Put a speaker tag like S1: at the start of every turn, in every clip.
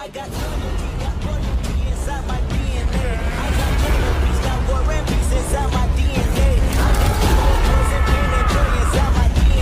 S1: I got loyalty, got royalty inside my DNA. I got peace, got war and peace inside my DNA. I got poison, pain, and joy inside my DNA.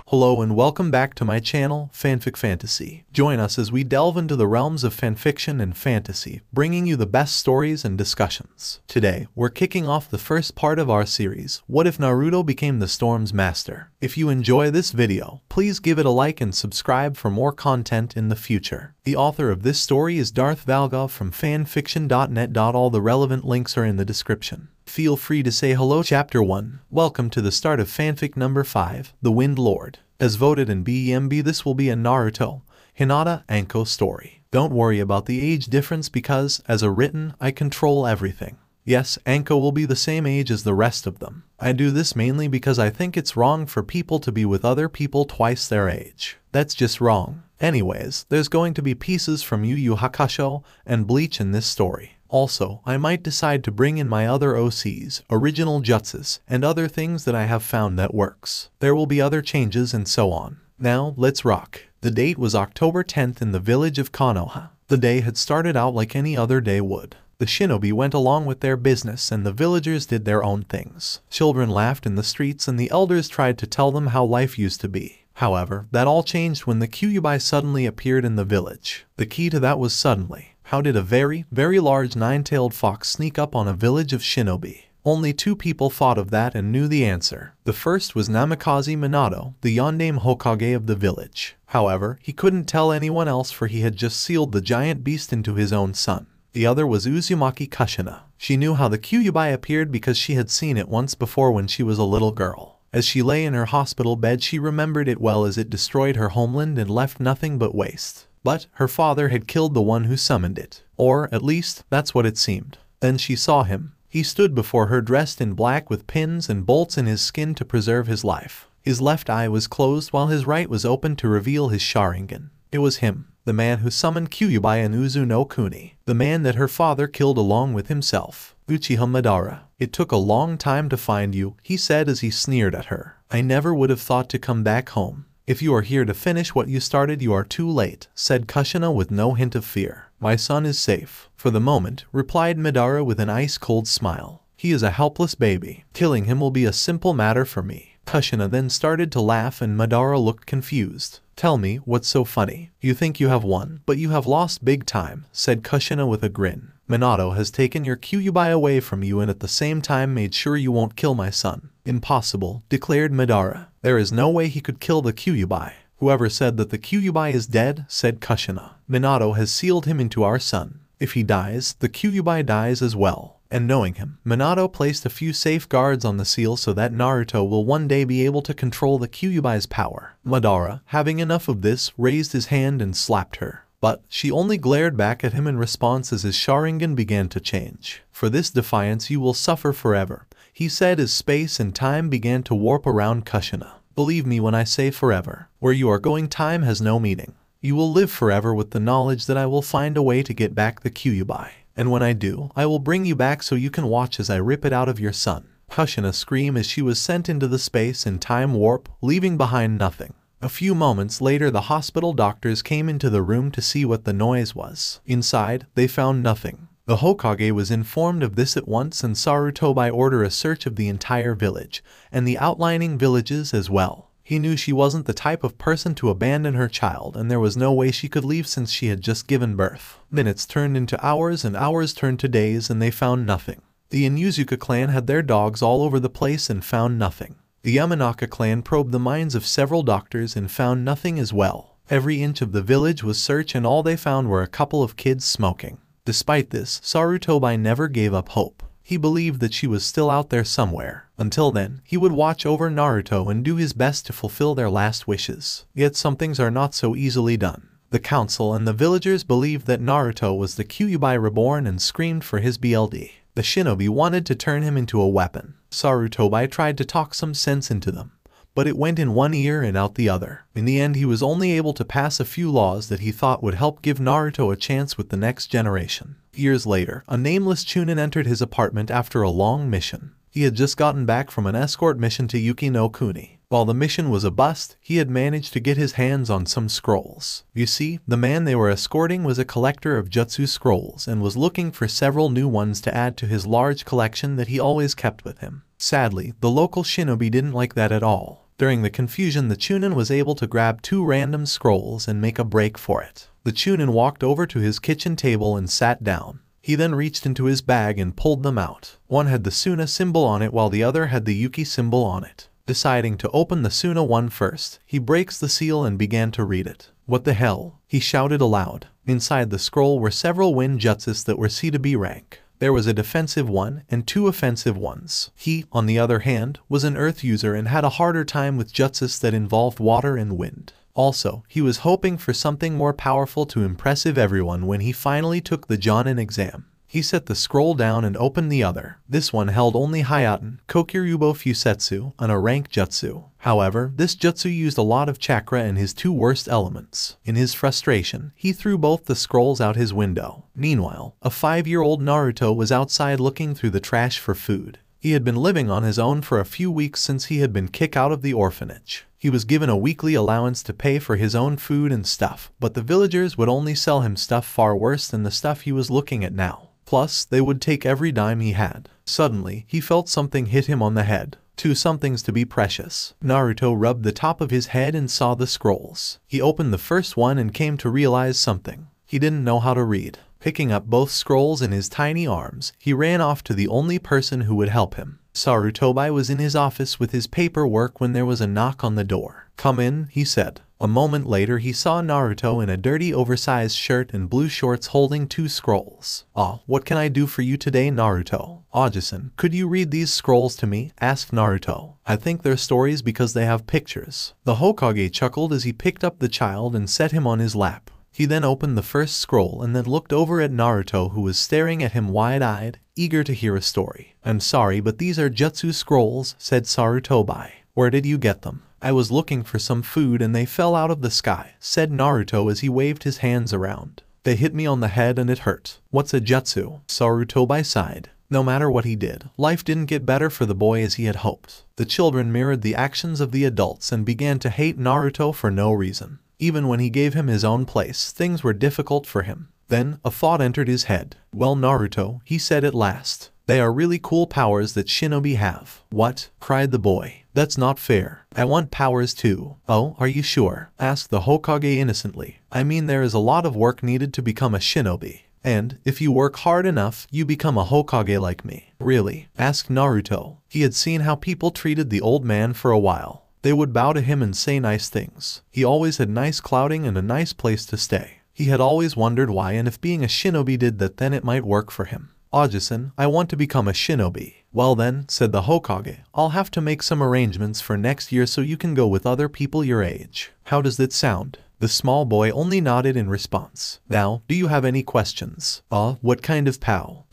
S2: Hello and welcome back to my channel, Fanfic Fantasy. Join us as we delve into the realms of fanfiction and fantasy, bringing you the best stories and discussions. Today, we're kicking off the first part of our series, What If Naruto Became the Storm's Master? If you enjoy this video, please give it a like and subscribe for more content in the future. The author of this story is DarthValgaav from fanfiction.net. All the relevant links are in the description. Feel free to say hello. Chapter 1. Welcome to the start of fanfic number 5, The Wind Lord. As voted in BEMB, this will be a NarutoHinataAnko story. Don't worry about the age difference because, as a written, I control everything. Yes, Anko will be the same age as the rest of them. I do this mainly because I think it's wrong for people to be with other people twice their age. That's just wrong. Anyways, there's going to be pieces from Yu Yu Hakusho and Bleach in this story. Also, I might decide to bring in my other OCs, original jutsus, and other things that I have found that works. There will be other changes and so on. Now, let's rock. The date was October 10th in the village of Konoha. The day had started out like any other day would. The shinobi went along with their business and the villagers did their own things. Children laughed in the streets and the elders tried to tell them how life used to be. However, that all changed when the Kyuubi suddenly appeared in the village. The key to that was suddenly. How did a very, very large nine-tailed fox sneak up on a village of shinobi? Only two people thought of that and knew the answer. The first was Namikaze Minato, the Yondaime Hokage of the village. However, he couldn't tell anyone else for he had just sealed the giant beast into his own son. The other was Uzumaki Kushina. She knew how the Kyuubi appeared because she had seen it once before when she was a little girl. As she lay in her hospital bed, she remembered it well as it destroyed her homeland and left nothing but waste. But her father had killed the one who summoned it. Or, at least, that's what it seemed. Then she saw him. He stood before her dressed in black with pins and bolts in his skin to preserve his life. His left eye was closed while his right was open to reveal his Sharingan. It was him, the man who summoned Kyuubi and Uzu no Kuni, the man that her father killed along with himself, Uchiha Madara. It took a long time to find you, he said as he sneered at her. I never would have thought to come back home. If you are here to finish what you started, you are too late, said Kushina with no hint of fear. My son is safe, for the moment, replied Madara with an ice-cold smile. He is a helpless baby. Killing him will be a simple matter for me. Kushina then started to laugh and Madara looked confused. Tell me, what's so funny? You think you have won, but you have lost big time, said Kushina with a grin. Minato has taken your Kyuubi away from you and at the same time made sure you won't kill my son. Impossible, declared Madara. There is no way he could kill the Kyuubi. Whoever said that the Kyuubi is dead, said Kushina. Minato has sealed him into our son. If he dies, the Kyuubi dies as well. And knowing him, Minato placed a few safeguards on the seal so that Naruto will one day be able to control the Kyuubi's power. Madara, having enough of this, raised his hand and slapped her. But she only glared back at him in response as his Sharingan began to change. For this defiance you will suffer forever, he said as space and time began to warp around Kushina. Believe me when I say forever. Where you are going, time has no meaning. You will live forever with the knowledge that I will find a way to get back the Kyuubi. And when I do, I will bring you back so you can watch as I rip it out of your son. Kushina screamed as she was sent into the space and time warp, leaving behind nothing. A few moments later, the hospital doctors came into the room to see what the noise was. Inside, they found nothing. The Hokage was informed of this at once and Sarutobi ordered a search of the entire village, and the outlying villages as well. He knew she wasn't the type of person to abandon her child and there was no way she could leave since she had just given birth. Minutes turned into hours and hours turned to days and they found nothing. The Inuzuka clan had their dogs all over the place and found nothing. The Yamanaka clan probed the minds of several doctors and found nothing as well. Every inch of the village was searched and all they found were a couple of kids smoking. Despite this, Sarutobi never gave up hope. He believed that she was still out there somewhere. Until then, he would watch over Naruto and do his best to fulfill their last wishes. Yet some things are not so easily done. The council and the villagers believed that Naruto was the Kyuubi reborn and screamed for his BLD. The shinobi wanted to turn him into a weapon. Sarutobi tried to talk some sense into them, but it went in one ear and out the other. In the end, he was only able to pass a few laws that he thought would help give Naruto a chance with the next generation. Years later, a nameless Chunin entered his apartment after a long mission. He had just gotten back from an escort mission to Yuki no Kuni. While the mission was a bust, he had managed to get his hands on some scrolls. You see, the man they were escorting was a collector of jutsu scrolls and was looking for several new ones to add to his large collection that he always kept with him. Sadly, the local shinobi didn't like that at all. During the confusion, the Chunin was able to grab 2 random scrolls and make a break for it. The Chunin walked over to his kitchen table and sat down. He then reached into his bag and pulled them out. One had the Suna symbol on it while the other had the Yuki symbol on it. Deciding to open the Suna one first, he breaks the seal and began to read it. "What the hell?" he shouted aloud. Inside the scroll were several wind jutsus that were C to B rank. There was a defensive one and 2 offensive ones. He, on the other hand, was an earth user and had a harder time with jutsus that involved water and wind. Also, he was hoping for something more powerful to impress everyone when he finally took the Jonin exam. He set the scroll down and opened the other. This one held only Hyaten, Kokyuryubo Fusetsu, and a rank jutsu. However, this jutsu used a lot of chakra and his 2 worst elements. In his frustration, he threw both the scrolls out his window. Meanwhile, a 5-year-old Naruto was outside looking through the trash for food. He had been living on his own for a few weeks since he had been kicked out of the orphanage. He was given a weekly allowance to pay for his own food and stuff, but the villagers would only sell him stuff far worse than the stuff he was looking at now. Plus, they would take every dime he had. Suddenly, he felt something hit him on the head. 2 somethings to be precious. Naruto rubbed the top of his head and saw the scrolls. He opened the first one and came to realize something. He didn't know how to read. Picking up both scrolls in his tiny arms, he ran off to the only person who would help him. Sarutobi was in his office with his paperwork when there was a knock on the door. "Come in," he said. A moment later, he saw Naruto in a dirty oversized shirt and blue shorts holding 2 scrolls. What can I do for you today, Naruto?" "Oji-san, could you read these scrolls to me?" asked Naruto. "I think they're stories because they have pictures." The Hokage chuckled as he picked up the child and set him on his lap. He then opened the first scroll and then looked over at Naruto, who was staring at him wide-eyed, eager to hear a story. "I'm sorry, but these are jutsu scrolls," said Sarutobi. "Where did you get them?" "I was looking for some food and they fell out of the sky," said Naruto as he waved his hands around. "They hit me on the head and it hurt." "What's a jutsu?" Sarutobi sighed. No matter what he did, life didn't get better for the boy as he had hoped. The children mirrored the actions of the adults and began to hate Naruto for no reason. Even when he gave him his own place, things were difficult for him. Then, a thought entered his head. "Well, Naruto," he said at last, "they are really cool powers that shinobi have." "What?" cried the boy. "That's not fair. I want powers too." "Oh, are you sure?" asked the Hokage innocently. "I mean, there is a lot of work needed to become a shinobi. And, if you work hard enough, you become a Hokage like me." "Really?" asked Naruto. He had seen how people treated the old man for a while. They would bow to him and say nice things. He always had nice clothing and a nice place to stay. He had always wondered why, and if being a shinobi did that, then it might work for him. "Oji-san, I want to become a shinobi." "Well then," said the Hokage, "I'll have to make some arrangements for next year so you can go with other people your age. How does that sound?" The small boy only nodded in response. "Now, do you have any questions?" What kind of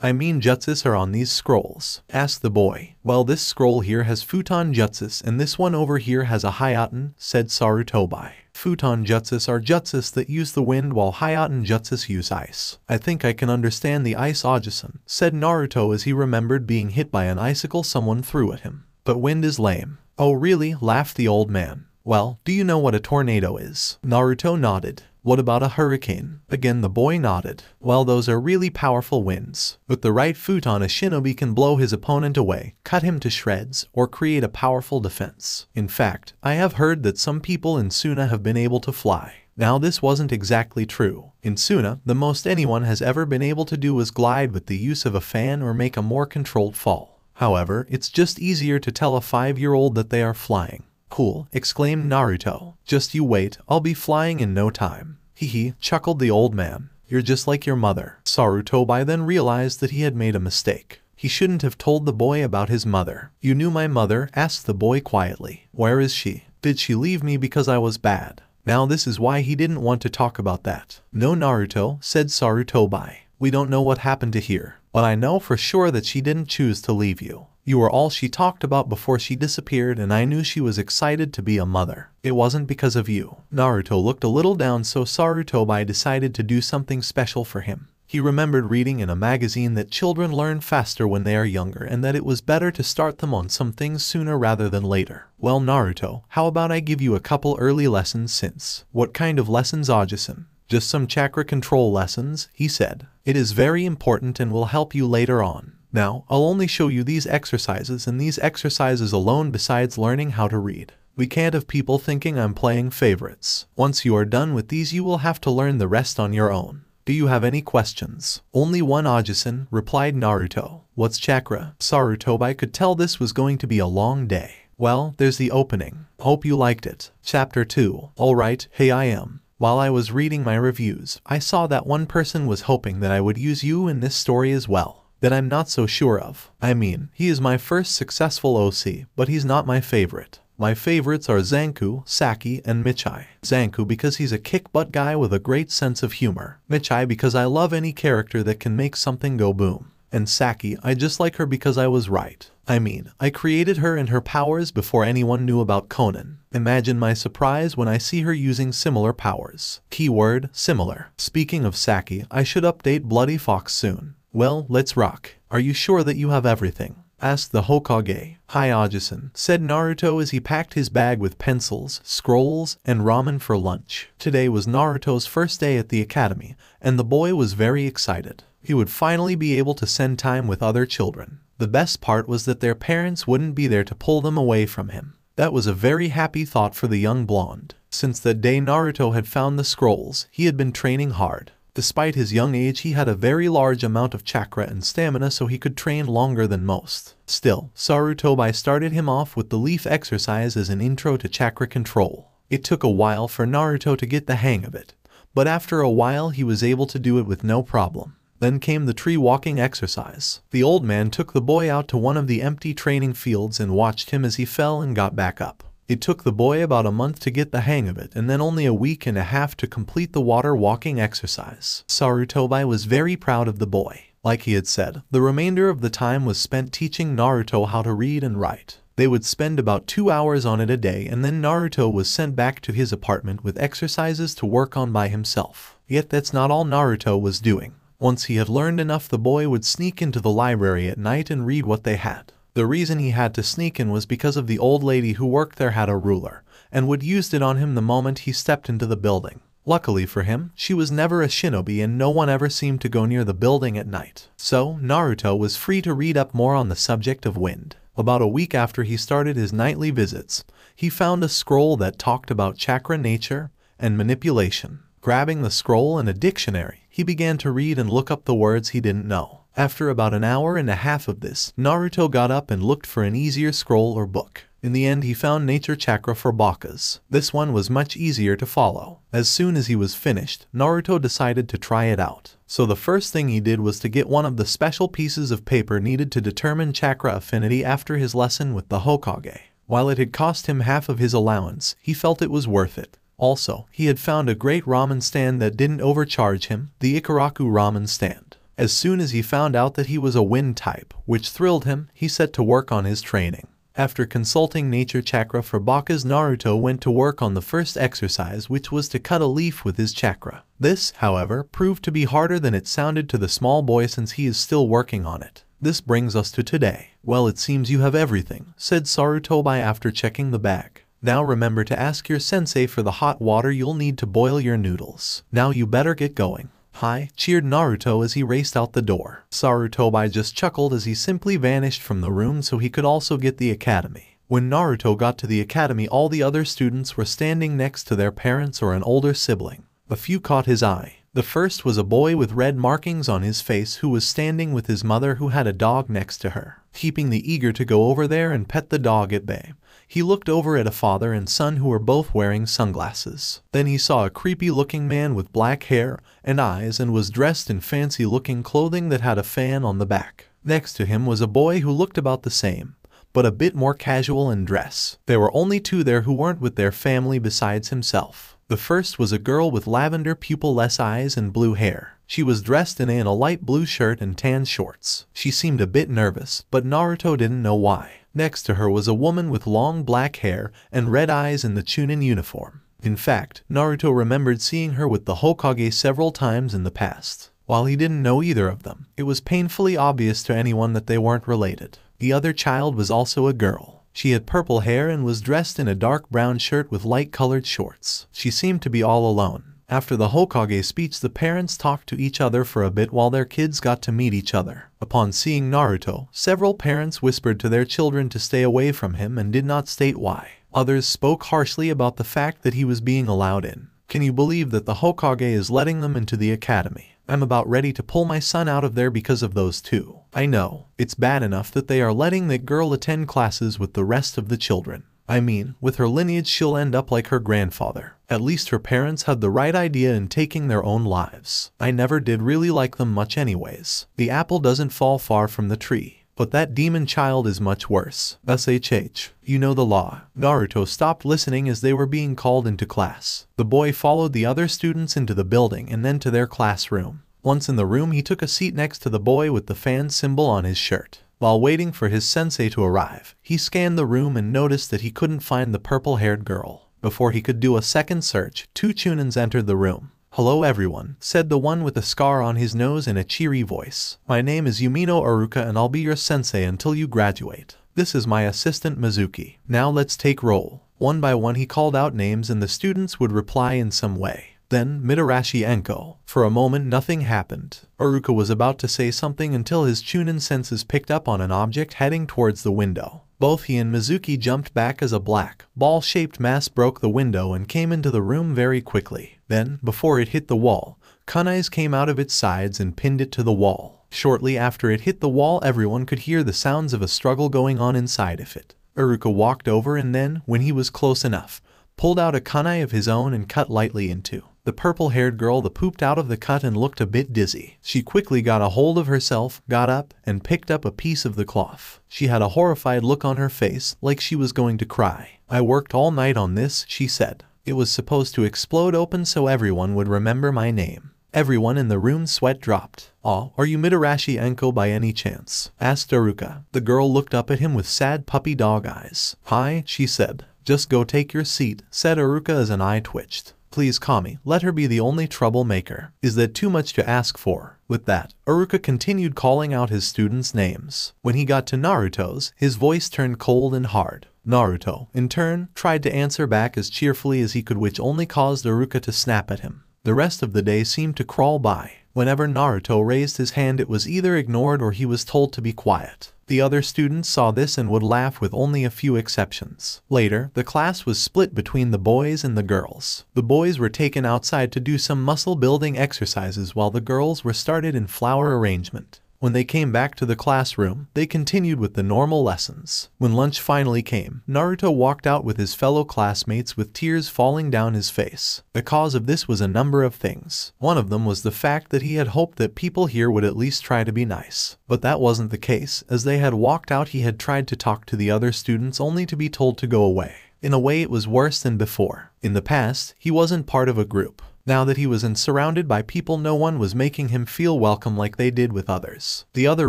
S2: I mean jutsus are on these scrolls?" asked the boy. "Well, this scroll here has Fūton jutsus and this one over here has a Hyaten," said Sarutobi. Fūton jutsus are jutsus that use the wind while Hyaten jutsus use ice. "I think I can understand the ice, Oji-san," said Naruto as he remembered being hit by an icicle someone threw at him. "But wind is lame." "Oh really?" laughed the old man. "Well, do you know what a tornado is?" Naruto nodded. "What about a hurricane?" Again the boy nodded. "Well, those are really powerful winds. With the right Fūton, a shinobi can blow his opponent away, cut him to shreds, or create a powerful defense. In fact, I have heard that some people in Suna have been able to fly." Now this wasn't exactly true. In Suna, the most anyone has ever been able to do was glide with the use of a fan or make a more controlled fall. However, it's just easier to tell a 5-year-old that they are flying. "Cool," exclaimed Naruto. "Just you wait, I'll be flying in no time." "Hee," chuckled the old man. "You're just like your mother." Sarutobi then realized that he had made a mistake. He shouldn't have told the boy about his mother. "You knew my mother?" asked the boy quietly. "Where is she? Did she leave me because I was bad?" Now this is why he didn't want to talk about that. "No, Naruto," said Sarutobi. "We don't know what happened to her, but I know for sure that she didn't choose to leave you. You were all she talked about before she disappeared, and I knew she was excited to be a mother. It wasn't because of you." Naruto looked a little down, so Sarutobi decided to do something special for him. He remembered reading in a magazine that children learn faster when they are younger and that it was better to start them on some things sooner rather than later. Well, Naruto, how about I give you a couple early lessons since? What kind of lessons, Ajusan? Just some chakra control lessons, he said. It is very important and will help you later on. Now, I'll only show you these exercises and these exercises alone besides learning how to read. We can't have people thinking I'm playing favorites. Once you are done with these you will have to learn the rest on your own. Do you have any questions? Only one, Ajusan, replied Naruto. What's chakra? Sarutobi could tell this was going to be a long day. Well, there's the opening. Hope you liked it. Chapter 2. Alright, hey I am. While I was reading my reviews, I saw that one person was hoping that I would use you in this story as well. That I'm not so sure of. I mean, he is my first successful OC, but he's not my favorite. My favorites are Zanku, Saki, and Michai. Zanku because he's a kick-butt guy with a great sense of humor. Michai because I love any character that can make something go boom. And Saki, I just like her because I was right. I mean, I created her and her powers before anyone knew about Conan. Imagine my surprise when I see her using similar powers. Keyword, similar. Speaking of Saki, I should update Bloody Fox soon. Well, let's rock. Are you sure that you have everything? Asked the Hokage. Hi Ajusan, said Naruto as he packed his bag with pencils, scrolls, and ramen for lunch. Today was Naruto's first day at the academy, and the boy was very excited. He would finally be able to spend time with other children. The best part was that their parents wouldn't be there to pull them away from him. That was a very happy thought for the young blonde. Since the day Naruto had found the scrolls, he had been training hard. Despite his young age, he had a very large amount of chakra and stamina, so he could train longer than most. Still, Sarutobi started him off with the leaf exercise as an intro to chakra control. It took a while for Naruto to get the hang of it, but after a while he was able to do it with no problem. Then came the tree walking exercise. The old man took the boy out to one of the empty training fields and watched him as he fell and got back up. It took the boy about a month to get the hang of it and then only a week and a half to complete the water walking exercise. Sarutobi was very proud of the boy. Like he had said, the remainder of the time was spent teaching Naruto how to read and write. They would spend about 2 hours on it a day and then Naruto was sent back to his apartment with exercises to work on by himself. Yet that's not all Naruto was doing. Once he had learned enough, the boy would sneak into the library at night and read what they had. The reason he had to sneak in was because of the old lady who worked there had a ruler, and would use it on him the moment he stepped into the building. Luckily for him, she was never a shinobi and no one ever seemed to go near the building at night. So, Naruto was free to read up more on the subject of wind. About a week after he started his nightly visits, he found a scroll that talked about chakra nature and manipulation. Grabbing the scroll and a dictionary, he began to read and look up the words he didn't know. After about an hour and a half of this, Naruto got up and looked for an easier scroll or book. In the end, he found Nature Chakra for Bakas. This one was much easier to follow. As soon as he was finished, Naruto decided to try it out. So the first thing he did was to get one of the special pieces of paper needed to determine chakra affinity after his lesson with the Hokage. While it had cost him half of his allowance, he felt it was worth it. Also, he had found a great ramen stand that didn't overcharge him, the Ikaraku ramen stand. As soon as he found out that he was a wind type, which thrilled him, he set to work on his training. After consulting Nature Chakra for Bakas, Naruto went to work on the first exercise, which was to cut a leaf with his chakra. This, however, proved to be harder than it sounded to the small boy since he is still working on it. This brings us to today. Well, it seems you have everything, said Sarutobi after checking the bag. Now remember to ask your sensei for the hot water you'll need to boil your noodles. Now you better get going. Hi, cheered Naruto as he raced out the door. Sarutobi just chuckled as he simply vanished from the room so he could also get the academy. When Naruto got to the academy, all the other students were standing next to their parents or an older sibling. A few caught his eye. The first was a boy with red markings on his face who was standing with his mother who had a dog next to her. Keeping the eager to go over there and pet the dog at bay, he looked over at a father and son who were both wearing sunglasses. Then he saw a creepy-looking man with black hair and eyes and was dressed in fancy-looking clothing that had a fan on the back. Next to him was a boy who looked about the same, but a bit more casual in dress. There were only two there who weren't with their family besides himself. The first was a girl with lavender pupil-less eyes and blue hair. She was dressed in a light blue shirt and tan shorts. She seemed a bit nervous, but Naruto didn't know why. Next to her was a woman with long black hair and red eyes in the Chunin uniform. In fact, Naruto remembered seeing her with the Hokage several times in the past. While he didn't know either of them, it was painfully obvious to anyone that they weren't related. The other child was also a girl. She had purple hair and was dressed in a dark brown shirt with light-colored shorts. She seemed to be all alone. After the Hokage speech, the parents talked to each other for a bit while their kids got to meet each other. Upon seeing Naruto, several parents whispered to their children to stay away from him and did not state why. Others spoke harshly about the fact that he was being allowed in. Can you believe that the Hokage is letting them into the academy? I'm about ready to pull my son out of there because of those two. I know, it's bad enough that they are letting that girl attend classes with the rest of the children. I mean, with her lineage she'll end up like her grandfather. At least her parents had the right idea in taking their own lives. I never did really like them much anyways. The apple doesn't fall far from the tree. But that demon child is much worse. SHH. You know the law. Naruto stopped listening as they were being called into class. The boy followed the other students into the building and then to their classroom. Once in the room, he took a seat next to the boy with the fan symbol on his shirt. While waiting for his sensei to arrive, he scanned the room and noticed that he couldn't find the purple-haired girl. Before he could do a second search, two Chunins entered the room. "Hello everyone," said the one with a scar on his nose in a cheery voice. "My name is Yumino Aruka and I'll be your sensei until you graduate. This is my assistant Mizuki. Now let's take roll." One by one he called out names and the students would reply in some way. Then Mitarashi Anko. For a moment nothing happened. Aruka was about to say something until his Chunin senses picked up on an object heading towards the window. Both he and Mizuki jumped back as a black, ball-shaped mass broke the window and came into the room very quickly. Then, before it hit the wall, kunais came out of its sides and pinned it to the wall. Shortly after it hit the wall, everyone could hear the sounds of a struggle going on inside of it. Aruka walked over and then, when he was close enough, pulled out a kunai of his own and cut lightly into the purple-haired girl. The pooped out of the cut and looked a bit dizzy. She quickly got a hold of herself, got up, and picked up a piece of the cloth. She had a horrified look on her face, like she was going to cry. "I worked all night on this," she said. "It was supposed to explode open so everyone would remember my name." Everyone in the room's sweat dropped. "Aw, are you Mitarashi Anko by any chance?" asked Aruka. The girl looked up at him with sad puppy dog eyes. "Hi," she said. "Just go take your seat," said Aruka as an eye twitched. "Please, Kami, let her be the only troublemaker. Is that too much to ask for?" With that, Aruka continued calling out his students' names. When he got to Naruto's, his voice turned cold and hard. Naruto, in turn, tried to answer back as cheerfully as he could, which only caused Aruka to snap at him. The rest of the day seemed to crawl by. Whenever Naruto raised his hand, it was either ignored or he was told to be quiet. The other students saw this and would laugh, with only a few exceptions. Later, the class was split between the boys and the girls. The boys were taken outside to do some muscle-building exercises while the girls were started in flower arrangement. When they came back to the classroom, they continued with the normal lessons. When lunch finally came, Naruto walked out with his fellow classmates with tears falling down his face. The cause of this was a number of things. One of them was the fact that he had hoped that people here would at least try to be nice. But that wasn't the case. As they had walked out, he had tried to talk to the other students only to be told to go away. In a way, it was worse than before. In the past, he wasn't part of a group. Now that he was surrounded by people, no one was making him feel welcome like they did with others. The other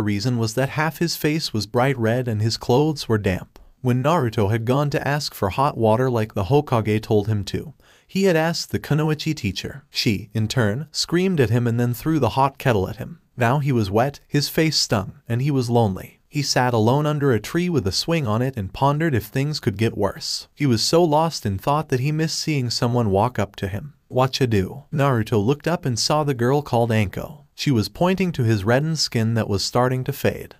S2: reason was that half his face was bright red and his clothes were damp. When Naruto had gone to ask for hot water like the Hokage told him to, he had asked the kunoichi teacher. She, in turn, screamed at him and then threw the hot kettle at him. Now he was wet, his face stung, and he was lonely. He sat alone under a tree with a swing on it and pondered if things could get worse. He was so lost in thought that he missed seeing someone walk up to him. "Whatcha do?" Naruto looked up and saw the girl called Anko. She was pointing to his reddened skin that was starting to fade.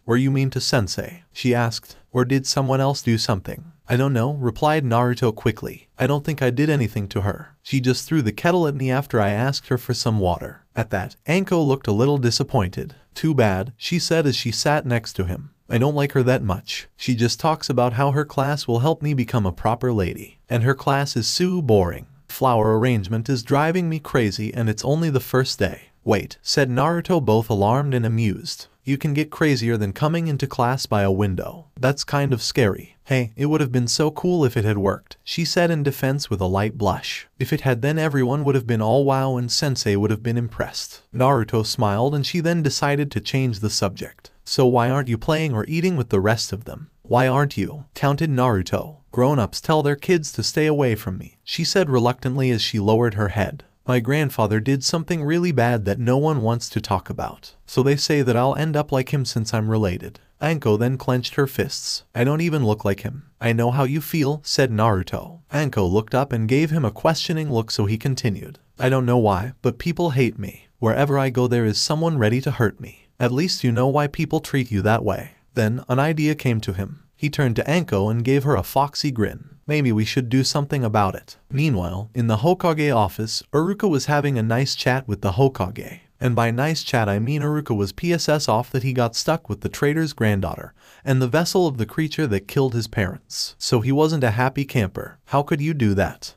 S2: Were you mean to sensei?" she asked. "Or did someone else do something?" "I don't know," replied Naruto quickly. "I don't think I did anything to her. She just threw the kettle at me after I asked her for some water." At that, Anko looked a little disappointed. "Too bad," she said as she sat next to him. "I don't like her that much. She just talks about how her class will help me become a proper lady. And her class is so boring. Flower arrangement is driving me crazy and it's only the first day." "Wait," said Naruto, both alarmed and amused. "You can get crazier than coming into class by a window. That's kind of scary." "Hey, it would have been so cool if it had worked," she said in defense with a light blush. "If it had, then everyone would have been all wow and sensei would have been impressed." Naruto smiled and she then decided to change the subject. "So why aren't you playing or eating with the rest of them?" "Why aren't you?" counted Naruto. "Grown-ups tell their kids to stay away from me," she said reluctantly as she lowered her head. My grandfather did something really bad that no one wants to talk about. So they say that I'll end up like him since I'm related. Anko then clenched her fists. I don't even look like him. I know how you feel, said Naruto. Anko looked up and gave him a questioning look, so he continued. I don't know why, but people hate me. Wherever I go there is someone ready to hurt me. At least you know why people treat you that way. Then an idea came to him. He turned to Anko and gave her a foxy grin. Maybe we should do something about it. Meanwhile, in the Hokage office, Iruka was having a nice chat with the Hokage. And by nice chat I mean Iruka was PSS off that he got stuck with the traitor's granddaughter and the vessel of the creature that killed his parents. So he wasn't a happy camper. How could you do that?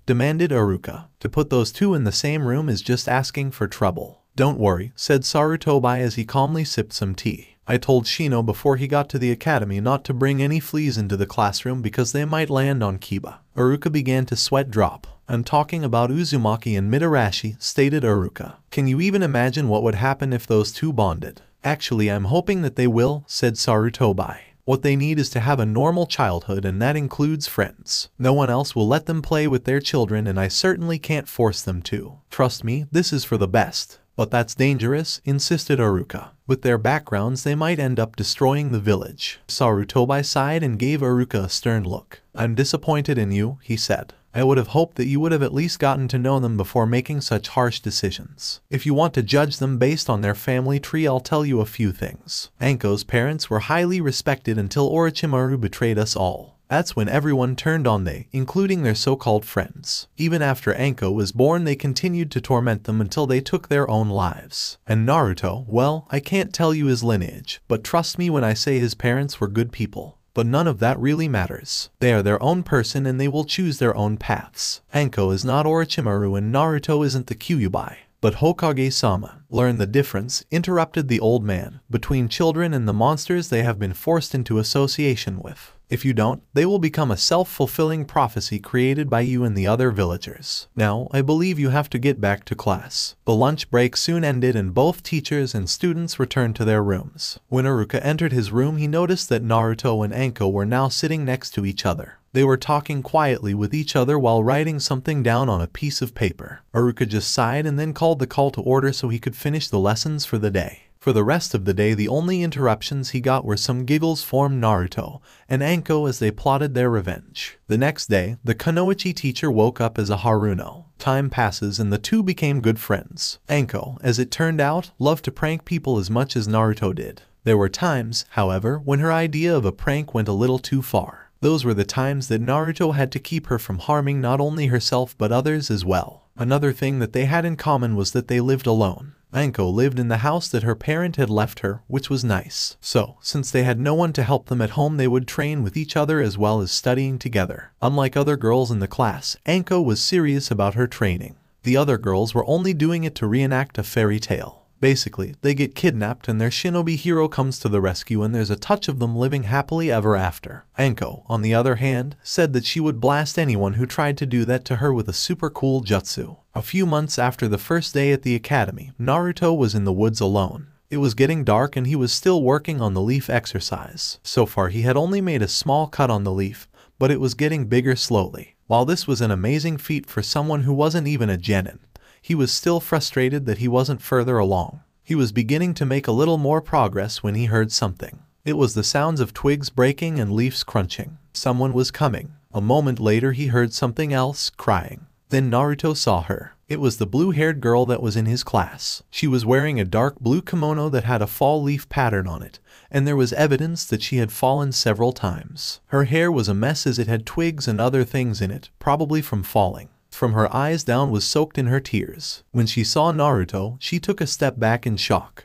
S2: Demanded Iruka. To put those two in the same room is just asking for trouble. Don't worry, said Sarutobi as he calmly sipped some tea. I told Shino before he got to the academy not to bring any fleas into the classroom because they might land on Kiba. Iruka began to sweat drop. I'm talking about Uzumaki and Mitarashi, stated Iruka. Can you even imagine what would happen if those two bonded? Actually, I'm hoping that they will, said Sarutobi. What they need is to have a normal childhood, and that includes friends. No one else will let them play with their children, and I certainly can't force them to. Trust me, this is for the best. But that's dangerous, insisted Iruka. With their backgrounds, they might end up destroying the village. Sarutobi sighed and gave Iruka a stern look. I'm disappointed in you, he said. I would have hoped that you would have at least gotten to know them before making such harsh decisions. If you want to judge them based on their family tree, I'll tell you a few things. Anko's parents were highly respected until Orochimaru betrayed us all. That's when everyone turned on they, including their so-called friends. Even after Anko was born, they continued to torment them until they took their own lives. And Naruto, well, I can't tell you his lineage, but trust me when I say his parents were good people. But none of that really matters. They are their own person and they will choose their own paths. Anko is not Orochimaru and Naruto isn't the Kyuubi. But Hokage-sama, learn the difference, interrupted the old man, between children and the monsters they have been forced into association with. If you don't, they will become a self-fulfilling prophecy created by you and the other villagers. Now, I believe you have to get back to class. The lunch break soon ended and both teachers and students returned to their rooms. When Iruka entered his room, he noticed that Naruto and Anko were now sitting next to each other. They were talking quietly with each other while writing something down on a piece of paper. Iruka just sighed and then called the call to order so he could finish the lessons for the day. For the rest of the day, the only interruptions he got were some giggles from Naruto and Anko as they plotted their revenge. The next day, the Kunoichi teacher woke up as a Haruno. Time passes and the two became good friends. Anko, as it turned out, loved to prank people as much as Naruto did. There were times, however, when her idea of a prank went a little too far. Those were the times that Naruto had to keep her from harming not only herself but others as well. Another thing that they had in common was that they lived alone. Anko lived in the house that her parent had left her, which was nice. So, since they had no one to help them at home, they would train with each other as well as studying together. Unlike other girls in the class, Anko was serious about her training. The other girls were only doing it to reenact a fairy tale. Basically, they get kidnapped and their shinobi hero comes to the rescue and there's a touch of them living happily ever after. Anko, on the other hand, said that she would blast anyone who tried to do that to her with a super cool jutsu. A few months after the first day at the academy, Naruto was in the woods alone. It was getting dark and he was still working on the leaf exercise. So far he had only made a small cut on the leaf, but it was getting bigger slowly. While this was an amazing feat for someone who wasn't even a genin, he was still frustrated that he wasn't further along. He was beginning to make a little more progress when he heard something. It was the sounds of twigs breaking and leaves crunching. Someone was coming. A moment later he heard something else, crying. Then Naruto saw her. It was the blue-haired girl that was in his class. She was wearing a dark blue kimono that had a fall leaf pattern on it, and there was evidence that she had fallen several times. Her hair was a mess as it had twigs and other things in it, probably from falling. From her eyes down was soaked in her tears. When she saw Naruto, she took a step back in shock.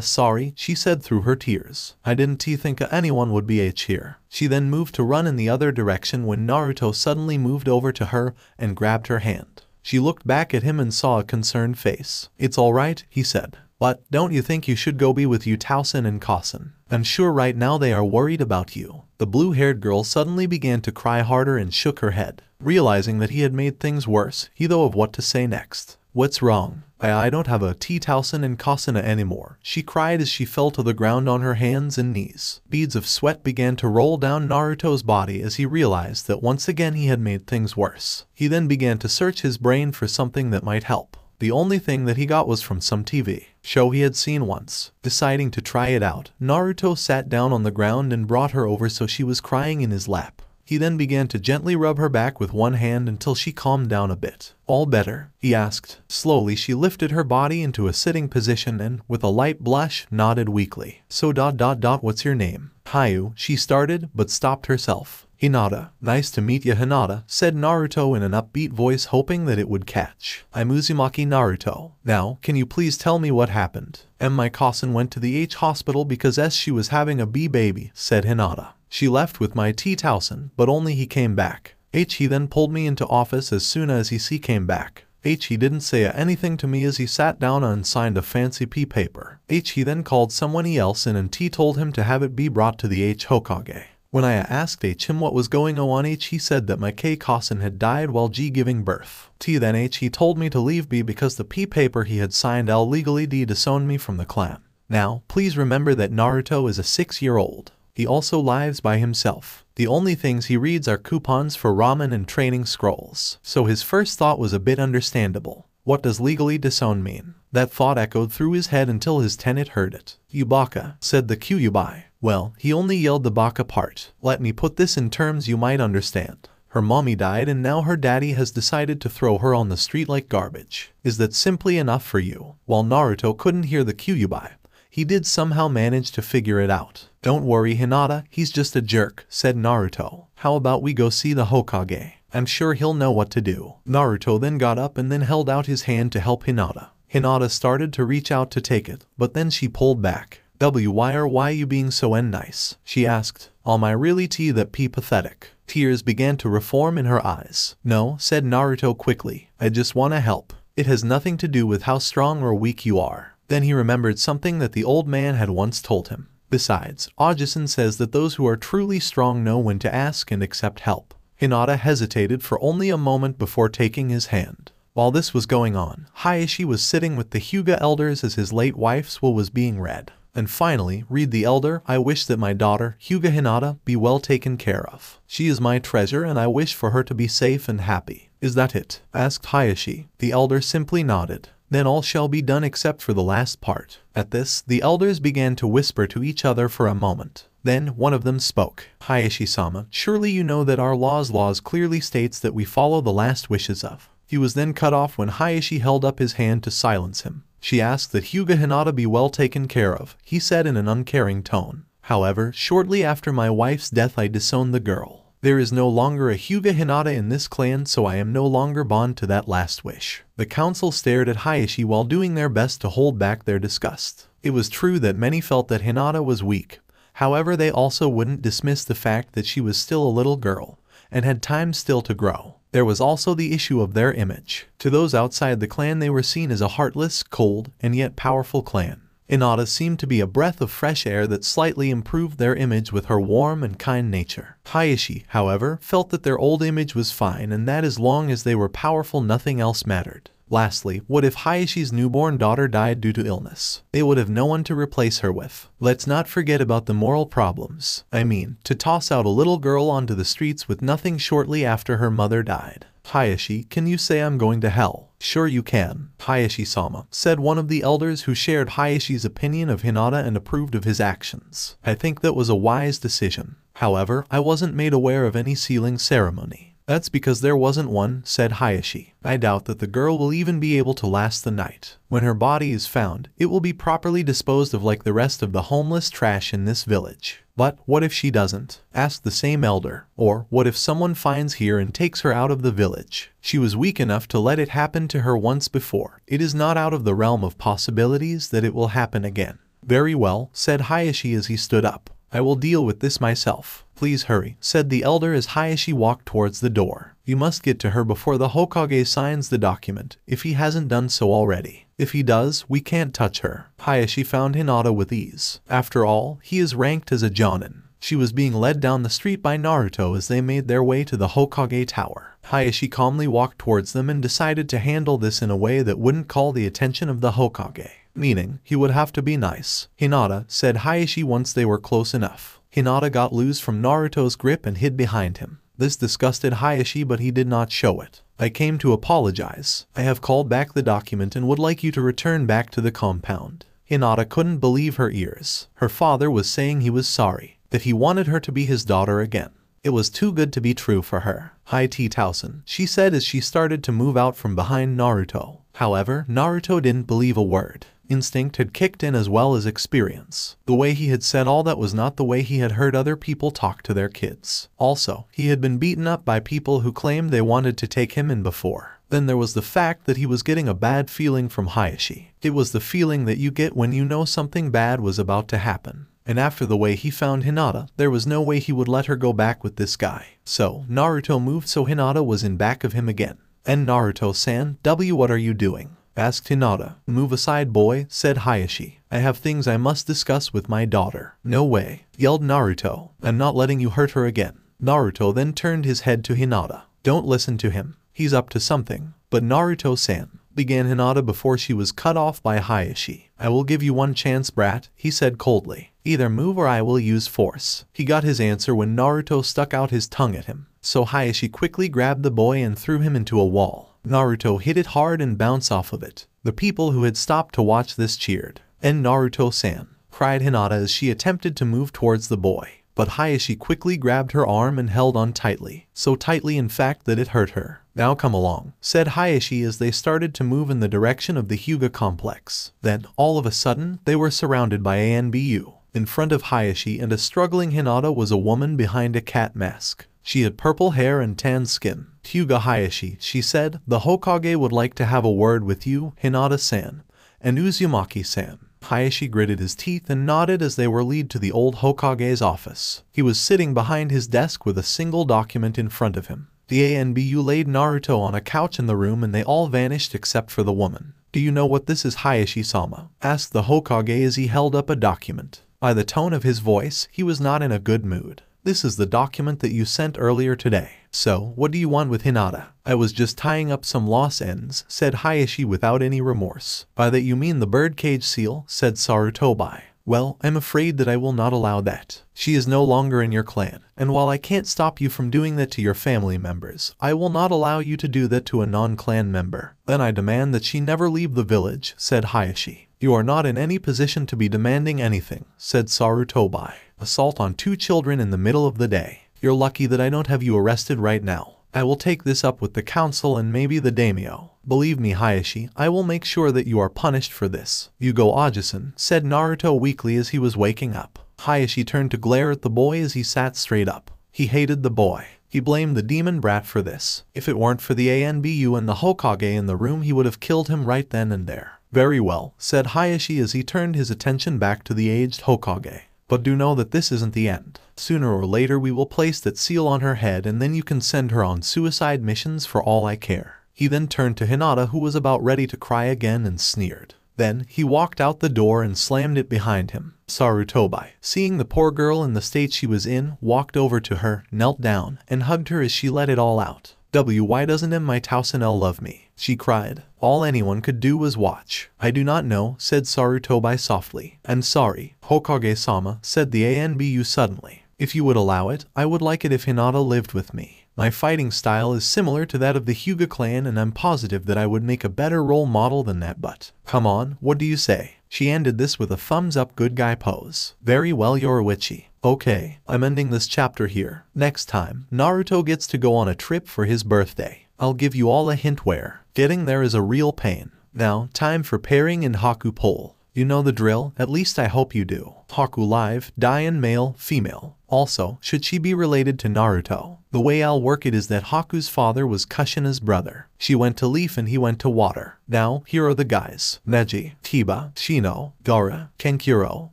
S2: Sorry, she said through her tears. I didn't think anyone would be here. She then moved to run in the other direction when Naruto suddenly moved over to her and grabbed her hand. She looked back at him and saw a concerned face. It's alright, he said. But don't you think you should go be with Utausen and Kasen? I'm sure right now they are worried about you. The blue-haired girl suddenly began to cry harder and shook her head. Realizing that he had made things worse, he thought of what to say next. What's wrong? I don't have a Titousen and Kasuna anymore, she cried as she fell to the ground on her hands and knees. Beads of sweat began to roll down Naruto's body as he realized that once again he had made things worse. He then began to search his brain for something that might help. The only thing that he got was from some TV show he had seen once. Deciding to try it out, Naruto sat down on the ground and brought her over so she was crying in his lap. He then began to gently rub her back with one hand until she calmed down a bit. All better? He asked. Slowly she lifted her body into a sitting position and, with a light blush, nodded weakly. So what's your name? Hayu, she started, but stopped herself. Hinata. Nice to meet ya Hinata, said Naruto in an upbeat voice hoping that it would catch. I'm Uzumaki Naruto. Now, can you please tell me what happened? My cousin went to the H hospital because she was having a B baby, said Hinata. She left with my Titousen, but only he came back. He then pulled me into office as soon as he came back. He didn't say anything to me as he sat down and signed a fancy P paper. He then called someone else in and T told him to have it be brought to the H Hokage. When I asked him what was going on he said that my cousin had died while giving birth. Then he told me to leave B because the P paper he had signed legally disowned me from the clan. Now, please remember that Naruto is a 6-year-old. He also lives by himself. The only things he reads are coupons for ramen and training scrolls. So his first thought was a bit understandable. What does legally disown mean? That thought echoed through his head until his tenant heard it. Yubaka, said the Kyuubi. Well, he only yelled the baka part. Let me put this in terms you might understand. Her mommy died and now her daddy has decided to throw her on the street like garbage. Is that simply enough for you? While Naruto couldn't hear the Kyuubi, he did somehow manage to figure it out. Don't worry Hinata, he's just a jerk, said Naruto. How about we go see the Hokage? I'm sure he'll know what to do. Naruto then got up and then held out his hand to help Hinata. Hinata started to reach out to take it, but then she pulled back. Why are you being so nice? She asked. Am I really that pathetic? Tears began to reform in her eyes. No, said Naruto quickly. I just wanna help. It has nothing to do with how strong or weak you are. Then he remembered something that the old man had once told him. Besides, Ajisen says that those who are truly strong know when to ask and accept help. Hinata hesitated for only a moment before taking his hand. While this was going on, Hayashi was sitting with the Hyuga elders as his late wife's will was being read. And finally, read the elder, I wish that my daughter, Hyuga Hinata, be well taken care of. She is my treasure and I wish for her to be safe and happy. Is that it? Asked Hayashi. The elder simply nodded. Then all shall be done except for the last part. At this, the elders began to whisper to each other for a moment. Then, one of them spoke. Hayashi-sama, surely you know that our laws clearly states that we follow the last wishes of. He was then cut off when Hayashi held up his hand to silence him. She asked that Hyuga Hinata be well taken care of, he said in an uncaring tone. However, shortly after my wife's death I disowned the girl. There is no longer a Hyuga Hinata in this clan, so I am no longer bound to that last wish. The council stared at Hayashi while doing their best to hold back their disgust. It was true that many felt that Hinata was weak. However, they also wouldn't dismiss the fact that she was still a little girl, and had time still to grow. There was also the issue of their image. To those outside the clan they were seen as a heartless, cold, and yet powerful clan. Hinata seemed to be a breath of fresh air that slightly improved their image with her warm and kind nature. Hayashi, however, felt that their old image was fine and that as long as they were powerful nothing else mattered. Lastly, what if Hayashi's newborn daughter died due to illness? They would have no one to replace her with. Let's not forget about the moral problems. I mean, to toss out a little girl onto the streets with nothing shortly after her mother died. Hayashi, can you say I'm going to hell? Sure you can. Hayashi-sama, said one of the elders who shared Hayashi's opinion of Hinata and approved of his actions. I think that was a wise decision. However, I wasn't made aware of any sealing ceremony. That's because there wasn't one, said Hayashi. I doubt that the girl will even be able to last the night. When her body is found, it will be properly disposed of like the rest of the homeless trash in this village. But what if she doesn't? Asked the same elder. Or what if someone finds her and takes her out of the village? She was weak enough to let it happen to her once before. It is not out of the realm of possibilities that it will happen again. Very well, said Hayashi as he stood up. I will deal with this myself. Please hurry, said the elder as Hayashi walked towards the door. You must get to her before the Hokage signs the document, if he hasn't done so already. If he does, we can't touch her. Hayashi found Hinata with ease. After all, he is ranked as a Jonin. She was being led down the street by Naruto as they made their way to the Hokage Tower. Hayashi calmly walked towards them and decided to handle this in a way that wouldn't call the attention of the Hokage. Meaning, he would have to be nice. "Hinata," said Hayashi once they were close enough. Hinata got loose from Naruto's grip and hid behind him. This disgusted Hayashi, but he did not show it. "I came to apologize. I have called back the document and would like you to return back to the compound." Hinata couldn't believe her ears. Her father was saying he was sorry, that he wanted her to be his daughter again. It was too good to be true for her. "Hi T-Towson," she said as she started to move out from behind Naruto. However, Naruto didn't believe a word. Instinct had kicked in as well as experience. The way he had said all that was not the way he had heard other people talk to their kids. Also, he had been beaten up by people who claimed they wanted to take him in before. Then there was the fact that he was getting a bad feeling from Hayashi. It was the feeling that you get when you know something bad was about to happen. And after the way he found Hinata, there was no way he would let her go back with this guy. So, Naruto moved so Hinata was in back of him again. "And Naruto-san, what are you doing?" asked Hinata. "Move aside, boy," said Hayashi. "I have things I must discuss with my daughter." "No way," yelled Naruto. "I'm not letting you hurt her again." Naruto then turned his head to Hinata. "Don't listen to him. He's up to something." "But Naruto-san," began Hinata before she was cut off by Hayashi. "I will give you one chance, brat," he said coldly. "Either move or I will use force." He got his answer when Naruto stuck out his tongue at him. So Hayashi quickly grabbed the boy and threw him into a wall. Naruto hit it hard and bounced off of it. The people who had stopped to watch this cheered. "And Naruto-san," cried Hinata as she attempted to move towards the boy. But Hayashi quickly grabbed her arm and held on tightly. So tightly in fact that it hurt her. "Now come along," said Hayashi as they started to move in the direction of the Hyuga complex. Then, all of a sudden, they were surrounded by ANBU. In front of Hayashi and a struggling Hinata was a woman behind a cat mask. She had purple hair and tan skin. "Hyuga Hayashi," she said, "the Hokage would like to have a word with you, Hinata-san, and Uzumaki-san." Hayashi gritted his teeth and nodded as they were led to the old Hokage's office. He was sitting behind his desk with a single document in front of him. The ANBU laid Naruto on a couch in the room and they all vanished except for the woman. "Do you know what this is, Hayashi-sama?" asked the Hokage as he held up a document. By the tone of his voice, he was not in a good mood. "This is the document that you sent earlier today. So, what do you want with Hinata?" "I was just tying up some loose ends," said Hayashi without any remorse. "By that you mean the birdcage seal," said Sarutobi. "Well, I'm afraid that I will not allow that. She is no longer in your clan, and while I can't stop you from doing that to your family members, I will not allow you to do that to a non-clan member." "Then I demand that she never leave the village," said Hayashi. "You are not in any position to be demanding anything," said Sarutobi. "Assault on 2 children in the middle of the day. You're lucky that I don't have you arrested right now. I will take this up with the council and maybe the daimyo. Believe me, Hayashi, I will make sure that you are punished for this." "You go, Ajisan," said Naruto weakly as he was waking up. Hayashi turned to glare at the boy as he sat straight up. He hated the boy. He blamed the demon brat for this. If it weren't for the ANBU and the Hokage in the room, he would have killed him right then and there. "Very well," said Hayashi as he turned his attention back to the aged Hokage. "But do know that this isn't the end. Sooner or later we will place that seal on her head and then you can send her on suicide missions for all I care." He then turned to Hinata, who was about ready to cry again, and sneered. Then, he walked out the door and slammed it behind him. Sarutobi, seeing the poor girl in the state she was in, walked over to her, knelt down, and hugged her as she let it all out. "Why doesn't my Tausenel love me?" she cried. All anyone could do was watch. "I do not know," said Sarutobi softly. "I'm sorry, Hokage-sama," said the ANBU suddenly. "If you would allow it, I would like it if Hinata lived with me. My fighting style is similar to that of the Hyuga clan and I'm positive that I would make a better role model than that, but come on, what do you say?" She ended this with a thumbs up good guy pose. "Very well, Yoruichi. Okay, I'm ending this chapter here. Next time, Naruto gets to go on a trip for his birthday. I'll give you all a hint where. Getting there is a real pain. Now, time for pairing and Haku poll. You know the drill, at least I hope you do. Haku live, Dian male, female. Also, should she be related to Naruto? The way I'll work it is that Haku's father was Kushina's brother. She went to leaf and he went to water. Now, here are the guys. Neji, Kiba, Shino, Gaara, Kenkiro,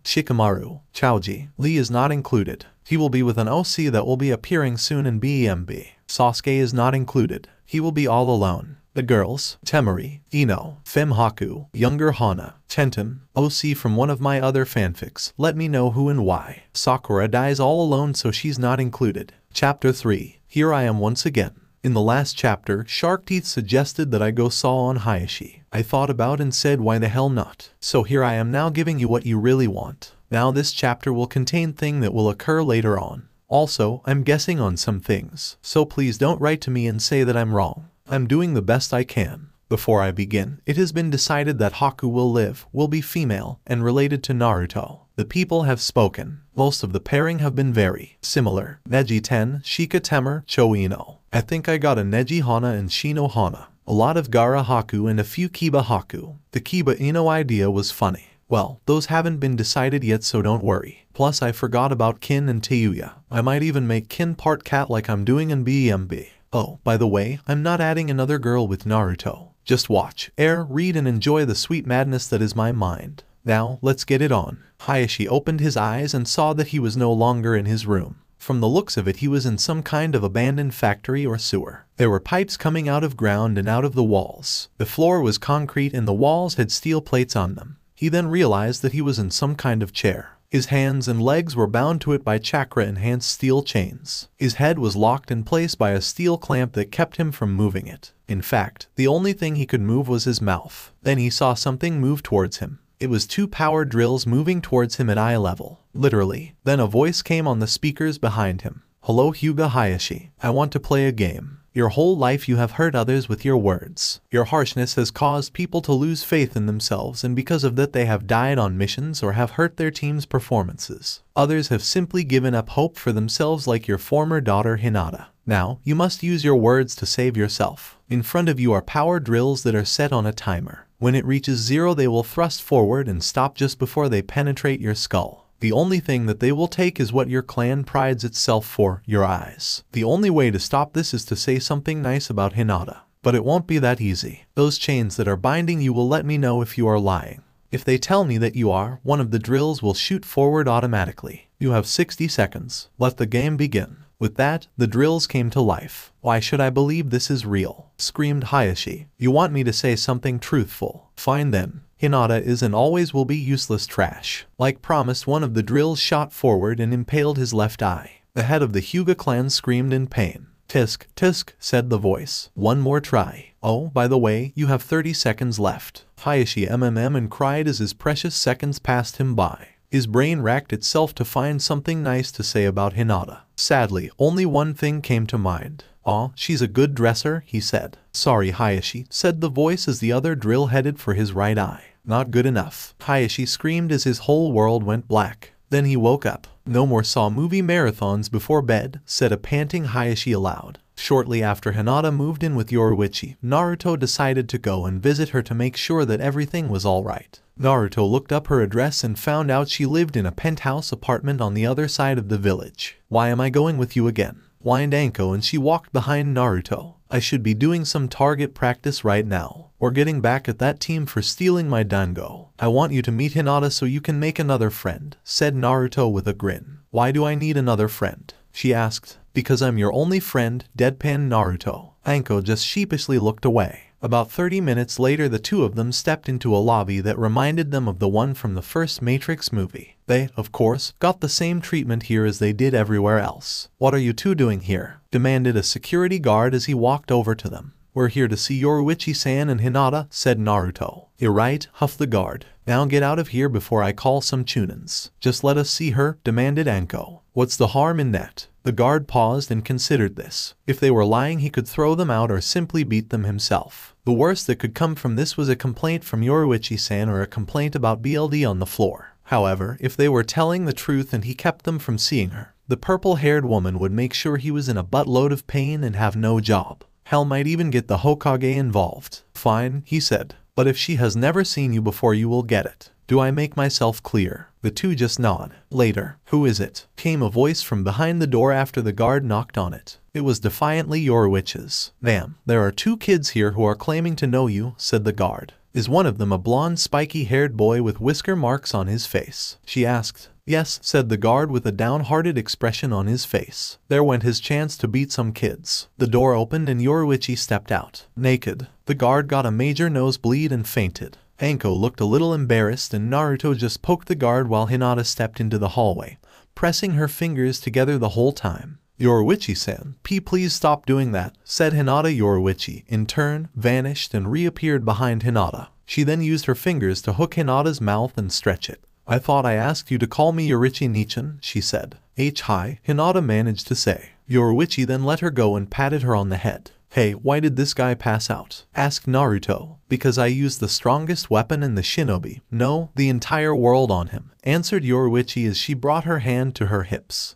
S2: Shikamaru, Chaoji. Lee is not included. He will be with an OC that will be appearing soon in BEMB. Sasuke is not included. He will be all alone. The girls, Temari, Ino, Femhaku, Younger Hana, Tenten, OC from one of my other fanfics, let me know who and why. Sakura dies all alone so she's not included. Chapter 3. Here I am once again. In the last chapter, Shark Teeth suggested that I go saw on Hayashi. I thought about and said why the hell not. So here I am now giving you what you really want. Now this chapter will contain things that will occur later on. Also, I'm guessing on some things, so please don't write to me and say that I'm wrong. I'm doing the best I can. Before I begin, it has been decided that Haku will be female and related to Naruto. The people have spoken. Most of the pairing have been very similar. Neji Ten, Shika Temer, Choino. I think I got a Neji Hana and Shino Hana. A lot of Gara Haku and a few Kiba Haku. The Kiba Ino idea was funny. Well, those haven't been decided yet, so don't worry. Plus I forgot about Kin and Teuya. I might even make Kin part cat like I'm doing in BMB. Oh, by the way, I'm not adding another girl with Naruto. Just watch, read and enjoy the sweet madness that is my mind. Now, let's get it on. Hayashi opened his eyes and saw that he was no longer in his room. From the looks of it, he was in some kind of abandoned factory or sewer. There were pipes coming out of ground and out of the walls. The floor was concrete and the walls had steel plates on them. He then realized that he was in some kind of chair. His hands and legs were bound to it by chakra-enhanced steel chains. His head was locked in place by a steel clamp that kept him from moving it. In fact, the only thing he could move was his mouth. Then he saw something move towards him. It was 2 power drills moving towards him at eye level. Literally. Then a voice came on the speakers behind him. Hello Hyuga Hayashi. I want to play a game. Your whole life you have hurt others with your words. Your harshness has caused people to lose faith in themselves, and because of that they have died on missions or have hurt their team's performances. Others have simply given up hope for themselves like your former daughter Hinata. Now, you must use your words to save yourself. In front of you are power drills that are set on a timer. When it reaches 0 they will thrust forward and stop just before they penetrate your skull. The only thing that they will take is what your clan prides itself for, your eyes. The only way to stop this is to say something nice about Hinata. But it won't be that easy. Those chains that are binding you will let me know if you are lying. If they tell me that you are, one of the drills will shoot forward automatically. You have 60 seconds. Let the game begin. With that, the drills came to life. Why should I believe this is real? Screamed Hayashi. You want me to say something truthful? Fine then. Hinata is and always will be useless trash. Like promised, one of the drills shot forward and impaled his left eye. The head of the Hyuga clan screamed in pain. Tisk, tisk, said the voice. One more try. Oh, by the way, you have 30 seconds left. Hayashi and cried as his precious seconds passed him by. His brain racked itself to find something nice to say about Hinata. Sadly, only one thing came to mind. Aw, she's a good dresser, he said. Sorry Hayashi, said the voice as the other drill headed for his right eye. Not good enough. Hayashi screamed as his whole world went black. Then he woke up. No more saw movie marathons before bed, said a panting Hayashi aloud. Shortly after Hinata moved in with Yoruichi, Naruto decided to go and visit her to make sure that everything was alright. Naruto looked up her address and found out she lived in a penthouse apartment on the other side of the village. Why am I going with you again? Whined Anko, and she walked behind Naruto. I should be doing some target practice right now, or getting back at that team for stealing my dango. I want you to meet Hinata so you can make another friend, said Naruto with a grin. Why do I need another friend? She asked. Because I'm your only friend, deadpan Naruto. Anko just sheepishly looked away. About 30 minutes later the two of them stepped into a lobby that reminded them of the one from the first Matrix movie. They, of course, got the same treatment here as they did everywhere else. What are you two doing here? Demanded a security guard as he walked over to them. We're here to see Yoruichi-san and Hinata, said Naruto. You're right, huffed the guard. Now get out of here before I call some chunins. Just let us see her, demanded Anko. What's the harm in that? The guard paused and considered this. If they were lying he could throw them out or simply beat them himself. The worst that could come from this was a complaint from Yoruichi-san or a complaint about BLD on the floor. However, if they were telling the truth and he kept them from seeing her, the purple-haired woman would make sure he was in a buttload of pain and have no job. Hell, might even get the Hokage involved. Fine, he said. But if she has never seen you before you will get it. Do I make myself clear? The two just nod. Later, who is it? Came a voice from behind the door after the guard knocked on it. It was defiantly Yoruichi's. Damn, there are two kids here who are claiming to know you, said the guard. Is one of them a blonde spiky-haired boy with whisker marks on his face? She asked. Yes, said the guard with a downhearted expression on his face. There went his chance to beat some kids. The door opened and YuYu stepped out, naked. The guard got a major nosebleed and fainted. Anko looked a little embarrassed and Naruto just poked the guard while Hinata stepped into the hallway, pressing her fingers together the whole time. YuYu-san, please stop doing that, said Hinata. YuYu, in turn, vanished and reappeared behind Hinata. She then used her fingers to hook Hinata's mouth and stretch it. I thought I asked you to call me Yorichi-nichan, she said. Hi, Hinata managed to say. YuYu then let her go and patted her on the head. Hey, why did this guy pass out? Asked Naruto. Because I used the strongest weapon in the shinobi. No, the entire world on him, answered YuYu as she brought her hand to her hips.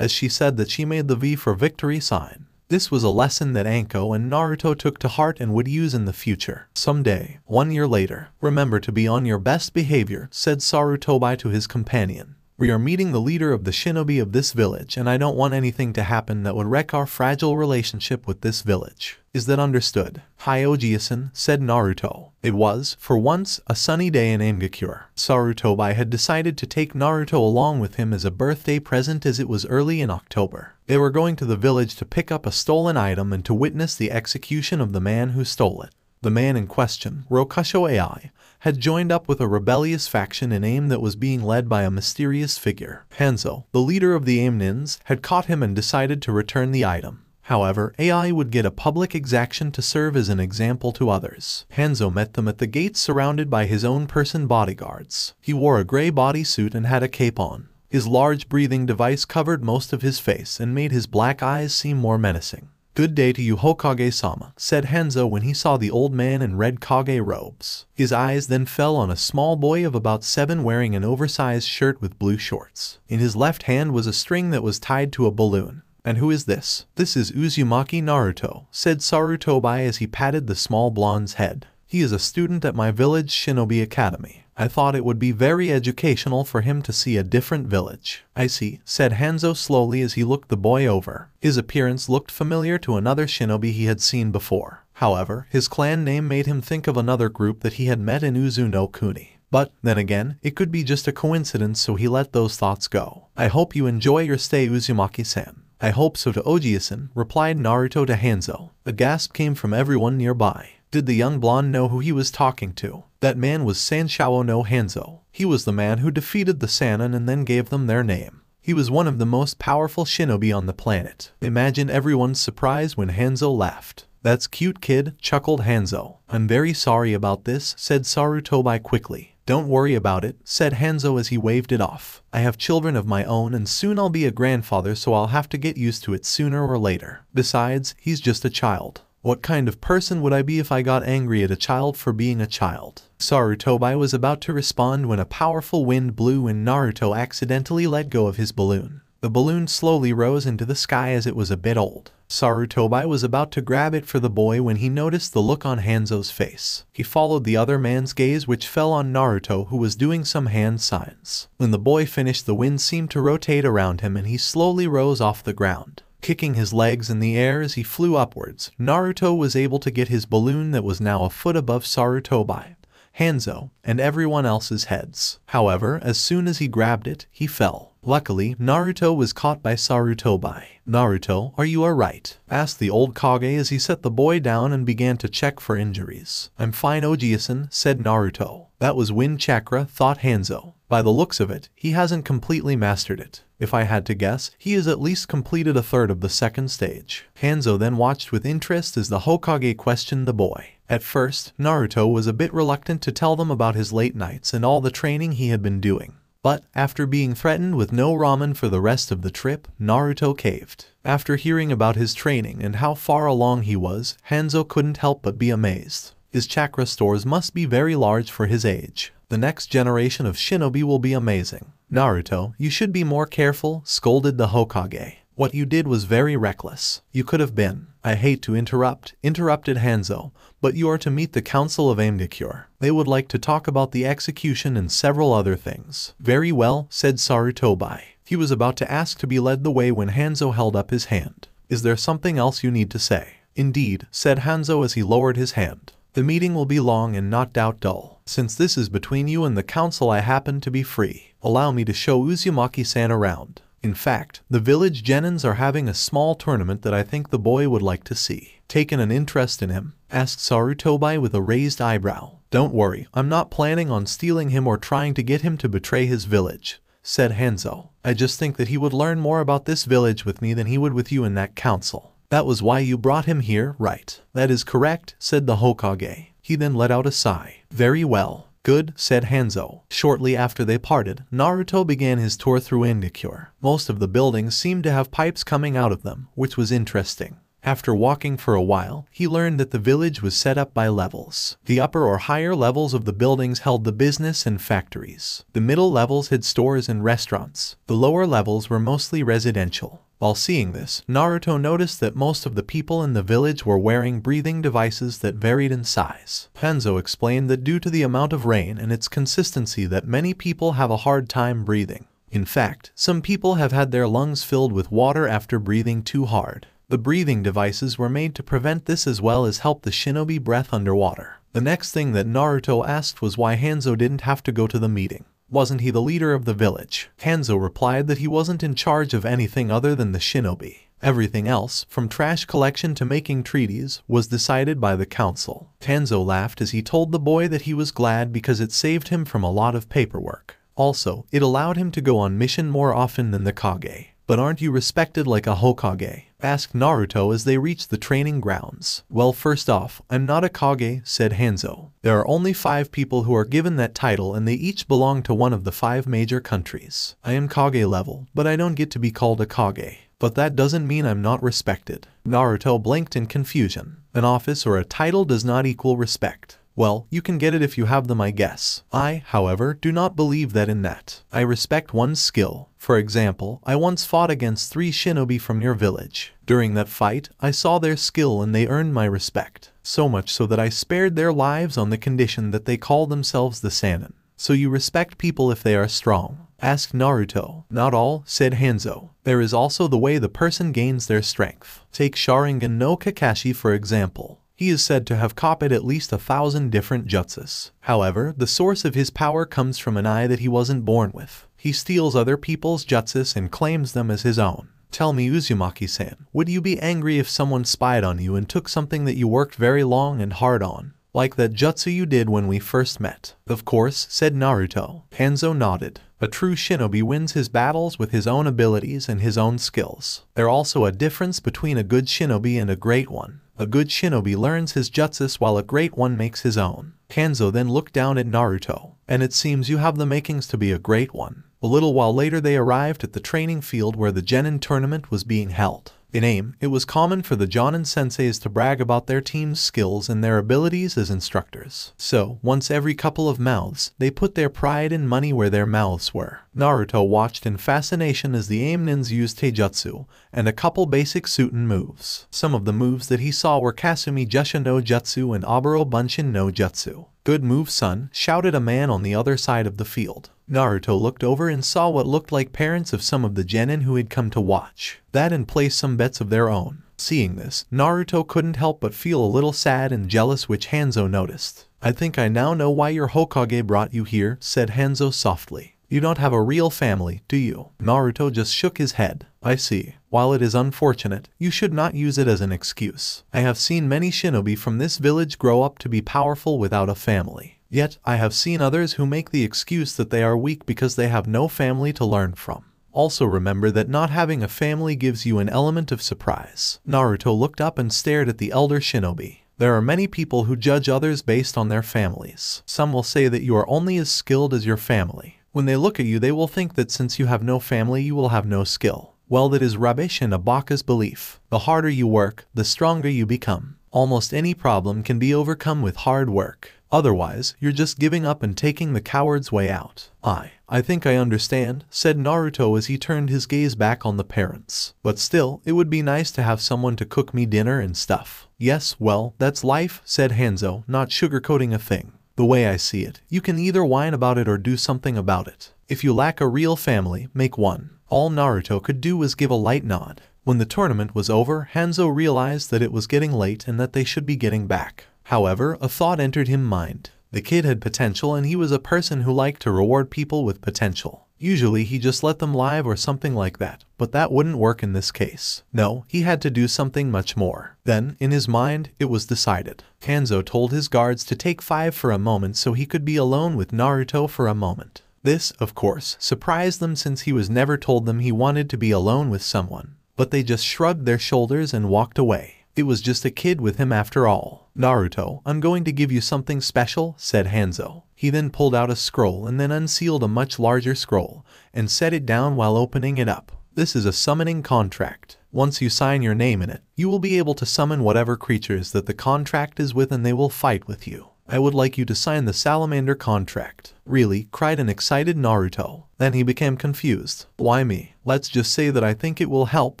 S2: As she said that she made the V for victory sign. This was a lesson that Anko and Naruto took to heart and would use in the future. Someday, 1 year later, remember to be on your best behavior, said Sarutobi to his companion. We are meeting the leader of the shinobi of this village and I don't want anything to happen that would wreck our fragile relationship with this village. Is that understood? Hi Oji-san, said Naruto. It was, for once, a sunny day in Immersive. Sarutobi had decided to take Naruto along with him as a birthday present as it was early in October. They were going to the village to pick up a stolen item and to witness the execution of the man who stole it. The man in question, Rokusho AI, had joined up with a rebellious faction in AIM that was being led by a mysterious figure. Hanzo, the leader of the AIM nins, had caught him and decided to return the item. However, AI would get a public exaction to serve as an example to others. Hanzo met them at the gates surrounded by his own bodyguards. He wore a gray bodysuit and had a cape on. His large breathing device covered most of his face and made his black eyes seem more menacing. Good day to you Hokage-sama, said Hanzo when he saw the old man in red Kage robes. His eyes then fell on a small boy of about 7 wearing an oversized shirt with blue shorts. In his left hand was a string that was tied to a balloon. And who is this? This is Uzumaki Naruto, said Sarutobi as he patted the small blonde's head. He is a student at my village shinobi academy. I thought it would be very educational for him to see a different village. I see, said Hanzo slowly as he looked the boy over. His appearance looked familiar to another shinobi he had seen before. However, his clan name made him think of another group that he had met in Uzu-no-Kuni. But, then again, it could be just a coincidence, so he let those thoughts go. I hope you enjoy your stay, Uzumaki-san. I hope so to Oji-san, replied Naruto to Hanzo. A gasp came from everyone nearby. Did the young blonde know who he was talking to? That man was Sanshao no Hanzo. He was the man who defeated the Sannin and then gave them their name. He was one of the most powerful shinobi on the planet. Imagine everyone's surprise when Hanzo laughed. That's cute kid, chuckled Hanzo. I'm very sorry about this, said Sarutobi quickly. Don't worry about it, said Hanzo as he waved it off. I have children of my own and soon I'll be a grandfather, so I'll have to get used to it sooner or later. Besides, he's just a child. What kind of person would I be if I got angry at a child for being a child? Sarutobi was about to respond when a powerful wind blew and Naruto accidentally let go of his balloon. The balloon slowly rose into the sky as it was a bit old. Sarutobi was about to grab it for the boy when he noticed the look on Hanzo's face. He followed the other man's gaze, which fell on Naruto, who was doing some hand signs. When the boy finished, the wind seemed to rotate around him and he slowly rose off the ground. Kicking his legs in the air as he flew upwards, Naruto was able to get his balloon that was now a foot above Sarutobi, Hanzo, and everyone else's heads. However, as soon as he grabbed it, he fell. Luckily, Naruto was caught by Sarutobi. Naruto, are you alright? Asked the old Kage as he set the boy down and began to check for injuries. I'm fine Oji-san, said Naruto. That was wind chakra, thought Hanzo. By the looks of it, he hasn't completely mastered it. If I had to guess, he has at least completed a third of the second stage. Hanzo then watched with interest as the Hokage questioned the boy. At first, Naruto was a bit reluctant to tell them about his late nights and all the training he had been doing. But, after being threatened with no ramen for the rest of the trip, Naruto caved. After hearing about his training and how far along he was, Hanzo couldn't help but be amazed. His chakra stores must be very large for his age. The next generation of shinobi will be amazing. Naruto, you should be more careful, scolded the Hokage. What you did was very reckless. You could have been. I hate to interrupted Hanzo, but you are to meet the Council of Immersive. They would like to talk about the execution and several other things. Very well, said Sarutobi. He was about to ask to be led the way when Hanzo held up his hand. Is there something else you need to say? Indeed, said Hanzo as he lowered his hand. The meeting will be long and not doubt dull. Since this is between you and the council, I happen to be free. Allow me to show Uzumaki-san around. In fact, the village genins are having a small tournament that I think the boy would like to see. Taken an interest in him? Asked Sarutobi with a raised eyebrow. Don't worry, I'm not planning on stealing him or trying to get him to betray his village, said Hanzo. I just think that he would learn more about this village with me than he would with you in that council. That was why you brought him here, right? That is correct, said the Hokage. He then let out a sigh. Very well. Good, said Hanzo. Shortly after they parted, Naruto began his tour through Indicure. Most of the buildings seemed to have pipes coming out of them, which was interesting. After walking for a while, he learned that the village was set up by levels. The upper or higher levels of the buildings held the business and factories. The middle levels had stores and restaurants. The lower levels were mostly residential. While seeing this, Naruto noticed that most of the people in the village were wearing breathing devices that varied in size. Hanzo explained that due to the amount of rain and its consistency that many people have a hard time breathing. In fact, some people have had their lungs filled with water after breathing too hard. The breathing devices were made to prevent this as well as help the shinobi breath underwater. The next thing that Naruto asked was why Hanzo didn't have to go to the meeting. Wasn't he the leader of the village? Hanzo replied that he wasn't in charge of anything other than the shinobi. Everything else, from trash collection to making treaties, was decided by the council. Hanzo laughed as he told the boy that he was glad because it saved him from a lot of paperwork. Also, it allowed him to go on mission more often than the Kage. But aren't you respected like a Hokage? Asked Naruto as they reached the training grounds. Well, first off, I'm not a Kage, said Hanzo. There are only 5 people who are given that title and they each belong to one of the 5 major countries. I am Kage level, but I don't get to be called a Kage. But that doesn't mean I'm not respected. Naruto blinked in confusion. An office or a title does not equal respect. Well, you can get it if you have them, I guess. I, however, do not believe that in that. I respect one's skill. For example, I once fought against 3 shinobi from your village. During that fight, I saw their skill and they earned my respect. So much so that I spared their lives on the condition that they call themselves the Sannin. So you respect people if they are strong? Asked Naruto. Not all, said Hanzo. There is also the way the person gains their strength. Take Sharingan no Kakashi for example. He is said to have copied at least 1,000 different jutsus. However, the source of his power comes from an eye that he wasn't born with. He steals other people's jutsus and claims them as his own. Tell me, Uzumaki-san, would you be angry if someone spied on you and took something that you worked very long and hard on? Like that jutsu you did when we first met. Of course, said Naruto. Hanzo nodded. A true shinobi wins his battles with his own abilities and his own skills. There's also a difference between a good shinobi and a great one. A good shinobi learns his jutsus while a great one makes his own. Hanzo then looked down at Naruto. And it seems you have the makings to be a great one. A little while later they arrived at the training field where the Genin tournament was being held. In AIM, it was common for the Jonin senseis to brag about their team's skills and their abilities as instructors. So, once every couple of mouths, they put their pride and money where their mouths were. Naruto watched in fascination as the AIM nins used Taijutsu, and a couple basic Fūton moves. Some of the moves that he saw were Kasumi Jusha no Jutsu and Oboro Bunshin no Jutsu. Good move, son, shouted a man on the other side of the field. Naruto looked over and saw what looked like parents of some of the genin who had come to watch. That and place some bets of their own. Seeing this, Naruto couldn't help but feel a little sad and jealous, which Hanzo noticed. I think I now know why your Hokage brought you here, said Hanzo softly. You don't have a real family, do you? Naruto just shook his head. I see. While it is unfortunate, you should not use it as an excuse. I have seen many shinobi from this village grow up to be powerful without a family. Yet, I have seen others who make the excuse that they are weak because they have no family to learn from. Also remember that not having a family gives you an element of surprise. Naruto looked up and stared at the elder shinobi. There are many people who judge others based on their families. Some will say that you are only as skilled as your family. When they look at you, they will think that since you have no family, you will have no skill. Well, that is rubbish and a Baka's belief. The harder you work, the stronger you become. Almost any problem can be overcome with hard work. Otherwise, you're just giving up and taking the coward's way out. I think I understand, said Naruto as he turned his gaze back on the parents. But still, it would be nice to have someone to cook me dinner and stuff. Yes, well, that's life, said Hanzo, not sugarcoating a thing. The way I see it, you can either whine about it or do something about it. If you lack a real family, make one. All Naruto could do was give a light nod. When the tournament was over, Hanzo realized that it was getting late and that they should be getting back. However, a thought entered his mind. The kid had potential and he was a person who liked to reward people with potential. Usually he just let them live or something like that, but that wouldn't work in this case. No, he had to do something much more. Then, in his mind, it was decided. Hanzo told his guards to take 5 for a moment so he could be alone with Naruto for a moment. This, of course, surprised them since he was never told them he wanted to be alone with someone. But they just shrugged their shoulders and walked away. It was just a kid with him after all. Naruto, I'm going to give you something special, said Hanzo. He then pulled out a scroll and then unsealed a much larger scroll and set it down while opening it up. This is a summoning contract. Once you sign your name in it, you will be able to summon whatever creatures that the contract is with and they will fight with you. I would like you to sign the salamander contract. Really? Cried an excited Naruto. Then he became confused. Why me? Let's just say that I think it will help,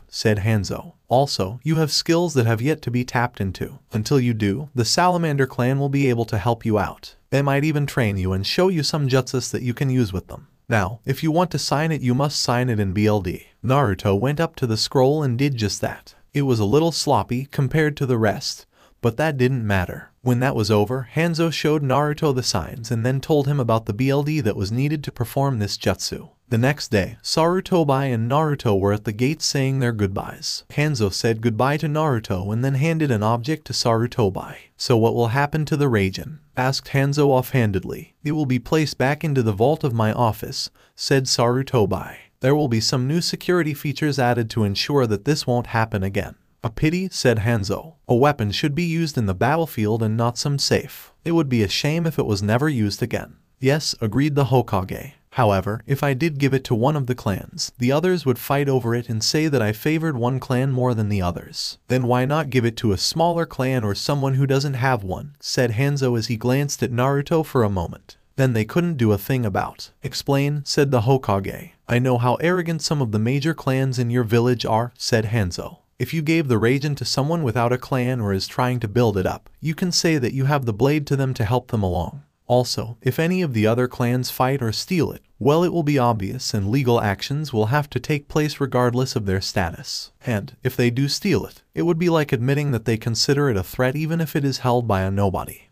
S2: said Hanzo. Also, you have skills that have yet to be tapped into. Until you do, the salamander clan will be able to help you out. They might even train you and show you some jutsus that you can use with them. Now, if you want to sign it, you must sign it in BLD. Naruto went up to the scroll and did just that. It was a little sloppy compared to the rest, but that didn't matter. When that was over, Hanzo showed Naruto the signs and then told him about the BLD that was needed to perform this jutsu. The next day, Sarutobi and Naruto were at the gate saying their goodbyes. Hanzo said goodbye to Naruto and then handed an object to Sarutobi. So what will happen to the Raijin? Asked Hanzo offhandedly. It will be placed back into the vault of my office, said Sarutobi. There will be some new security features added to ensure that this won't happen again. A pity, said Hanzo. A weapon should be used in the battlefield and not some safe. It would be a shame if it was never used again. Yes, agreed the Hokage. However, if I did give it to one of the clans, the others would fight over it and say that I favored one clan more than the others. Then why not give it to a smaller clan or someone who doesn't have one, said Hanzo as he glanced at Naruto for a moment. Then they couldn't do a thing about. Explain, said the Hokage. I know how arrogant some of the major clans in your village are, said Hanzo. If you gave the Raijin to someone without a clan or is trying to build it up, you can say that you have the blade to them to help them along. Also, if any of the other clans fight or steal it, well, it will be obvious and legal actions will have to take place regardless of their status. And, if they do steal it, it would be like admitting that they consider it a threat even if it is held by a nobody.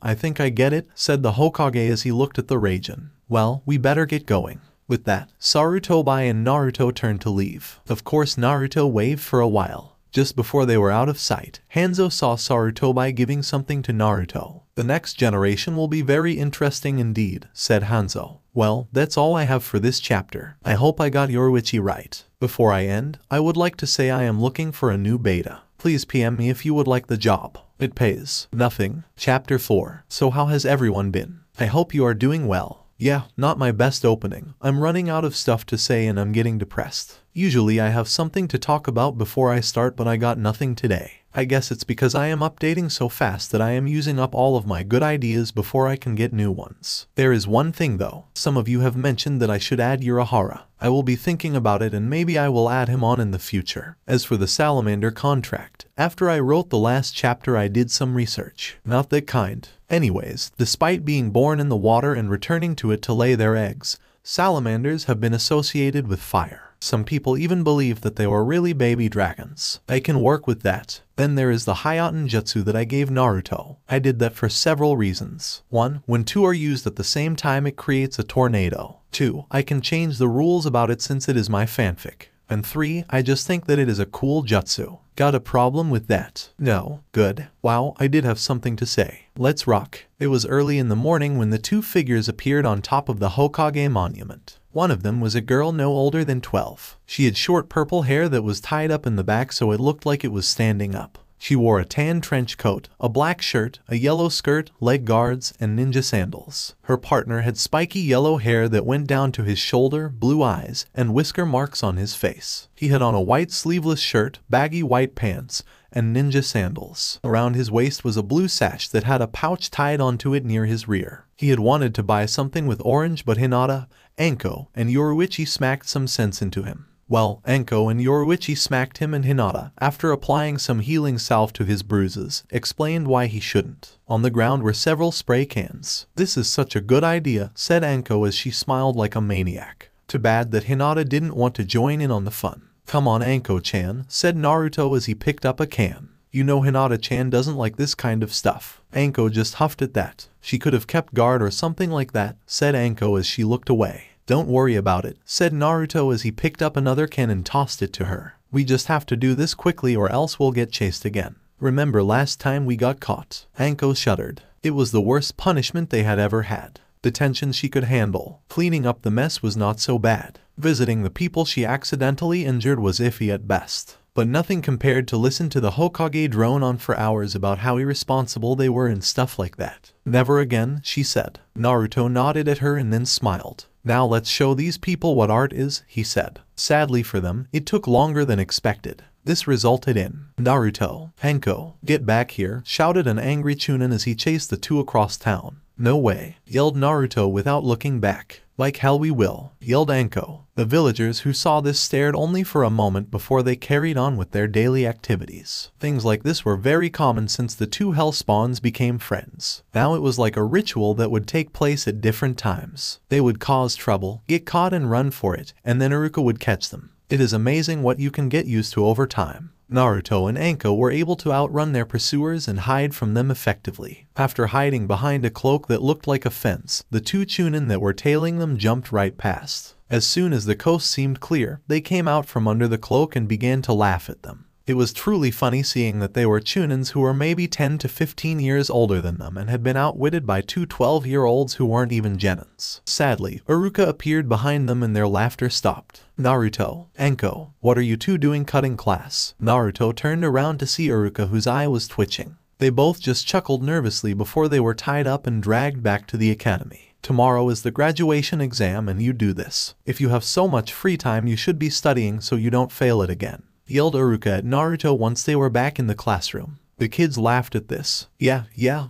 S2: I think I get it, said the Hokage as he looked at the Raijin. Well, we better get going. With that, Sarutobi and Naruto turned to leave. Of course, Naruto waved for a while. Just before they were out of sight, Hanzo saw Sarutobi giving something to Naruto. The next generation will be very interesting indeed, said Hanzo. Well, that's all I have for this chapter. I hope I got Yoruichi right. Before I end, I would like to say I am looking for a new beta. Please PM me if you would like the job. It pays nothing. Chapter 4. So how has everyone been? I hope you are doing well. Yeah, not my best opening. I'm running out of stuff to say and I'm getting depressed. Usually I have something to talk about before I start, but I got nothing today. I guess it's because I am updating so fast that I am using up all of my good ideas before I can get new ones. There is one thing though. Some of you have mentioned that I should add Urahara. I will be thinking about it and maybe I will add him on in the future. As for the salamander contract, after I wrote the last chapter I did some research. Not that kind. Anyways, despite being born in the water and returning to it to lay their eggs, salamanders have been associated with fire. Some people even believe that they were really baby dragons. I can work with that. Then there is the Hyaten Jutsu that I gave Naruto. I did that for several reasons. 1. When 2 are used at the same time it creates a tornado. 2. I can change the rules about it since it is my fanfic. And 3. I just think that it is a cool jutsu. Got a problem with that? No? Good. Wow, I did have something to say. Let's rock. It was early in the morning when the 2 figures appeared on top of the Hokage monument. One of them was a girl no older than 12. She had short purple hair that was tied up in the back so it looked like it was standing up. She wore a tan trench coat, a black shirt, a yellow skirt, leg guards, and ninja sandals. Her partner had spiky yellow hair that went down to his shoulder, blue eyes, and whisker marks on his face. He had on a white sleeveless shirt, baggy white pants, and ninja sandals. Around his waist was a blue sash that had a pouch tied onto it near his rear. He had wanted to buy something with orange, but Hinata, Anko, and Yoruichi smacked some sense into him. Well, Anko and Yoruichi smacked him, and Hinata, after applying some healing salve to his bruises, explained why he shouldn't. On the ground were several spray cans. This is such a good idea, said Anko as she smiled like a maniac. Too bad that Hinata didn't want to join in on the fun. Come on, Anko-chan, said Naruto as he picked up a can. You know Hinata-chan doesn't like this kind of stuff. Anko just huffed at that. She could have kept guard or something like that, said Anko as she looked away. Don't worry about it, said Naruto as he picked up another can and tossed it to her. We just have to do this quickly or else we'll get chased again. Remember last time we got caught? Anko shuddered. It was the worst punishment they had ever had. The tension she could handle. Cleaning up the mess was not so bad. Visiting the people she accidentally injured was iffy at best. But nothing compared to listen to the Hokage drone on for hours about how irresponsible they were and stuff like that. Never again, she said. Naruto nodded at her and then smiled. Now let's show these people what art is, he said. Sadly for them, it took longer than expected. This resulted in Naruto, Anko, get back here, shouted an angry Chunin as he chased the two across town. No way, yelled Naruto without looking back. Like hell we will, yelled Anko. The villagers who saw this stared only for a moment before they carried on with their daily activities. Things like this were very common since the two hell spawns became friends. Now it was like a ritual that would take place at different times. They would cause trouble, get caught and run for it, and then Iruka would catch them. It is amazing what you can get used to over time. Naruto and Anko were able to outrun their pursuers and hide from them effectively. After hiding behind a cloak that looked like a fence, the two Chunin that were tailing them jumped right past. As soon as the coast seemed clear, they came out from under the cloak and began to laugh at them. It was truly funny seeing that they were Chunins who were maybe 10 to 15 years older than them and had been outwitted by two 12-year-olds who weren't even genins. Sadly, Iruka appeared behind them and their laughter stopped. Naruto, Anko, what are you two doing cutting class? Naruto turned around to see Iruka whose eye was twitching. They both just chuckled nervously before they were tied up and dragged back to the academy. Tomorrow is the graduation exam and you do this. If you have so much free time you should be studying so you don't fail it again, yelled Iruka at Naruto once they were back in the classroom. The kids laughed at this. Yeah,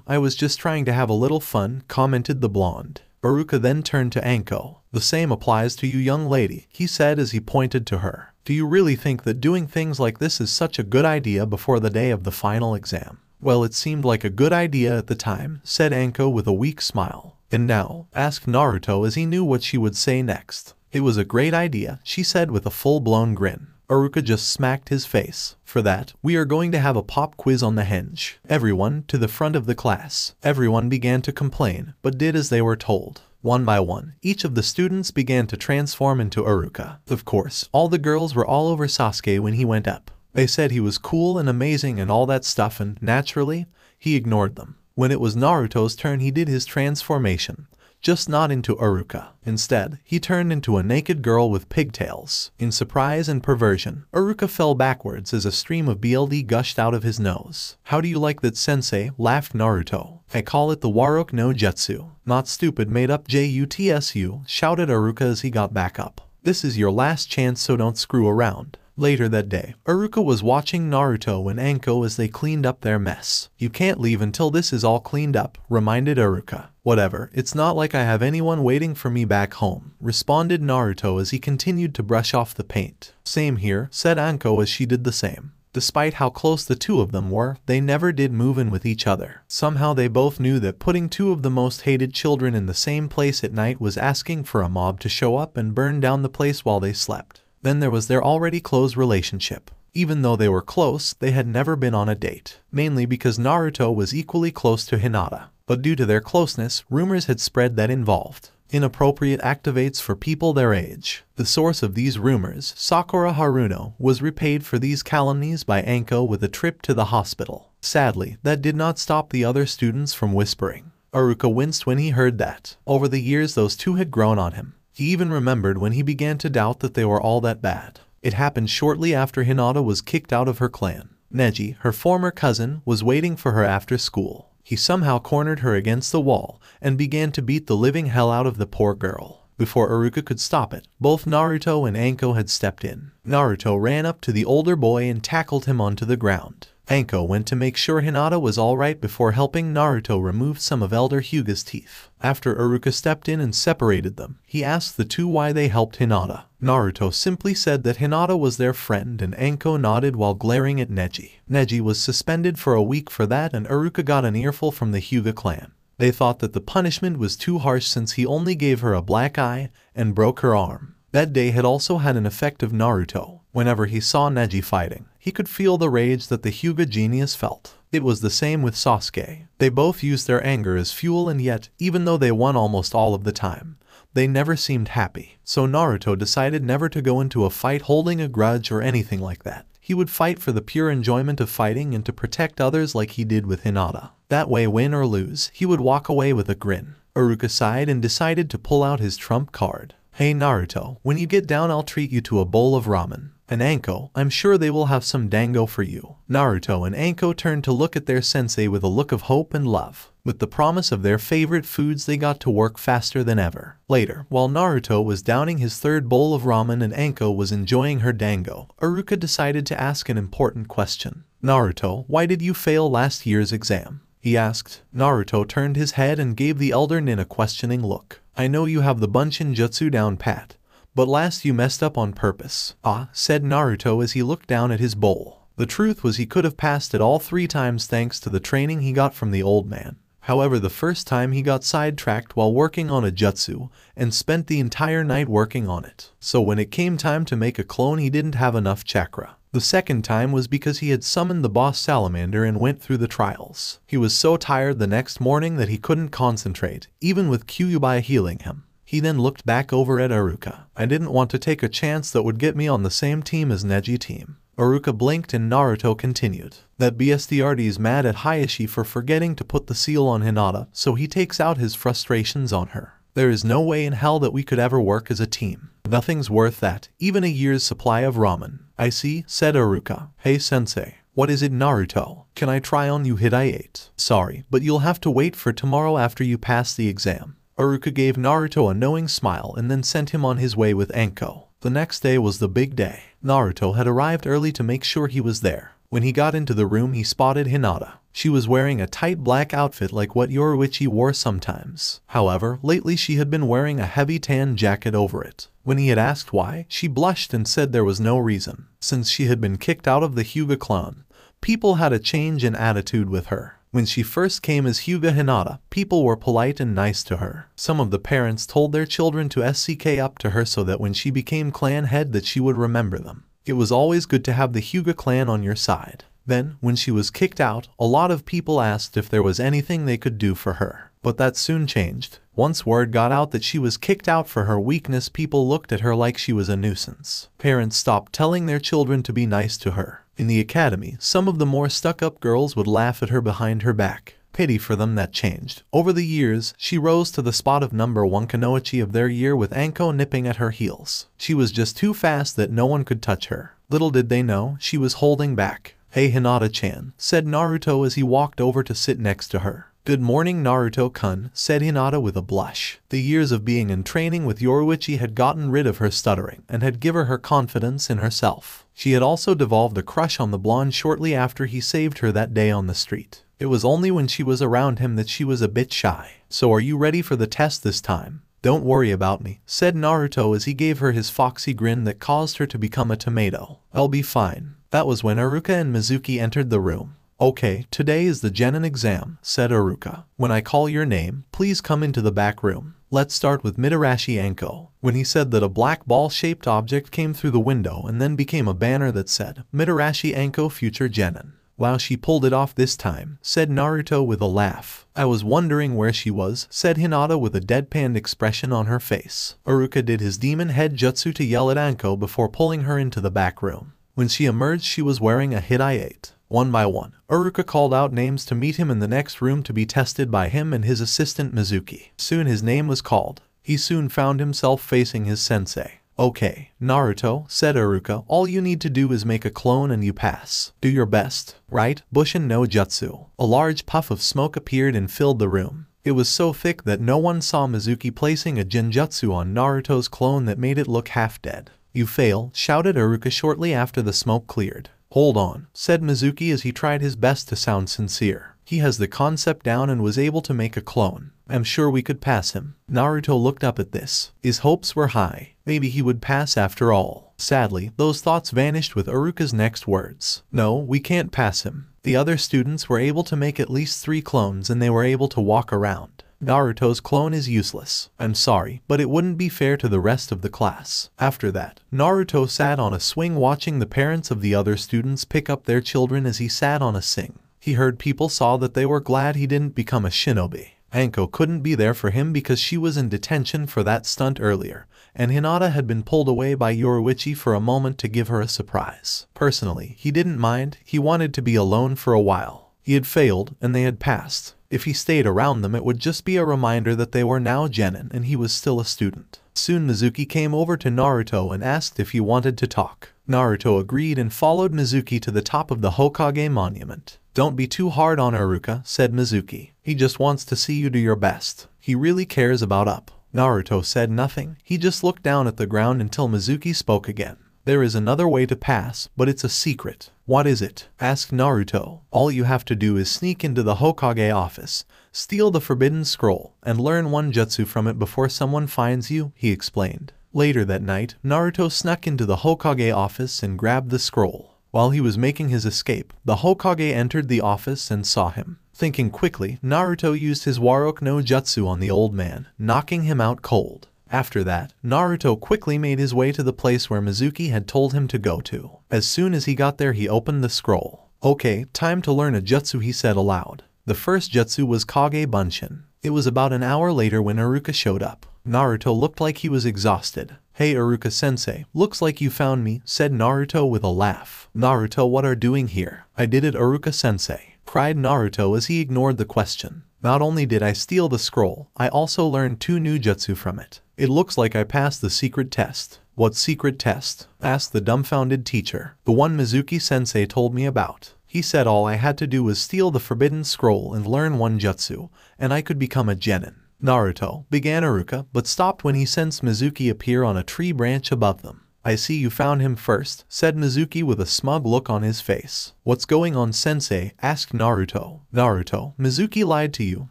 S2: I was just trying to have a little fun, commented the blonde. Iruka then turned to Anko. The same applies to you young lady, he said as he pointed to her. Do you really think that doing things like this is such a good idea before the day of the final exam? Well, it seemed like a good idea at the time, said Anko with a weak smile. And now? Asked Naruto as he knew what she would say next. It was a great idea, she said with a full-blown grin. Iruka just smacked his face. For that, we are going to have a pop quiz on the henge. Everyone, to the front of the class. Everyone began to complain, but did as they were told. One by one, each of the students began to transform into Iruka. Of course, all the girls were all over Sasuke when he went up. They said he was cool and amazing and all that stuff and, naturally, he ignored them. When it was Naruto's turn he did his transformation. Just not into Iruka. Instead, he turned into a naked girl with pigtails. In surprise and perversion, Iruka fell backwards as a stream of BLD gushed out of his nose. How do you like that, sensei? Laughed Naruto. I call it the Warok no Jutsu. Not stupid, made up jutsu, shouted Iruka as he got back up. This is your last chance, so don't screw around. Later that day, Iruka was watching Naruto and Anko as they cleaned up their mess. You can't leave until this is all cleaned up, reminded Iruka. Whatever, it's not like I have anyone waiting for me back home, responded Naruto as he continued to brush off the paint. Same here, said Anko as she did the same. Despite how close the two of them were, they never did move in with each other. Somehow they both knew that putting two of the most hated children in the same place at night was asking for a mob to show up and burn down the place while they slept. Then there was their already close relationship. Even though they were close, they had never been on a date, mainly because Naruto was equally close to Hinata. But due to their closeness, rumors had spread that involved inappropriate activates for people their age. The source of these rumors, Sakura Haruno, was repaid for these calumnies by Anko with a trip to the hospital. Sadly, that did not stop the other students from whispering. Iruka winced when he heard that. Over the years those two had grown on him. He even remembered when he began to doubt that they were all that bad. It happened shortly after Hinata was kicked out of her clan. Neji, her former cousin, was waiting for her after school. He somehow cornered her against the wall and began to beat the living hell out of the poor girl. Before Iruka could stop it, both Naruto and Anko had stepped in. Naruto ran up to the older boy and tackled him onto the ground. Anko went to make sure Hinata was alright before helping Naruto remove some of Elder Hyuga's teeth. After Iruka stepped in and separated them, he asked the two why they helped Hinata. Naruto simply said that Hinata was their friend and Anko nodded while glaring at Neji. Neji was suspended for a week for that and Iruka got an earful from the Hyuga clan. They thought that the punishment was too harsh since he only gave her a black eye and broke her arm. That day had also had an effect of Naruto. Whenever he saw Neji fighting, He could feel the rage that the Hyuga genius felt. It was the same with Sasuke. They both used their anger as fuel, and yet, even though they won almost all of the time, they never seemed happy. So Naruto decided never to go into a fight holding a grudge or anything like that. He would fight for the pure enjoyment of fighting and to protect others like he did with Hinata. That way, win or lose, he would walk away with a grin. Iruka sighed and decided to pull out his trump card. Hey Naruto, when you get down I'll treat you to a bowl of ramen. And Anko, I'm sure they will have some dango for you. Naruto and Anko turned to look at their sensei with a look of hope and love. With the promise of their favorite foods, they got to work faster than ever. Later, while Naruto was downing his third bowl of ramen and Anko was enjoying her dango, Iruka decided to ask an important question. Naruto, why did you fail last year's exam? He asked. Naruto turned his head and gave the elder nin a questioning look. I know you have the Bunshin Jutsu down pat, but last you messed up on purpose. Ah, said Naruto as he looked down at his bowl. The truth was he could have passed it all 3 times thanks to the training he got from the old man. However, the first time he got sidetracked while working on a jutsu and spent the entire night working on it. So when it came time to make a clone, he didn't have enough chakra. The second time was because he had summoned the boss salamander and went through the trials. He was so tired the next morning that he couldn't concentrate, even with Kyuubi healing him. He then looked back over at Iruka. I didn't want to take a chance that would get me on the same team as Neji team. Iruka blinked and Naruto continued. That BSDRD is mad at Hayashi for forgetting to put the seal on Hinata, so he takes out his frustrations on her. There is no way in hell that we could ever work as a team. Nothing's worth that, even a year's supply of ramen. I see, said Iruka. Hey sensei. What is it Naruto? Can I try on you hit I ate? Sorry, but you'll have to wait for tomorrow after you pass the exam. Iruka gave Naruto a knowing smile and then sent him on his way with Anko. The next day was the big day. Naruto had arrived early to make sure he was there. When he got into the room, he spotted Hinata. She was wearing a tight black outfit like what Yoruichi wore sometimes. However, lately she had been wearing a heavy tan jacket over it. When he had asked why, she blushed and said there was no reason. Since she had been kicked out of the Hyuga clan, people had a change in attitude with her. When she first came as Hyuga Hinata, people were polite and nice to her. Some of the parents told their children to SCK up to her so that when she became clan head that she would remember them. It was always good to have the Hyuga clan on your side. Then, when she was kicked out, a lot of people asked if there was anything they could do for her. But that soon changed. Once word got out that she was kicked out for her weakness, people looked at her like she was a nuisance. Parents stopped telling their children to be nice to her. In the academy, some of the more stuck-up girls would laugh at her behind her back. Pity for them, that changed. Over the years, she rose to the spot of #1 Kunoichi of their year with Anko nipping at her heels. She was just too fast that no one could touch her. Little did they know, she was holding back. Hey Hinata-chan, said Naruto as he walked over to sit next to her. Good morning Naruto-kun, said Hinata with a blush. The years of being in training with Yoruichi had gotten rid of her stuttering and had given her confidence in herself. She had also devolved a crush on the blonde shortly after he saved her that day on the street. It was only when she was around him that she was a bit shy. So are you ready for the test this time? Don't worry about me, said Naruto as he gave her his foxy grin that caused her to become a tomato. I'll be fine. That was when Iruka and Mizuki entered the room. Okay, today is the Genin exam, said Iruka. When I call your name, please come into the back room. Let's start with NarutoHinataAnko. When he said that, a black ball-shaped object came through the window and then became a banner that said, NarutoHinataAnko Future Genin. Wow, she pulled it off this time, said Naruto with a laugh. I was wondering where she was, said Hinata with a deadpan expression on her face. Iruka did his demon head jutsu to yell at Anko before pulling her into the back room. When she emerged, she was wearing a hit I ate. One by one, Iruka called out names to meet him in the next room to be tested by him and his assistant Mizuki. Soon his name was called. He soon found himself facing his sensei. Okay, Naruto, said Iruka, all you need to do is make a clone and you pass. Do your best, right? Bushin no Jutsu. A large puff of smoke appeared and filled the room. It was so thick that no one saw Mizuki placing a Jinjutsu on Naruto's clone that made it look half dead. You fail, shouted Iruka shortly after the smoke cleared. Hold on, said Mizuki as he tried his best to sound sincere. He has the concept down and was able to make a clone. I'm sure we could pass him. Naruto looked up at this. His hopes were high. Maybe he would pass after all. Sadly, those thoughts vanished with Iruka's next words. No, we can't pass him. The other students were able to make at least 3 clones and they were able to walk around. Naruto's clone is useless. I'm sorry, but it wouldn't be fair to the rest of the class. After that, Naruto sat on a swing watching the parents of the other students pick up their children as he sat on a swing. He heard people saw that they were glad he didn't become a shinobi. Anko couldn't be there for him because she was in detention for that stunt earlier, and Hinata had been pulled away by Yoruichi for a moment to give her a surprise. Personally, he didn't mind, he wanted to be alone for a while. He had failed, and they had passed. If he stayed around them, it would just be a reminder that they were now genin and he was still a student. Soon Mizuki came over to Naruto and asked if he wanted to talk. Naruto agreed and followed Mizuki to the top of the Hokage monument. Don't be too hard on Iruka, said Mizuki. He just wants to see you do your best. He really cares about up. Naruto said nothing. He just looked down at the ground until Mizuki spoke again. There is another way to pass, but it's a secret. What is it? Asked Naruto. All you have to do is sneak into the Hokage office, steal the forbidden scroll, and learn one jutsu from it before someone finds you, he explained. Later that night, Naruto snuck into the Hokage office and grabbed the scroll. While he was making his escape, the Hokage entered the office and saw him. Thinking quickly, Naruto used his Warok no Jutsu on the old man, knocking him out cold. After that, Naruto quickly made his way to the place where Mizuki had told him to go to. As soon as he got there, he opened the scroll. Okay, time to learn a jutsu, he said aloud. The first jutsu was Kage Bunshin. It was about an hour later when Iruka showed up. Naruto looked like he was exhausted. Hey Iruka-sensei, looks like you found me, said Naruto with a laugh. Naruto, what are doing here? I did it, Iruka-sensei, cried Naruto as he ignored the question. Not only did I steal the scroll, I also learned 2 new jutsu from it. It looks like I passed the secret test. What secret test? Asked the dumbfounded teacher. The one Mizuki-sensei told me about. He said all I had to do was steal the forbidden scroll and learn one jutsu, and I could become a genin. Naruto, began Iruka, but stopped when he sensed Mizuki appear on a tree branch above them. I see you found him first, said Mizuki with a smug look on his face. What's going on, sensei? Asked Naruto. Naruto, Mizuki lied to you,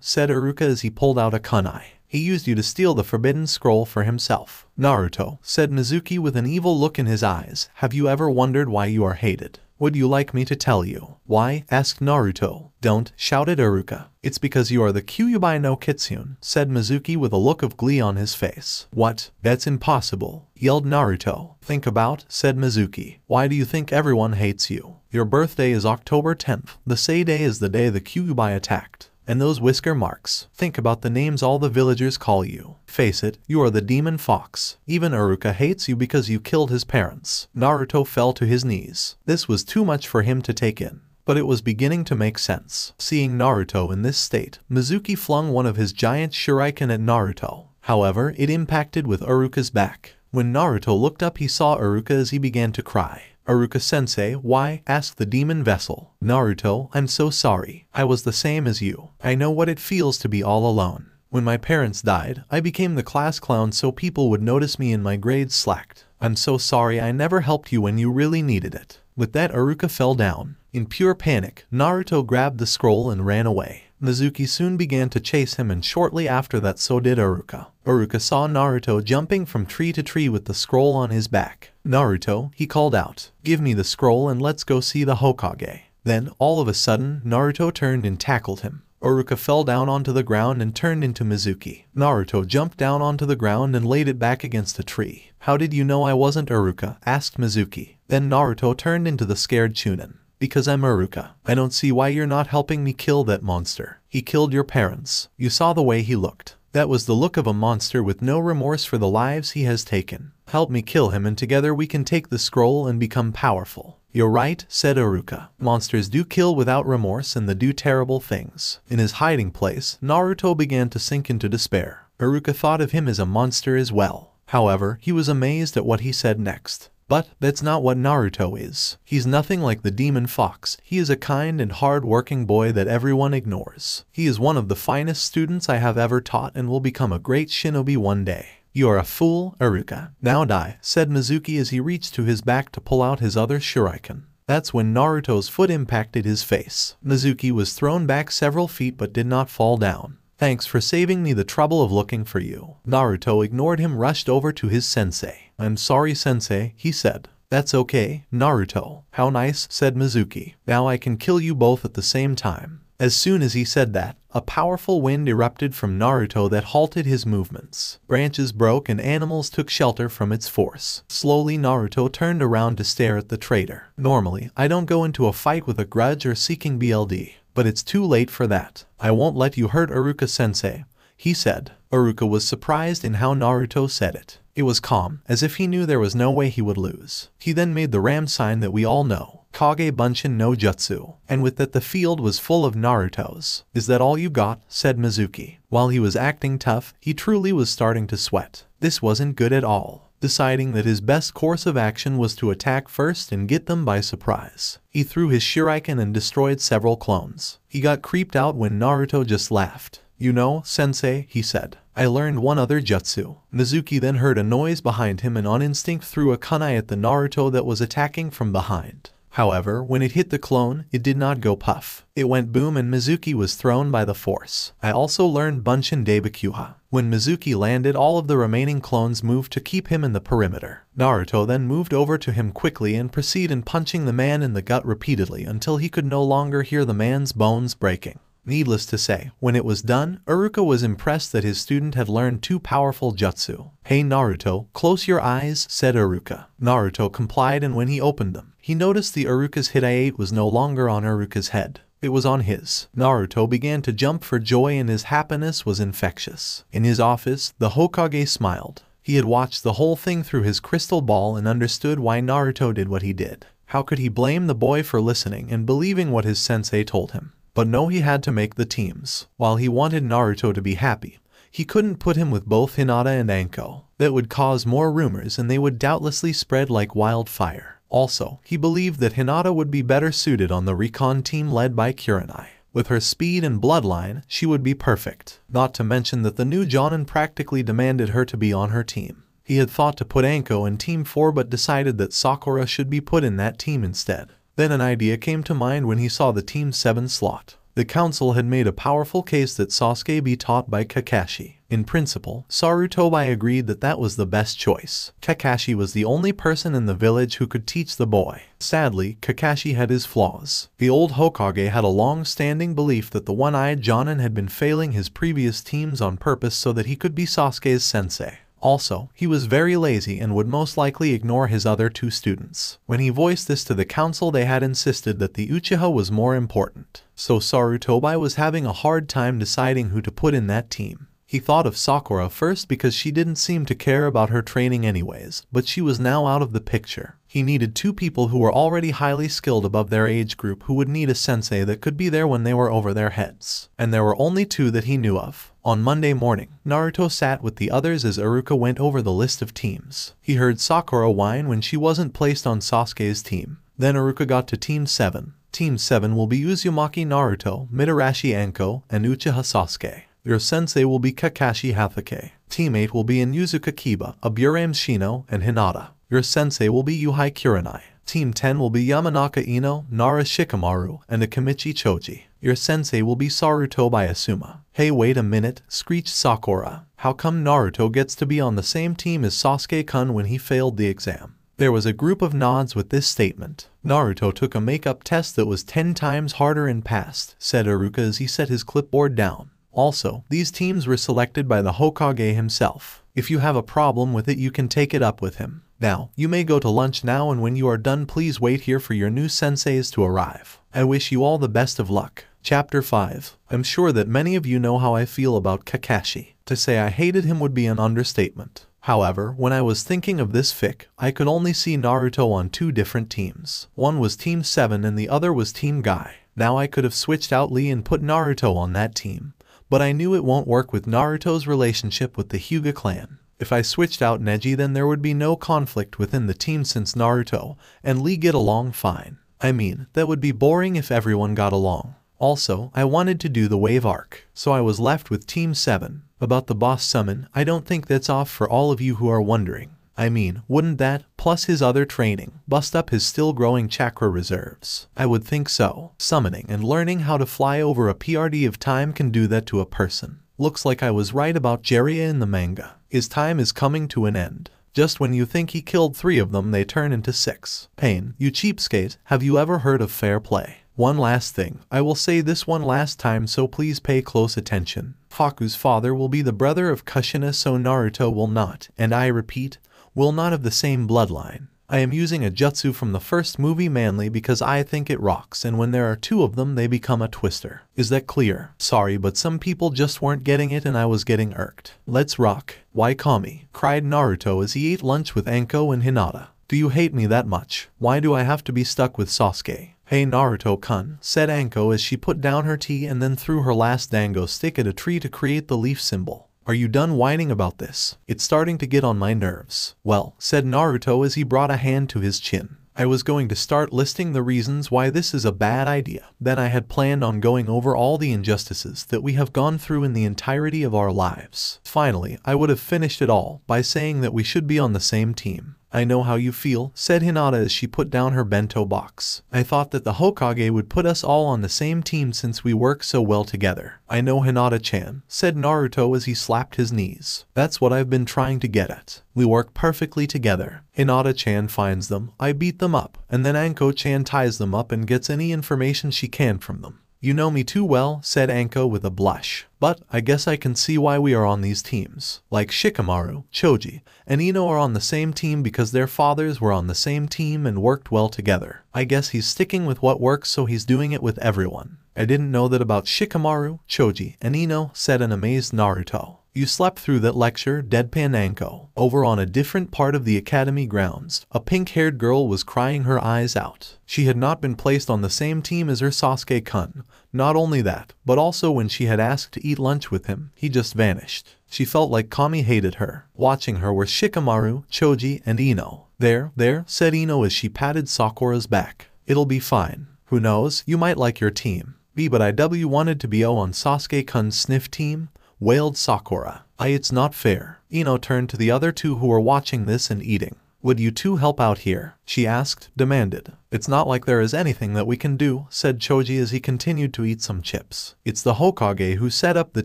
S2: said Iruka as he pulled out a kunai. He used you to steal the forbidden scroll for himself. Naruto, said Mizuki with an evil look in his eyes. Have you ever wondered why you are hated? Would you like me to tell you? Why? Asked Naruto. Don't, shouted Iruka. It's because you are the Kyuubi no Kitsune, said Mizuki with a look of glee on his face. What? That's impossible, yelled Naruto. Think about, said Mizuki. Why do you think everyone hates you? Your birthday is October 10th. The Sei Day is the day the Kyuubi attacked. And those whisker marks. Think about the names all the villagers call you. Face it, you are the demon fox. Even Iruka hates you because you killed his parents. Naruto fell to his knees. This was too much for him to take in. But it was beginning to make sense. Seeing Naruto in this state, Mizuki flung one of his giant shuriken at Naruto. However, it impacted with Iruka's back. When Naruto looked up, he saw Iruka as he began to cry. Iruka-sensei, why? Asked the demon vessel. Naruto, I'm so sorry. I was the same as you. I know what it feels to be all alone. When my parents died, I became the class clown so people would notice me and my grades slacked. I'm so sorry I never helped you when you really needed it. With that, Iruka fell down. In pure panic, Naruto grabbed the scroll and ran away. Mizuki soon began to chase him, and shortly after that so did Iruka. Iruka saw Naruto jumping from tree to tree with the scroll on his back. Naruto, he called out, give me the scroll and let's go see the Hokage. Then, all of a sudden, Naruto turned and tackled him. Iruka fell down onto the ground and turned into Mizuki. Naruto jumped down onto the ground and laid it back against a tree. How did you know I wasn't Iruka? Asked Mizuki. Then Naruto turned into the scared Chunin. Because I'm Iruka. I don't see why you're not helping me kill that monster. He killed your parents. You saw the way he looked. That was the look of a monster with no remorse for the lives he has taken. Help me kill him and together we can take the scroll and become powerful. You're right, said Iruka. Monsters do kill without remorse and they do terrible things. In his hiding place, Naruto began to sink into despair. Iruka thought of him as a monster as well. However, he was amazed at what he said next. But that's not what Naruto is. He's nothing like the demon fox. He is a kind and hard-working boy that everyone ignores. He is one of the finest students I have ever taught and will become a great shinobi one day. You are a fool, Iruka. Now die, said Mizuki as he reached to his back to pull out his other shuriken. That's when Naruto's foot impacted his face. Mizuki was thrown back several feet but did not fall down. Thanks for saving me the trouble of looking for you. Naruto ignored him, rushed over to his sensei. I'm sorry, sensei, he said. That's okay, Naruto. How nice, said Mizuki. Now I can kill you both at the same time. As soon as he said that, a powerful wind erupted from Naruto that halted his movements. Branches broke and animals took shelter from its force. Slowly Naruto turned around to stare at the traitor. Normally, I don't go into a fight with a grudge or seeking BLD, but it's too late for that. I won't let you hurt Iruka-sensei, he said. Iruka was surprised in how Naruto said it. It was calm, as if he knew there was no way he would lose. He then made the ram sign that we all know, Kage Bunshin no Jutsu, and with that the field was full of Narutos. Is that all you got? Said Mizuki. While he was acting tough, he truly was starting to sweat. This wasn't good at all. Deciding that his best course of action was to attack first and get them by surprise, he threw his shuriken and destroyed several clones. He got creeped out when Naruto just laughed. You know, sensei, he said, I learned one other jutsu. Mizuki then heard a noise behind him and on instinct threw a kunai at the Naruto that was attacking from behind. However, when it hit the clone, it did not go puff. It went boom and Mizuki was thrown by the force. I also learned Bunshin Daibikuha. When Mizuki landed, all of the remaining clones moved to keep him in the perimeter. Naruto then moved over to him quickly and proceeded in punching the man in the gut repeatedly until he could no longer hear the man's bones breaking. Needless to say, when it was done, Iruka was impressed that his student had learned two powerful jutsu. Hey Naruto, close your eyes, said Iruka. Naruto complied and when he opened them, he noticed the Iruka's Hidayate was no longer on Iruka's head. It was on his. Naruto began to jump for joy and his happiness was infectious. In his office, the Hokage smiled. He had watched the whole thing through his crystal ball and understood why Naruto did what he did. How could he blame the boy for listening and believing what his sensei told him? But no, he had to make the teams. While he wanted Naruto to be happy, he couldn't put him with both Hinata and Anko. That would cause more rumors and they would doubtlessly spread like wildfire. Also, he believed that Hinata would be better suited on the recon team led by Kurenai. With her speed and bloodline, she would be perfect. Not to mention that the new Jonin practically demanded her to be on her team. He had thought to put Anko in Team 4 but decided that Sakura should be put in that team instead. Then an idea came to mind when he saw the Team 7 slot. The council had made a powerful case that Sasuke be taught by Kakashi. In principle, Sarutobi agreed that that was the best choice. Kakashi was the only person in the village who could teach the boy. Sadly, Kakashi had his flaws. The old Hokage had a long-standing belief that the one-eyed Jonin had been failing his previous teams on purpose so that he could be Sasuke's sensei. Also, he was very lazy and would most likely ignore his other two students. When he voiced this to the council, they had insisted that the Uchiha was more important. So Sarutobi was having a hard time deciding who to put in that team. He thought of Sakura first because she didn't seem to care about her training anyways, but she was now out of the picture. He needed two people who were already highly skilled above their age group who would need a sensei that could be there when they were over their heads. And there were only two that he knew of. On Monday morning, Naruto sat with the others as Iruka went over the list of teams. He heard Sakura whine when she wasn't placed on Sasuke's team. Then Iruka got to Team 7. Team 7 will be Uzumaki Naruto, Mitarashi Anko, and Uchiha Sasuke. Your sensei will be Kakashi Hatake. Team 8 will be in Yuzuka Kiba, Aburame Shino, and Hinata. Your sensei will be Yuhei Kurenai. Team 10 will be Yamanaka Ino, Nara Shikamaru, and Akamichi Choji. Your sensei will be Sarutobi Asuma. Hey, wait a minute, screeched Sakura. How come Naruto gets to be on the same team as Sasuke-kun when he failed the exam? There was a group of nods with this statement. Naruto took a makeup test that was 10 times harder and passed, said Iruka as he set his clipboard down. Also, these teams were selected by the Hokage himself. If you have a problem with it, you can take it up with him. Now, you may go to lunch now, and when you are done, please wait here for your new senseis to arrive. I wish you all the best of luck. Chapter 5. I'm sure that many of you know how I feel about Kakashi. To say I hated him would be an understatement. However, when I was thinking of this fic, I could only see Naruto on two different teams. One was Team 7 and the other was Team Guy. Now I could have switched out Lee and put Naruto on that team. But I knew it won't work with Naruto's relationship with the Hyuga clan. If I switched out Neji, then there would be no conflict within the team since Naruto and Lee get along fine. I mean, that would be boring if everyone got along. Also, I wanted to do the wave arc, so I was left with Team 7. About the boss summon, I don't think that's off for all of you who are wondering. I mean, wouldn't that, plus his other training, bust up his still growing chakra reserves? I would think so. Summoning and learning how to fly over a PRD of time can do that to a person. Looks like I was right about Jiraiya in the manga. His time is coming to an end. Just when you think he killed 3 of them, they turn into 6. Pain, you cheapskate, have you ever heard of fair play? One last thing. I will say this one last time, so please pay close attention. Haku's father will be the brother of Kushina, so Naruto will not, and I repeat, will not have the same bloodline. I am using a jutsu from the first movie mainly because I think it rocks, and when there are two of them they become a twister. Is that clear? Sorry, but some people just weren't getting it and I was getting irked. Let's rock. Why Kami? Cried Naruto as he ate lunch with Anko and Hinata. Do you hate me that much? Why do I have to be stuck with Sasuke? Hey Naruto-kun, said Anko as she put down her tea and then threw her last dango stick at a tree to create the leaf symbol. Are you done whining about this? It's starting to get on my nerves. Well, said Naruto as he brought a hand to his chin. I was going to start listing the reasons why this is a bad idea. Then I had planned on going over all the injustices that we have gone through in the entirety of our lives. Finally, I would have finished it all by saying that we should be on the same team. I know how you feel, said Hinata as she put down her bento box. I thought that the Hokage would put us all on the same team since we work so well together. I know, Hinata-chan, said Naruto as he slapped his knees. That's what I've been trying to get at. We work perfectly together. Hinata-chan finds them, I beat them up, and then Anko-chan ties them up and gets any information she can from them. You know me too well, said Anko with a blush. But I guess I can see why we are on these teams. Like Shikamaru, Choji, and Ino are on the same team because their fathers were on the same team and worked well together. I guess he's sticking with what works, so he's doing it with everyone. I didn't know that about Shikamaru, Choji, and Ino, said an amazed Naruto. You slept through that lecture, deadpan Anko. Over on a different part of the academy grounds, a pink-haired girl was crying her eyes out. She had not been placed on the same team as her Sasuke-kun. Not only that, but also when she had asked to eat lunch with him, he just vanished. She felt like Kami hated her. Watching her were Shikamaru, Choji, and Ino. There, said Ino as she patted Sakura's back. It'll be fine. Who knows, you might like your team. But IW wanted to be on Sasuke-kun's sniff team, wailed Sakura. It's not fair. Ino turned to the other two who were watching this and eating. Would you two help out here? She asked, demanded. It's not like there is anything that we can do, said Choji as he continued to eat some chips. It's the Hokage who set up the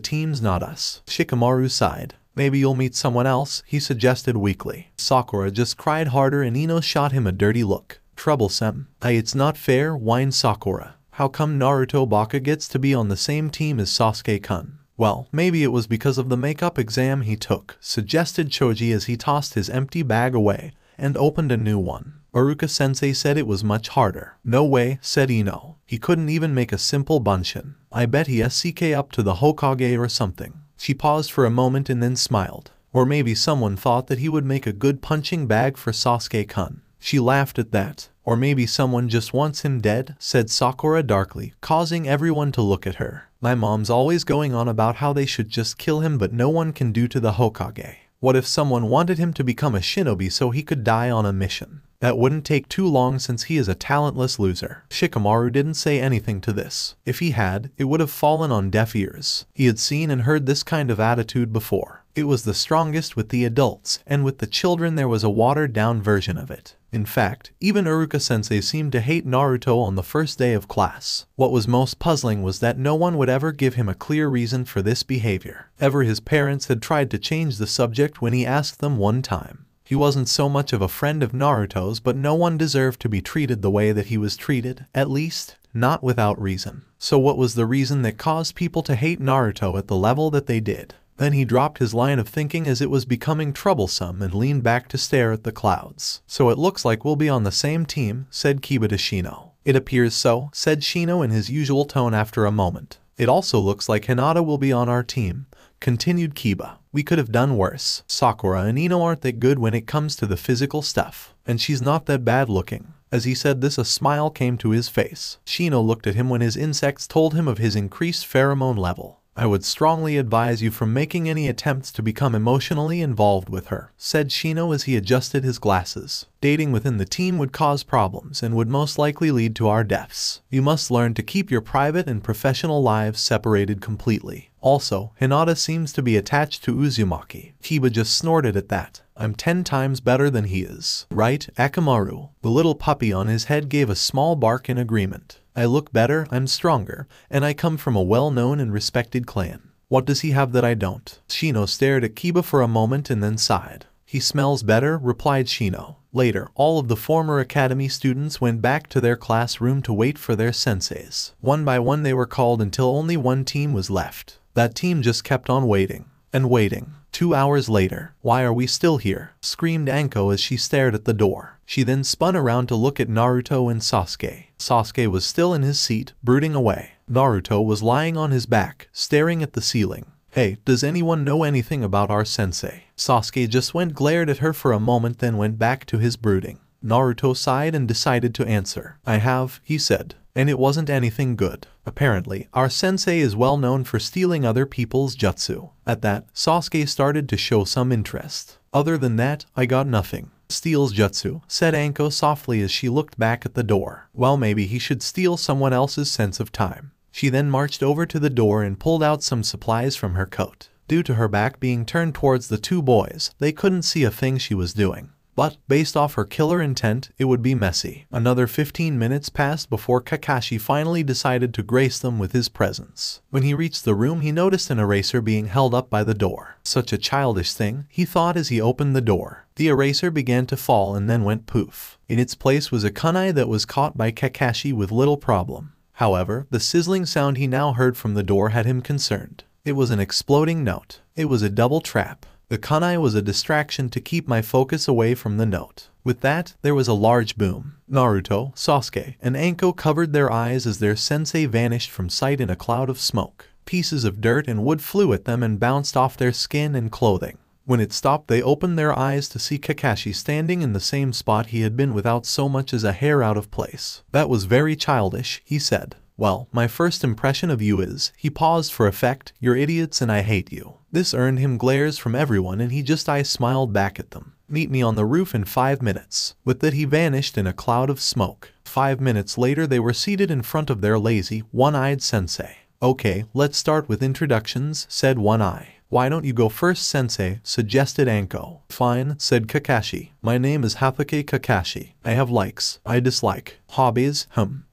S2: teams, not us. Shikamaru sighed. Maybe you'll meet someone else, he suggested weakly. Sakura just cried harder and Ino shot him a dirty look. Troublesome. It's not fair, whined Sakura. How come Naruto Baka gets to be on the same team as Sasuke-kun? Well, maybe it was because of the makeup exam he took, suggested Choji as he tossed his empty bag away and opened a new one. Iruka-sensei said it was much harder. No way, said Ino. He couldn't even make a simple bunshin. I bet he SCK up to the Hokage or something. She paused for a moment and then smiled. Or maybe someone thought that he would make a good punching bag for Sasuke-kun. She laughed at that. Or maybe someone just wants him dead, said Sakura darkly, causing everyone to look at her. My mom's always going on about how they should just kill him, but no one can do to the Hokage. What if someone wanted him to become a shinobi so he could die on a mission? That wouldn't take too long since he is a talentless loser. Shikamaru didn't say anything to this. If he had, it would have fallen on deaf ears. He had seen and heard this kind of attitude before. It was the strongest with the adults, and with the children there was a watered-down version of it. In fact, even Iruka-sensei seemed to hate Naruto on the first day of class. What was most puzzling was that no one would ever give him a clear reason for this behavior. His parents had tried to change the subject when he asked them one time. He wasn't so much of a friend of Naruto's, but no one deserved to be treated the way that he was treated, at least, not without reason. So what was the reason that caused people to hate Naruto at the level that they did? Then he dropped his line of thinking as it was becoming troublesome and leaned back to stare at the clouds. So it looks like we'll be on the same team, said Kiba to Shino. It appears so, said Shino in his usual tone after a moment. It also looks like Hinata will be on our team, continued Kiba. We could have done worse. Sakura and Ino aren't that good when it comes to the physical stuff. And she's not that bad looking. As he said this, a smile came to his face. Shino looked at him when his insects told him of his increased pheromone level. I would strongly advise you from making any attempts to become emotionally involved with her, said Shino as he adjusted his glasses. Dating within the team would cause problems and would most likely lead to our deaths. You must learn to keep your private and professional lives separated completely. Also, Hinata seems to be attached to Uzumaki. Kiba just snorted at that. I'm 10 times better than he is. Right, Akamaru? The little puppy on his head gave a small bark in agreement. I look better, I'm stronger, and I come from a well-known and respected clan. What does he have that I don't? Shino stared at Kiba for a moment and then sighed. He smells better, replied Shino. Later, all of the former academy students went back to their classroom to wait for their senseis. One by one they were called until only one team was left. That team just kept on waiting and waiting. 2 hours later, "Why are we still here?" screamed Anko as she stared at the door. She then spun around to look at Naruto and Sasuke. Sasuke was still in his seat, brooding away. Naruto was lying on his back, staring at the ceiling. "Hey, does anyone know anything about our sensei?" Sasuke just glared at her for a moment, then went back to his brooding. Naruto sighed and decided to answer. "I have," he said. "And it wasn't anything good. Apparently, our sensei is well known for stealing other people's jutsu." At that, Sasuke started to show some interest. "Other than that, I got nothing." "Steals jutsu," said Anko softly as she looked back at the door. "Well, maybe he should steal someone else's sense of time." She then marched over to the door and pulled out some supplies from her coat. Due to her back being turned towards the two boys, they couldn't see a thing she was doing. But, based off her killer intent, it would be messy. Another 15 minutes passed before Kakashi finally decided to grace them with his presence. When he reached the room, he noticed an eraser being held up by the door. Such a childish thing, he thought as he opened the door. The eraser began to fall and then went poof. In its place was a kunai that was caught by Kakashi with little problem. However, the sizzling sound he now heard from the door had him concerned. It was an exploding note. It was a double trap. The kunai was a distraction to keep my focus away from the note. With that, there was a large boom. Naruto, Sasuke, and Anko covered their eyes as their sensei vanished from sight in a cloud of smoke. Pieces of dirt and wood flew at them and bounced off their skin and clothing. When it stopped, they opened their eyes to see Kakashi standing in the same spot he had been without so much as a hair out of place. "That was very childish," he said. "Well, my first impression of you is," he paused for effect, "you're idiots and I hate you." This earned him glares from everyone and he just smiled back at them. "Meet me on the roof in 5 minutes. With that he vanished in a cloud of smoke. 5 minutes later they were seated in front of their lazy, one-eyed sensei. "Okay, let's start with introductions," said One Eye. "Why don't you go first, sensei?" suggested Anko. "Fine," said Kakashi. "My name is Hatake Kakashi. I have likes. I dislike. Hobbies,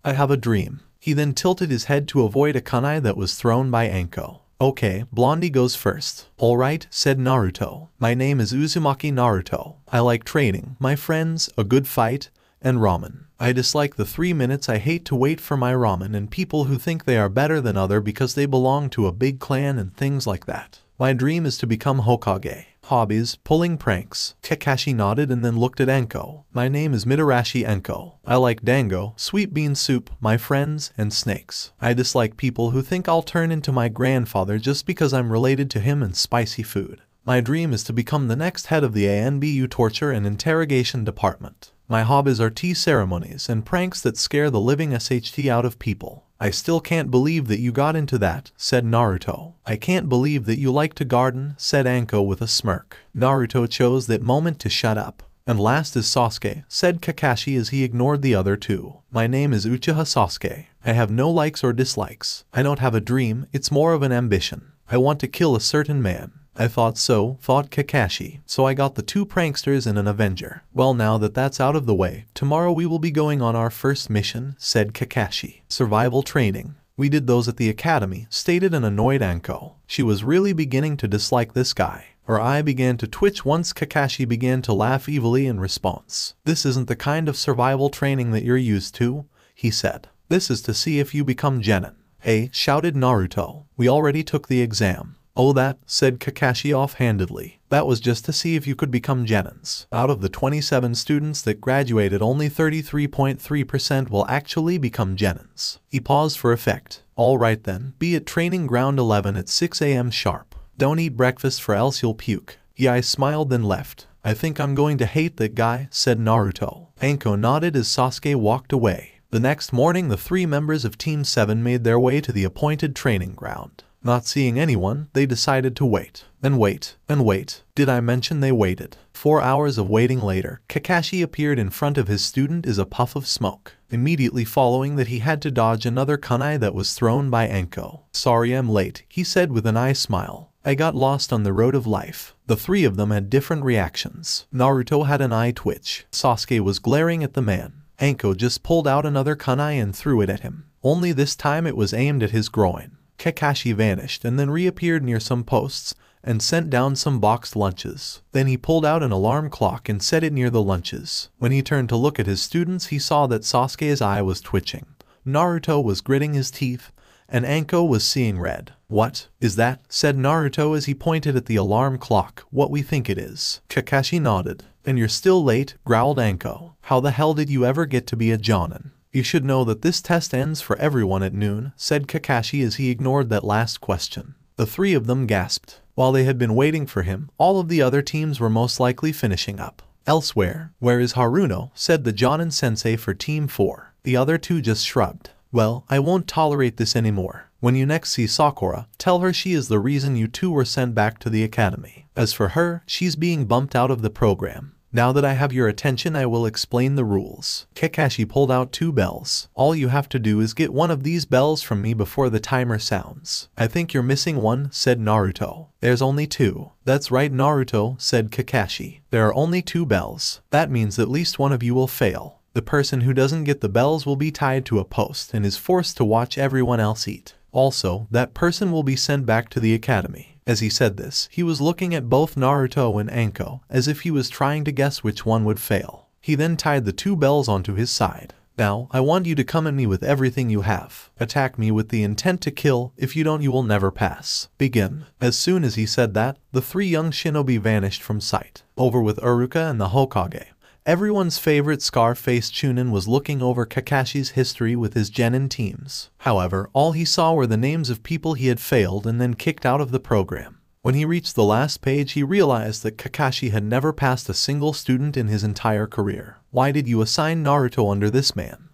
S2: I have a dream." He then tilted his head to avoid a kunai that was thrown by Anko. "Okay, Blondie goes first." "Alright," said Naruto. "My name is Uzumaki Naruto. I like training, my friends, a good fight, and ramen. I dislike the 3 minutes I hate to wait for my ramen and people who think they are better than other because they belong to a big clan and things like that. My dream is to become Hokage." "Hobbies, pulling pranks." Kakashi nodded and then looked at Anko. "My name is Mitarashi Anko. I like dango, sweet bean soup, my friends, and snakes. I dislike people who think I'll turn into my grandfather just because I'm related to him, and spicy food. My dream is to become the next head of the ANBU torture and interrogation department. My hobbies are tea ceremonies and pranks that scare the living SHT out of people." "I still can't believe that you got into that," said Naruto. "I can't believe that you like to garden," said Anko with a smirk. Naruto chose that moment to shut up. "And last is Sasuke," said Kakashi as he ignored the other two. "My name is Uchiha Sasuke. I have no likes or dislikes. I don't have a dream, it's more of an ambition. I want to kill a certain man." "I thought so," thought Kakashi. "So I got the 2 pranksters and an avenger." "Well, now that that's out of the way, tomorrow we will be going on our first mission," said Kakashi. "Survival training. We did those at the academy," stated an annoyed Anko. She was really beginning to dislike this guy. Her eye began to twitch once Kakashi began to laugh evilly in response. "This isn't the kind of survival training that you're used to," he said. "This is to see if you become genin." "Hey," shouted Naruto. "We already took the exam." "Oh that," said Kakashi offhandedly. "That was just to see if you could become genins. Out of the 27 students that graduated, only 33.3% will actually become genins." He paused for effect. "Alright then, be at training ground 11 at 6 AM sharp. Don't eat breakfast for else you'll puke." I smiled then left. "I think I'm going to hate that guy," said Naruto. Anko nodded as Sasuke walked away. The next morning the 3 members of Team 7 made their way to the appointed training ground. Not seeing anyone, they decided to wait, and wait, and wait. Did I mention they waited? 4 hours of waiting later, Kakashi appeared in front of his student as a puff of smoke. Immediately following that he had to dodge another kunai that was thrown by Anko. "Sorry I'm late," he said with an eye smile. "I got lost on the road of life." The 3 of them had different reactions. Naruto had an eye twitch. Sasuke was glaring at the man. Anko just pulled out another kunai and threw it at him. Only this time it was aimed at his groin. Kakashi vanished and then reappeared near some posts, and sent down some boxed lunches. Then he pulled out an alarm clock and set it near the lunches. When he turned to look at his students, he saw that Sasuke's eye was twitching. Naruto was gritting his teeth, and Anko was seeing red. "What is that?" said Naruto as he pointed at the alarm clock. "What we think it is." Kakashi nodded. "And you're still late," growled Anko. "How the hell did you ever get to be a jonin?" "You should know that this test ends for everyone at noon," said Kakashi as he ignored that last question. The three of them gasped. While they had been waiting for him, all of the other teams were most likely finishing up. Elsewhere, "Where is Haruno?" said the Jonin sensei for Team 4. The other two just shrugged. "Well, I won't tolerate this anymore. When you next see Sakura, tell her she is the reason you two were sent back to the academy. As for her, she's being bumped out of the program. Now that I have your attention, I will explain the rules." Kakashi pulled out 2 bells. "All you have to do is get one of these bells from me before the timer sounds." "I think you're missing one," said Naruto. "There's only 2. "That's right, Naruto," said Kakashi. "There are only 2 bells. That means at least one of you will fail. The person who doesn't get the bells will be tied to a post and is forced to watch everyone else eat. Also, that person will be sent back to the academy." As he said this, he was looking at both Naruto and Anko, as if he was trying to guess which one would fail. He then tied the 2 bells onto his side. "Now, I want you to come at me with everything you have. Attack me with the intent to kill. If you don't, you will never pass. Begin." As soon as he said that, the 3 young shinobi vanished from sight. Over with Iruka and the Hokage. Everyone's favorite scar-faced Chunin was looking over Kakashi's history with his genin teams. However, all he saw were the names of people he had failed and then kicked out of the program. When he reached the last page, he realized that Kakashi had never passed a single student in his entire career. "Why did you assign Naruto under this man?"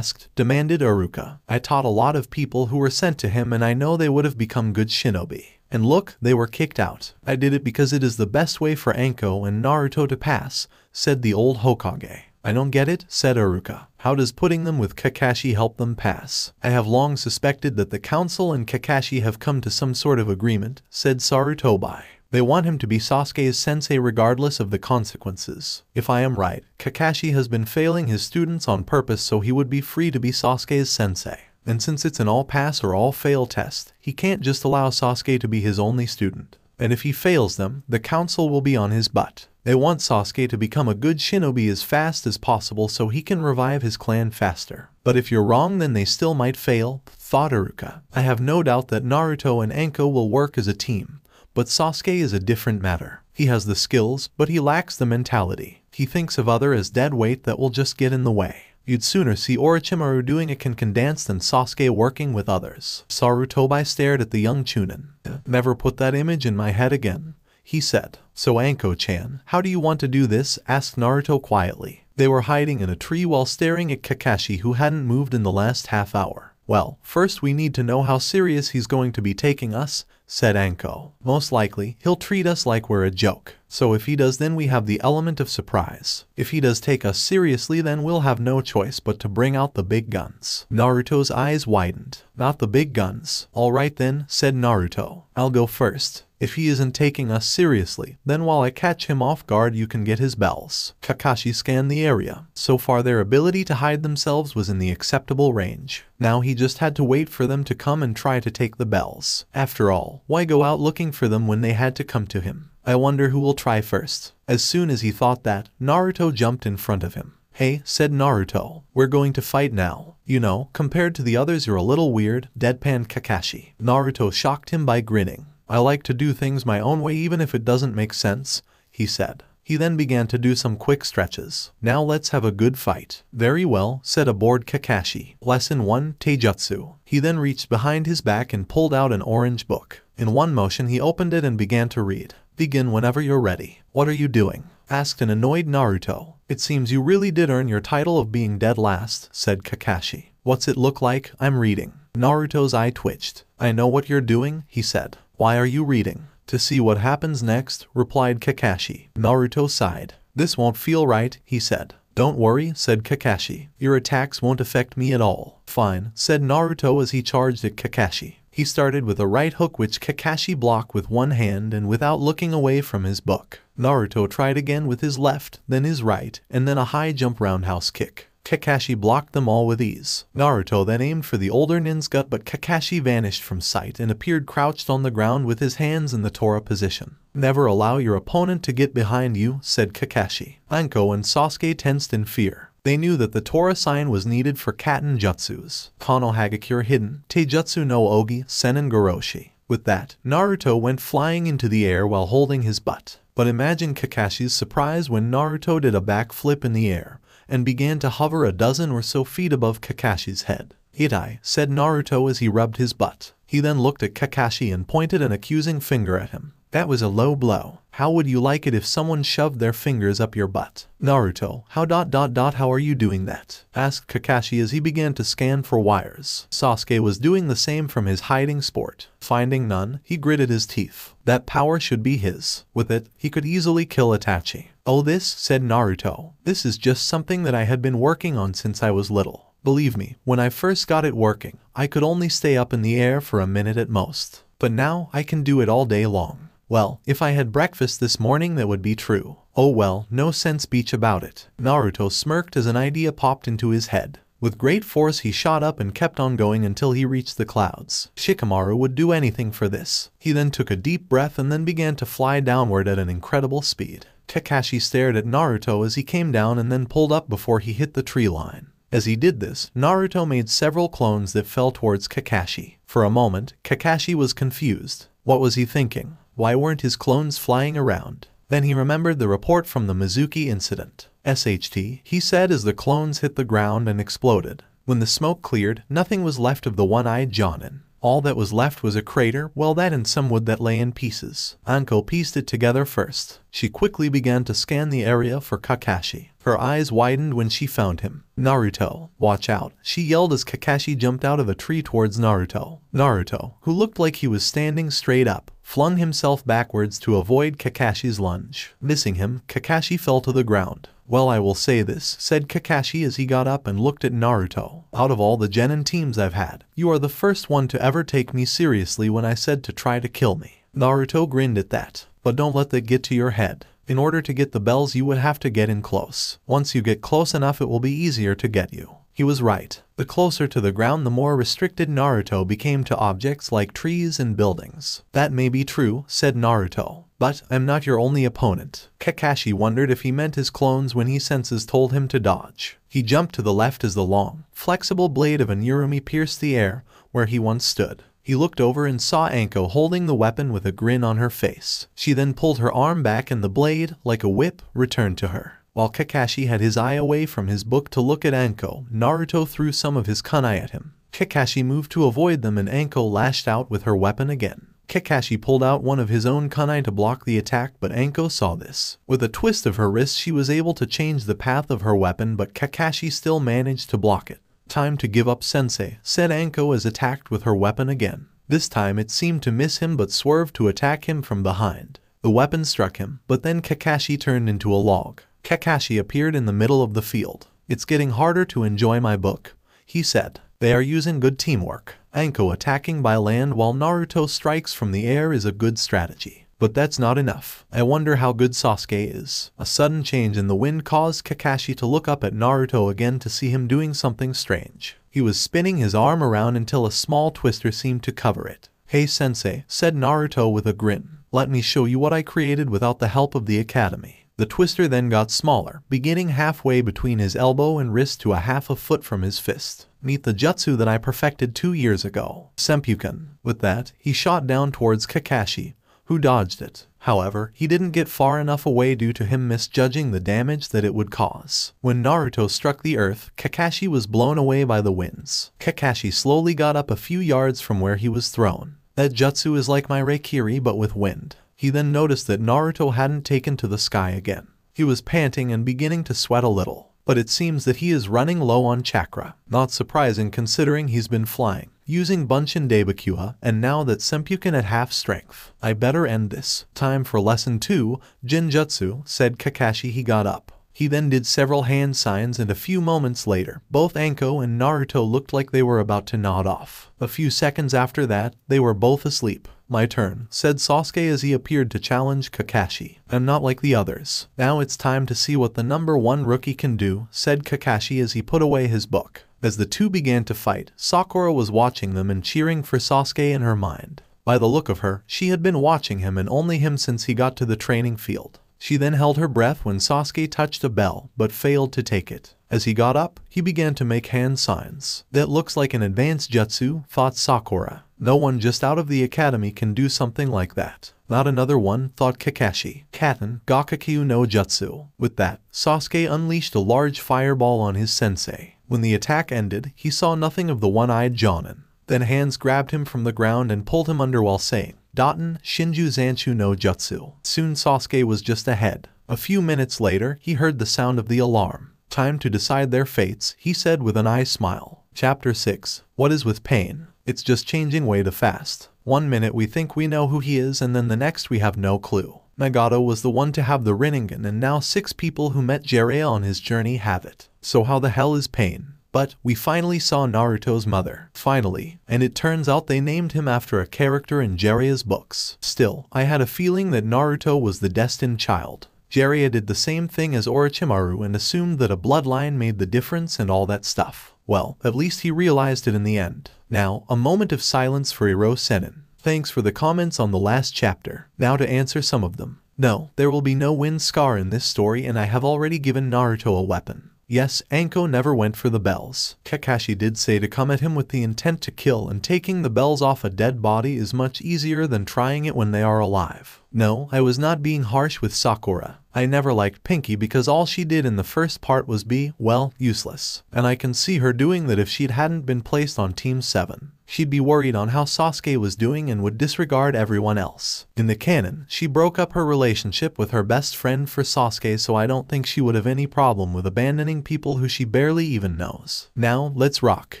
S2: demanded Iruka. "I taught a lot of people who were sent to him, and I know they would have become good shinobi. And look, they were kicked out. I did it because it is the best way for Anko and Naruto to pass," said the old Hokage. "I don't get it," said Iruka. "How does putting them with Kakashi help them pass?" "I have long suspected that the council and Kakashi have come to some sort of agreement," said Sarutobi. "They want him to be Sasuke's sensei regardless of the consequences. If I am right, Kakashi has been failing his students on purpose so he would be free to be Sasuke's sensei. And since it's an all-pass or all-fail test, he can't just allow Sasuke to be his only student. And if he fails them, the council will be on his butt. They want Sasuke to become a good shinobi as fast as possible so he can revive his clan faster. But if you're wrong, then they still might fail," thought Iruka. "I have no doubt that Naruto and Anko will work as a team. But Sasuke is a different matter. He has the skills, but he lacks the mentality. He thinks of others as dead weight that will just get in the way. You'd sooner see Orochimaru doing a Kenkan dance than Sasuke working with others." Sarutobi stared at the young Chunin. "Never put that image in my head again," he said. "So Anko-chan, how do you want to do this?" asked Naruto quietly. They were hiding in a tree while staring at Kakashi, who hadn't moved in the last half hour. "Well, first we need to know how serious he's going to be taking us," said Anko. "Most likely, he'll treat us like we're a joke. So if he does, then we have the element of surprise. If he does take us seriously, then we'll have no choice but to bring out the big guns." Naruto's eyes widened. "Not the big guns." "All right then," said Naruto. "I'll go first. If he isn't taking us seriously, then while I catch him off guard, you can get his bells." Kakashi scanned the area. So far their ability to hide themselves was in the acceptable range. Now he just had to wait for them to come and try to take the bells. After all, why go out looking for them when they had to come to him? "I wonder who will try first." As soon as he thought that, Naruto jumped in front of him. "Hey," said Naruto, "we're going to fight now. You know, compared to the others you're a little weird," deadpanned Kakashi. Naruto shocked him by grinning. "I like to do things my own way even if it doesn't make sense," he said. He then began to do some quick stretches. "Now let's have a good fight." "Very well," said a bored Kakashi. Lesson 1, Taijutsu. He then reached behind his back and pulled out an orange book. In one motion he opened it and began to read. "Begin whenever you're ready." "What are you doing?" asked an annoyed Naruto. "It seems you really did earn your title of being dead last," said Kakashi. "What's it look like?" "I'm reading." Naruto's eye twitched. "I know what you're doing," he said. "Why are you reading?" "To see what happens next," replied Kakashi. Naruto sighed. "This won't feel right," he said. "Don't worry," said Kakashi. "Your attacks won't affect me at all." "Fine," said Naruto as he charged at Kakashi. He started with a right hook which Kakashi blocked with one hand and without looking away from his book. Naruto tried again with his left, then his right, and then a high jump roundhouse kick. Kakashi blocked them all with ease. Naruto then aimed for the older nin's gut, but Kakashi vanished from sight and appeared crouched on the ground with his hands in the Tora position. "Never allow your opponent to get behind you," said Kakashi. Anko and Sasuke tensed in fear. They knew that the Tora sign was needed for Katen jutsus, Konohagakure hidden, Taijutsu no Ogi, Senin Goroshi. With that, Naruto went flying into the air while holding his butt. But imagine Kakashi's surprise when Naruto did a backflip in the air and began to hover a dozen or so feet above Kakashi's head. "Itai," said Naruto as he rubbed his butt. He then looked at Kakashi and pointed an accusing finger at him. "That was a low blow. How would you like it if someone shoved their fingers up your butt?" "Naruto, how are you doing that?" asked Kakashi as he began to scan for wires. Sasuke was doing the same from his hiding spot. Finding none, he gritted his teeth. That power should be his. With it, he could easily kill Itachi. "Oh, this," said Naruto. "This is just something that I had been working on since I was little. Believe me, when I first got it working, I could only stay up in the air for a minute at most. But now I can do it all day long. Well, if I had breakfast this morning that would be true. Oh well, no sense beach about it." Naruto smirked as an idea popped into his head. With great force he shot up and kept on going until he reached the clouds. Shikamaru would do anything for this. He then took a deep breath and then began to fly downward at an incredible speed. Kakashi stared at Naruto as he came down and then pulled up before he hit the tree line. As he did this, Naruto made several clones that fell towards Kakashi. For a moment, Kakashi was confused. What was he thinking? Why weren't his clones flying around? Then he remembered the report from the Mizuki incident. "SHT," he said as the clones hit the ground and exploded. When the smoke cleared, nothing was left of the one-eyed Jonin. All that was left was a crater, well that and some wood that lay in pieces. Anko pieced it together first. She quickly began to scan the area for Kakashi. Her eyes widened when she found him. "Naruto, watch out," she yelled as Kakashi jumped out of a tree towards Naruto. Naruto, who looked like he was standing straight up, flung himself backwards to avoid Kakashi's lunge. Missing him, Kakashi fell to the ground. "Well, I will say this," said Kakashi as he got up and looked at Naruto. "Out of all the genin teams I've had, you are the first one to ever take me seriously when I said to try to kill me." Naruto grinned at that. "But don't let that get to your head. In order to get the bells you would have to get in close. Once you get close enough it will be easier to get you." He was right. The closer to the ground the more restricted Naruto became to objects like trees and buildings. "That may be true," said Naruto. "But I'm not your only opponent." Kakashi wondered if he meant his clones when his senses told him to dodge. He jumped to the left as the long, flexible blade of an Urumi pierced the air where he once stood. He looked over and saw Anko holding the weapon with a grin on her face. She then pulled her arm back and the blade, like a whip, returned to her. While Kakashi had his eye away from his book to look at Anko, Naruto threw some of his kunai at him. Kakashi moved to avoid them and Anko lashed out with her weapon again. Kakashi pulled out one of his own kunai to block the attack, but Anko saw this. With a twist of her wrist she was able to change the path of her weapon, but Kakashi still managed to block it. "Time to give up, sensei," said Anko as attacked with her weapon again. This time it seemed to miss him but swerved to attack him from behind. The weapon struck him, but then Kakashi turned into a log. Kakashi appeared in the middle of the field. "It's getting harder to enjoy my book," he said. "They are using good teamwork. Anko attacking by land while Naruto strikes from the air is a good strategy. But that's not enough. I wonder how good Sasuke is." A sudden change in the wind caused Kakashi to look up at Naruto again to see him doing something strange. He was spinning his arm around until a small twister seemed to cover it. "Hey sensei," said Naruto with a grin. "Let me show you what I created without the help of the academy." The twister then got smaller, beginning halfway between his elbow and wrist to a half a foot from his fist. "Meet the jutsu that I perfected 2 years ago, Senpuken." With that, he shot down towards Kakashi, who dodged it. However, he didn't get far enough away due to him misjudging the damage that it would cause. When Naruto struck the earth, Kakashi was blown away by the winds. Kakashi slowly got up a few yards from where he was thrown. "That jutsu is like my Reikiri but with wind." He then noticed that Naruto hadn't taken to the sky again. He was panting and beginning to sweat a little. But it seems that he is running low on chakra. Not surprising considering he's been flying, using Bunshin Daibakua, and now that Senpuken at half strength. "I better end this." "Time for lesson 2, Jinjutsu," said Kakashi. He got up. He then did several hand signs and a few moments later, both Anko and Naruto looked like they were about to nod off. A few seconds after that, they were both asleep. My turn, said Sasuke as he appeared to challenge Kakashi. I'm not like the others. Now it's time to see what the #1 rookie can do, said Kakashi as he put away his book. As the two began to fight, Sakura was watching them and cheering for Sasuke in her mind. By the look of her, she had been watching him and only him since he got to the training field. She then held her breath when Sasuke touched a bell, but failed to take it. As he got up, he began to make hand signs. That looks like an advanced jutsu, thought Sakura. No one just out of the academy can do something like that. Not another one, thought Kakashi. Katen, Gakakyu no Jutsu. With that, Sasuke unleashed a large fireball on his sensei. When the attack ended, he saw nothing of the one-eyed Jonin. Then hands grabbed him from the ground and pulled him under while saying, Daten, Shinju Zanshu no Jutsu. Soon Sasuke was just ahead. A few minutes later, he heard the sound of the alarm. Time to decide their fates, he said with an eye smile. Chapter 6. What is with pain? It's just changing way too fast. 1 minute we think we know who he is and then the next we have no clue. Nagato was the one to have the Rinnegan and now 6 people who met Jiraiya on his journey have it. So how the hell is pain? But we finally saw Naruto's mother. Finally. And it turns out they named him after a character in Jiraiya's books. Still, I had a feeling that Naruto was the destined child. Jiraiya did the same thing as Orochimaru and assumed that a bloodline made the difference and all that stuff. Well, at least he realized it in the end. Now, a moment of silence for Iro Senin. Thanks for the comments on the last chapter. Now to answer some of them. No, there will be no wind scar in this story and I have already given Naruto a weapon. Yes, Anko never went for the bells. Kakashi did say to come at him with the intent to kill, and taking the bells off a dead body is much easier than trying it when they are alive. No, I was not being harsh with Sakura. I never liked Pinky because all she did in the first part was be, well, useless. And I can see her doing that if she hadn't been placed on Team 7. She'd be worried on how Sasuke was doing and would disregard everyone else. In the canon, she broke up her relationship with her best friend for Sasuke, so I don't think she would have any problem with abandoning people who she barely even knows. Now, let's rock.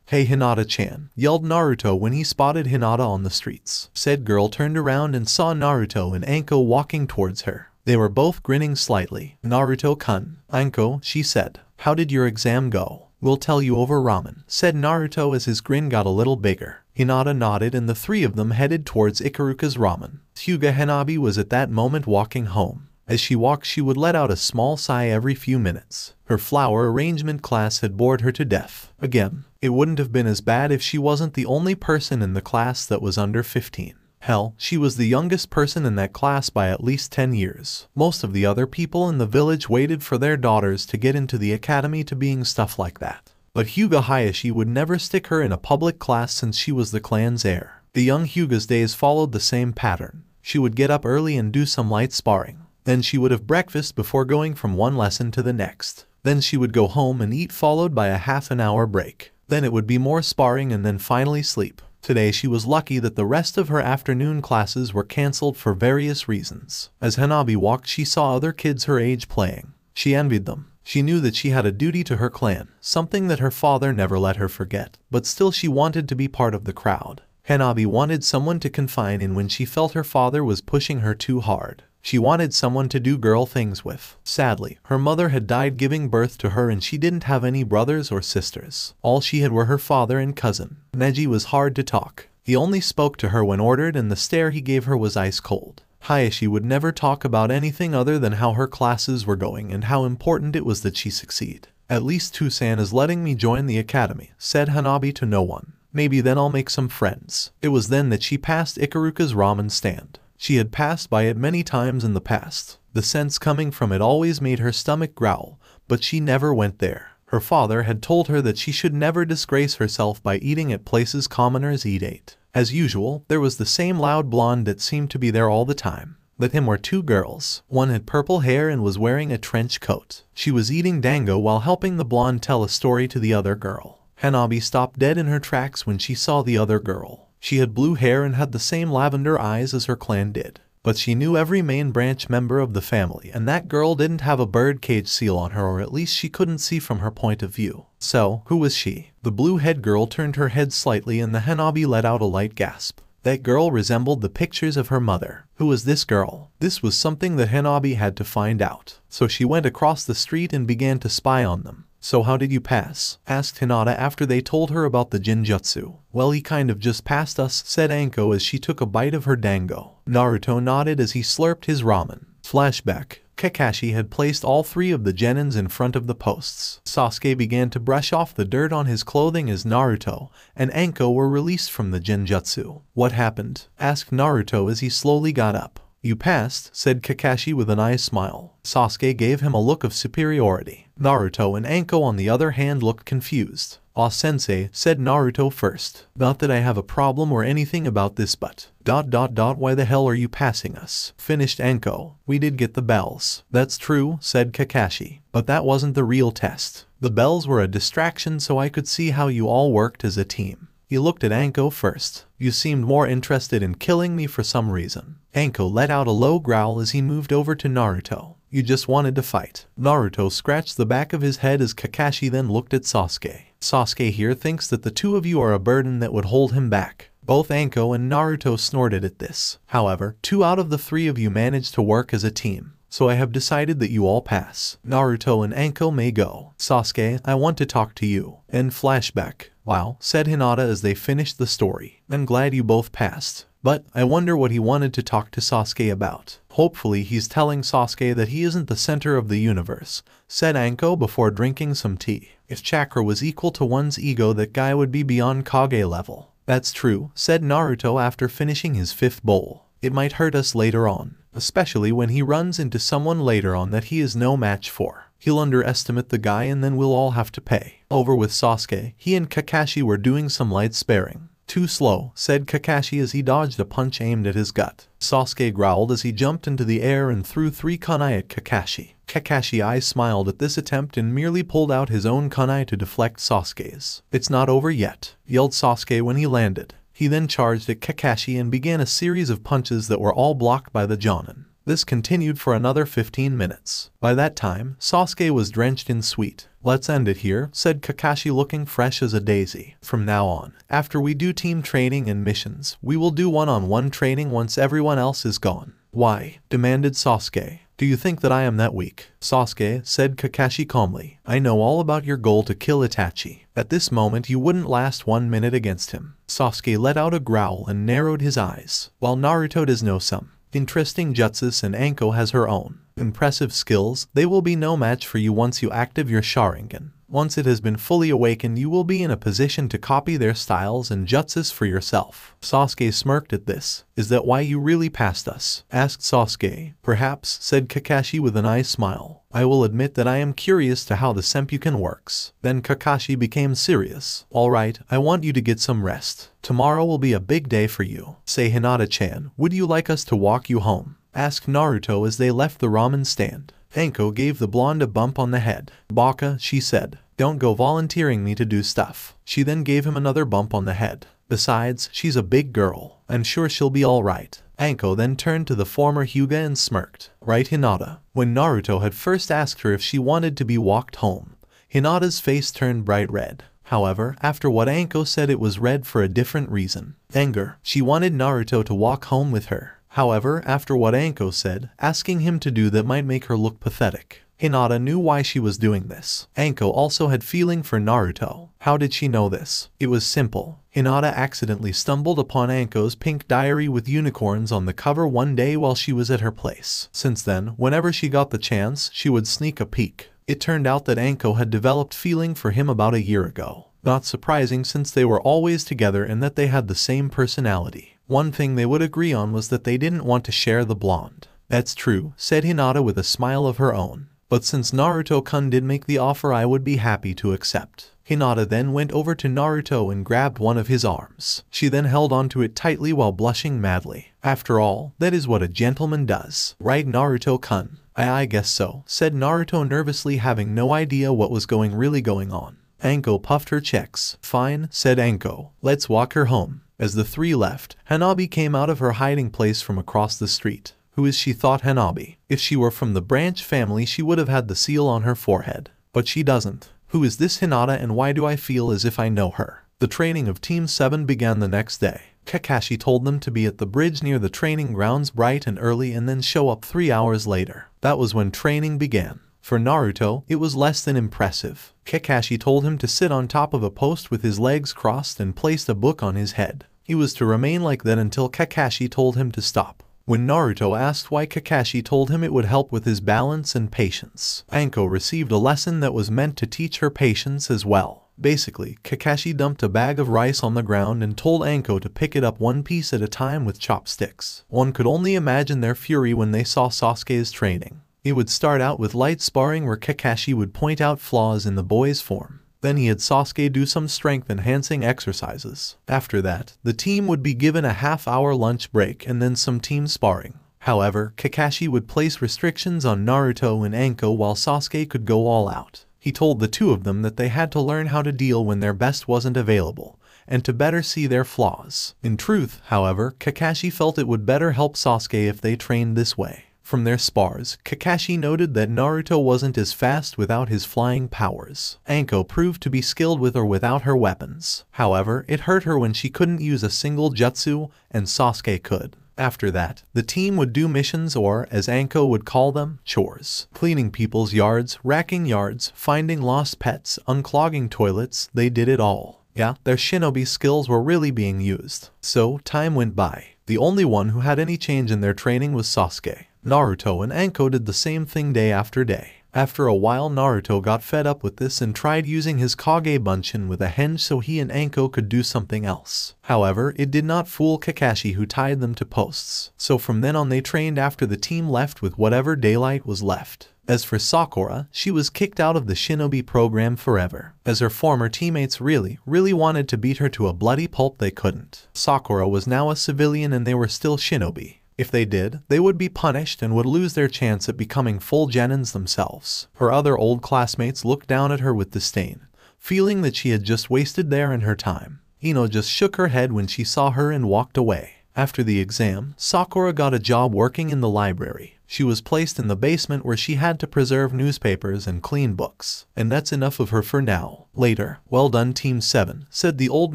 S2: Hey Hinata-chan, yelled Naruto when he spotted Hinata on the streets. Said girl turned around and saw Naruto and Anko walking towards her. They were both grinning slightly. Naruto-kun. Anko, she said. How did your exam go? We'll tell you over ramen, said Naruto as his grin got a little bigger. Hinata nodded and the 3 of them headed towards Ikaruka's ramen. Hyuga Hanabi was at that moment walking home. As she walked she would let out a small sigh every few minutes. Her flower arrangement class had bored her to death. Again, it wouldn't have been as bad if she wasn't the only person in the class that was under 15. Hell, she was the youngest person in that class by at least 10 years. Most of the other people in the village waited for their daughters to get into the academy to being stuff like that. But Hyuga Hayashi would never stick her in a public class since she was the clan's heir. The young Hyuga's days followed the same pattern. She would get up early and do some light sparring. Then she would have breakfast before going from one lesson to the next. Then she would go home and eat, followed by a half-an-hour break. Then it would be more sparring and then finally sleep. Today she was lucky that the rest of her afternoon classes were cancelled for various reasons. As Hanabi walked she saw other kids her age playing. She envied them. She knew that she had a duty to her clan, something that her father never let her forget. But still she wanted to be part of the crowd. Hanabi wanted someone to confide in when she felt her father was pushing her too hard. She wanted someone to do girl things with. Sadly, her mother had died giving birth to her and she didn't have any brothers or sisters. All she had were her father and cousin. Neji was hard to talk. He only spoke to her when ordered and the stare he gave her was ice cold. Hayashi would never talk about anything other than how her classes were going and how important it was that she succeed. At least Tusan is letting me join the academy, said Hanabi to no one. Maybe then I'll make some friends. It was then that she passed Ikaruka's ramen stand. She had passed by it many times in the past. The scents coming from it always made her stomach growl, but she never went there. Her father had told her that she should never disgrace herself by eating at places commoners eat. As usual, there was the same loud blonde that seemed to be there all the time. With him were 2 girls. One had purple hair and was wearing a trench coat. She was eating dango while helping the blonde tell a story to the other girl. Hanabi stopped dead in her tracks when she saw the other girl. She had blue hair and had the same lavender eyes as her clan did. But she knew every main branch member of the family, and that girl didn't have a birdcage seal on her, or at least she couldn't see from her point of view. So, who was she? The blue-head girl turned her head slightly and the Hanabi let out a light gasp. That girl resembled the pictures of her mother. Who was this girl? This was something that Hanabi had to find out. So she went across the street and began to spy on them. "So how did you pass?" asked Hinata after they told her about the Jinjutsu. "Well, he kind of just passed us," said Anko as she took a bite of her dango. Naruto nodded as he slurped his ramen. Flashback. Kakashi had placed all 3 of the genins in front of the posts. Sasuke began to brush off the dirt on his clothing as Naruto and Anko were released from the Jinjutsu. "What happened?" asked Naruto as he slowly got up. "You passed," said Kakashi with a nice smile. Sasuke gave him a look of superiority. Naruto and Anko on the other hand looked confused. "Ah, sensei," said Naruto first. "Not that I have a problem or anything about this, but... why the hell are you passing us?" finished Anko. "We did get the bells." "That's true," said Kakashi. "But that wasn't the real test. The bells were a distraction so I could see how you all worked as a team." He looked at Anko first. "You seemed more interested in killing me for some reason." Anko let out a low growl as he moved over to Naruto. "You just wanted to fight." Naruto scratched the back of his head as Kakashi then looked at Sasuke. "Sasuke here thinks that the 2 of you are a burden that would hold him back." Both Anko and Naruto snorted at this. "However, 2 out of the 3 of you managed to work as a team. So I have decided that you all pass. Naruto and Anko may go. Sasuke, I want to talk to you." End flashback. "Wow," said Hinata as they finished the story. "I'm glad you both passed. But I wonder what he wanted to talk to Sasuke about. Hopefully he's telling Sasuke that he isn't the center of the universe," said Anko before drinking some tea. "If chakra was equal to one's ego, that guy would be beyond Kage level." "That's true," said Naruto after finishing his 5th bowl. "It might hurt us later on, especially when he runs into someone later on that he is no match for. He'll underestimate the guy and then we'll all have to pay." Over with Sasuke, he and Kakashi were doing some light sparring. "Too slow," said Kakashi as he dodged a punch aimed at his gut. Sasuke growled as he jumped into the air and threw 3 kunai at Kakashi. Kakashi smiled at this attempt and merely pulled out his own kunai to deflect Sasuke's. "It's not over yet," yelled Sasuke when he landed. He then charged at Kakashi and began a series of punches that were all blocked by the Jonin. This continued for another 15 minutes. By that time, Sasuke was drenched in sweat. "Let's end it here," said Kakashi looking fresh as a daisy. "From now on, after we do team training and missions, we will do one-on-one training once everyone else is gone." "Why?" demanded Sasuke. "Do you think that I am that weak?" "Sasuke," said Kakashi calmly, "I know all about your goal to kill Itachi. At this moment you wouldn't last 1 minute against him." Sasuke let out a growl and narrowed his eyes. "While Naruto does know some interesting jutsus and Anko has her own impressive skills, they will be no match for you once you active your Sharingan. Once it has been fully awakened, you will be in a position to copy their styles and jutsus for yourself." Sasuke smirked at this. "Is that why you really passed us?" asked Sasuke. "Perhaps," said Kakashi with a nice smile. "I will admit that I am curious to how the Senpuken works." Then Kakashi became serious. "Alright, I want you to get some rest. Tomorrow will be a big day for you." "Say, Hinata-chan, would you like us to walk you home?" asked Naruto as they left the ramen stand. Anko gave the blonde a bump on the head. "Baka," she said, "don't go volunteering me to do stuff." She then gave him another bump on the head. "Besides, she's a big girl. I'm sure she'll be alright." Anko then turned to the former Hyuga and smirked. "Right, Hinata?" When Naruto had first asked her if she wanted to be walked home, Hinata's face turned bright red. However, after what Anko said, it was red for a different reason. Anger. She wanted Naruto to walk home with her. However, after what Anko said, asking him to do that might make her look pathetic. Hinata knew why she was doing this. Anko also had feeling for Naruto. How did she know this? It was simple. Hinata accidentally stumbled upon Anko's pink diary with unicorns on the cover one day while she was at her place. Since then, whenever she got the chance, she would sneak a peek. It turned out that Anko had developed feeling for him about a year ago. Not surprising since they were always together and that they had the same personality. One thing they would agree on was that they didn't want to share the blonde. "That's true," said Hinata with a smile of her own. "But since Naruto-kun did make the offer, I would be happy to accept." Hinata then went over to Naruto and grabbed one of his arms. She then held onto it tightly while blushing madly. "After all, that is what a gentleman does. Right, Naruto-kun?" I guess so," said Naruto nervously, having no idea what was really going on. Anko puffed her checks. "Fine," said Anko. "Let's walk her home." As the 3 left, Hanabi came out of her hiding place from across the street. Who is she, thought Hanabi. If she were from the Branch family, she would have had the seal on her forehead. But she doesn't. Who is this Hinata and why do I feel as if I know her? The training of Team 7 began the next day. Kakashi told them to be at the bridge near the training grounds bright and early and then show up 3 hours later. That was when training began. For Naruto, it was less than impressive. Kakashi told him to sit on top of a post with his legs crossed and placed a book on his head. He was to remain like that until Kakashi told him to stop. When Naruto asked why Kakashi told him it would help with his balance and patience, Anko received a lesson that was meant to teach her patience as well. Basically, Kakashi dumped a bag of rice on the ground and told Anko to pick it up one piece at a time with chopsticks. One could only imagine their fury when they saw Sasuke's training. It would start out with light sparring where Kakashi would point out flaws in the boy's form. Then he had Sasuke do some strength-enhancing exercises. After that, the team would be given a half-hour lunch break and then some team sparring. However, Kakashi would place restrictions on Naruto and Anko while Sasuke could go all out. He told the two of them that they had to learn how to deal when their best wasn't available, and to better see their flaws. In truth, however, Kakashi felt it would better help Sasuke if they trained this way. From their spars, Kakashi noted that Naruto wasn't as fast without his flying powers. Anko proved to be skilled with or without her weapons. However, it hurt her when she couldn't use a single jutsu, and Sasuke could. After that, the team would do missions or, as Anko would call them, chores. Cleaning people's yards, racking yards, finding lost pets, unclogging toilets, they did it all. Yeah, their shinobi skills were really being used. So, time went by. The only one who had any change in their training was Sasuke. Naruto and Anko did the same thing day after day. After a while, Naruto got fed up with this and tried using his Kage Bunshin with a henge so he and Anko could do something else. However, it did not fool Kakashi, who tied them to posts. So from then on they trained after the team left with whatever daylight was left. As for Sakura, she was kicked out of the shinobi program forever, as her former teammates really wanted to beat her to a bloody pulp. They couldn't. Sakura was now a civilian and they were still shinobi. If they did, they would be punished and would lose their chance at becoming full genins themselves. Her other old classmates looked down at her with disdain, feeling that she had just wasted their and her time. Ino just shook her head when she saw her and walked away. After the exam, Sakura got a job working in the library. She was placed in the basement where she had to preserve newspapers and clean books. And that's enough of her for now. Later, "Well done, Team 7, said the old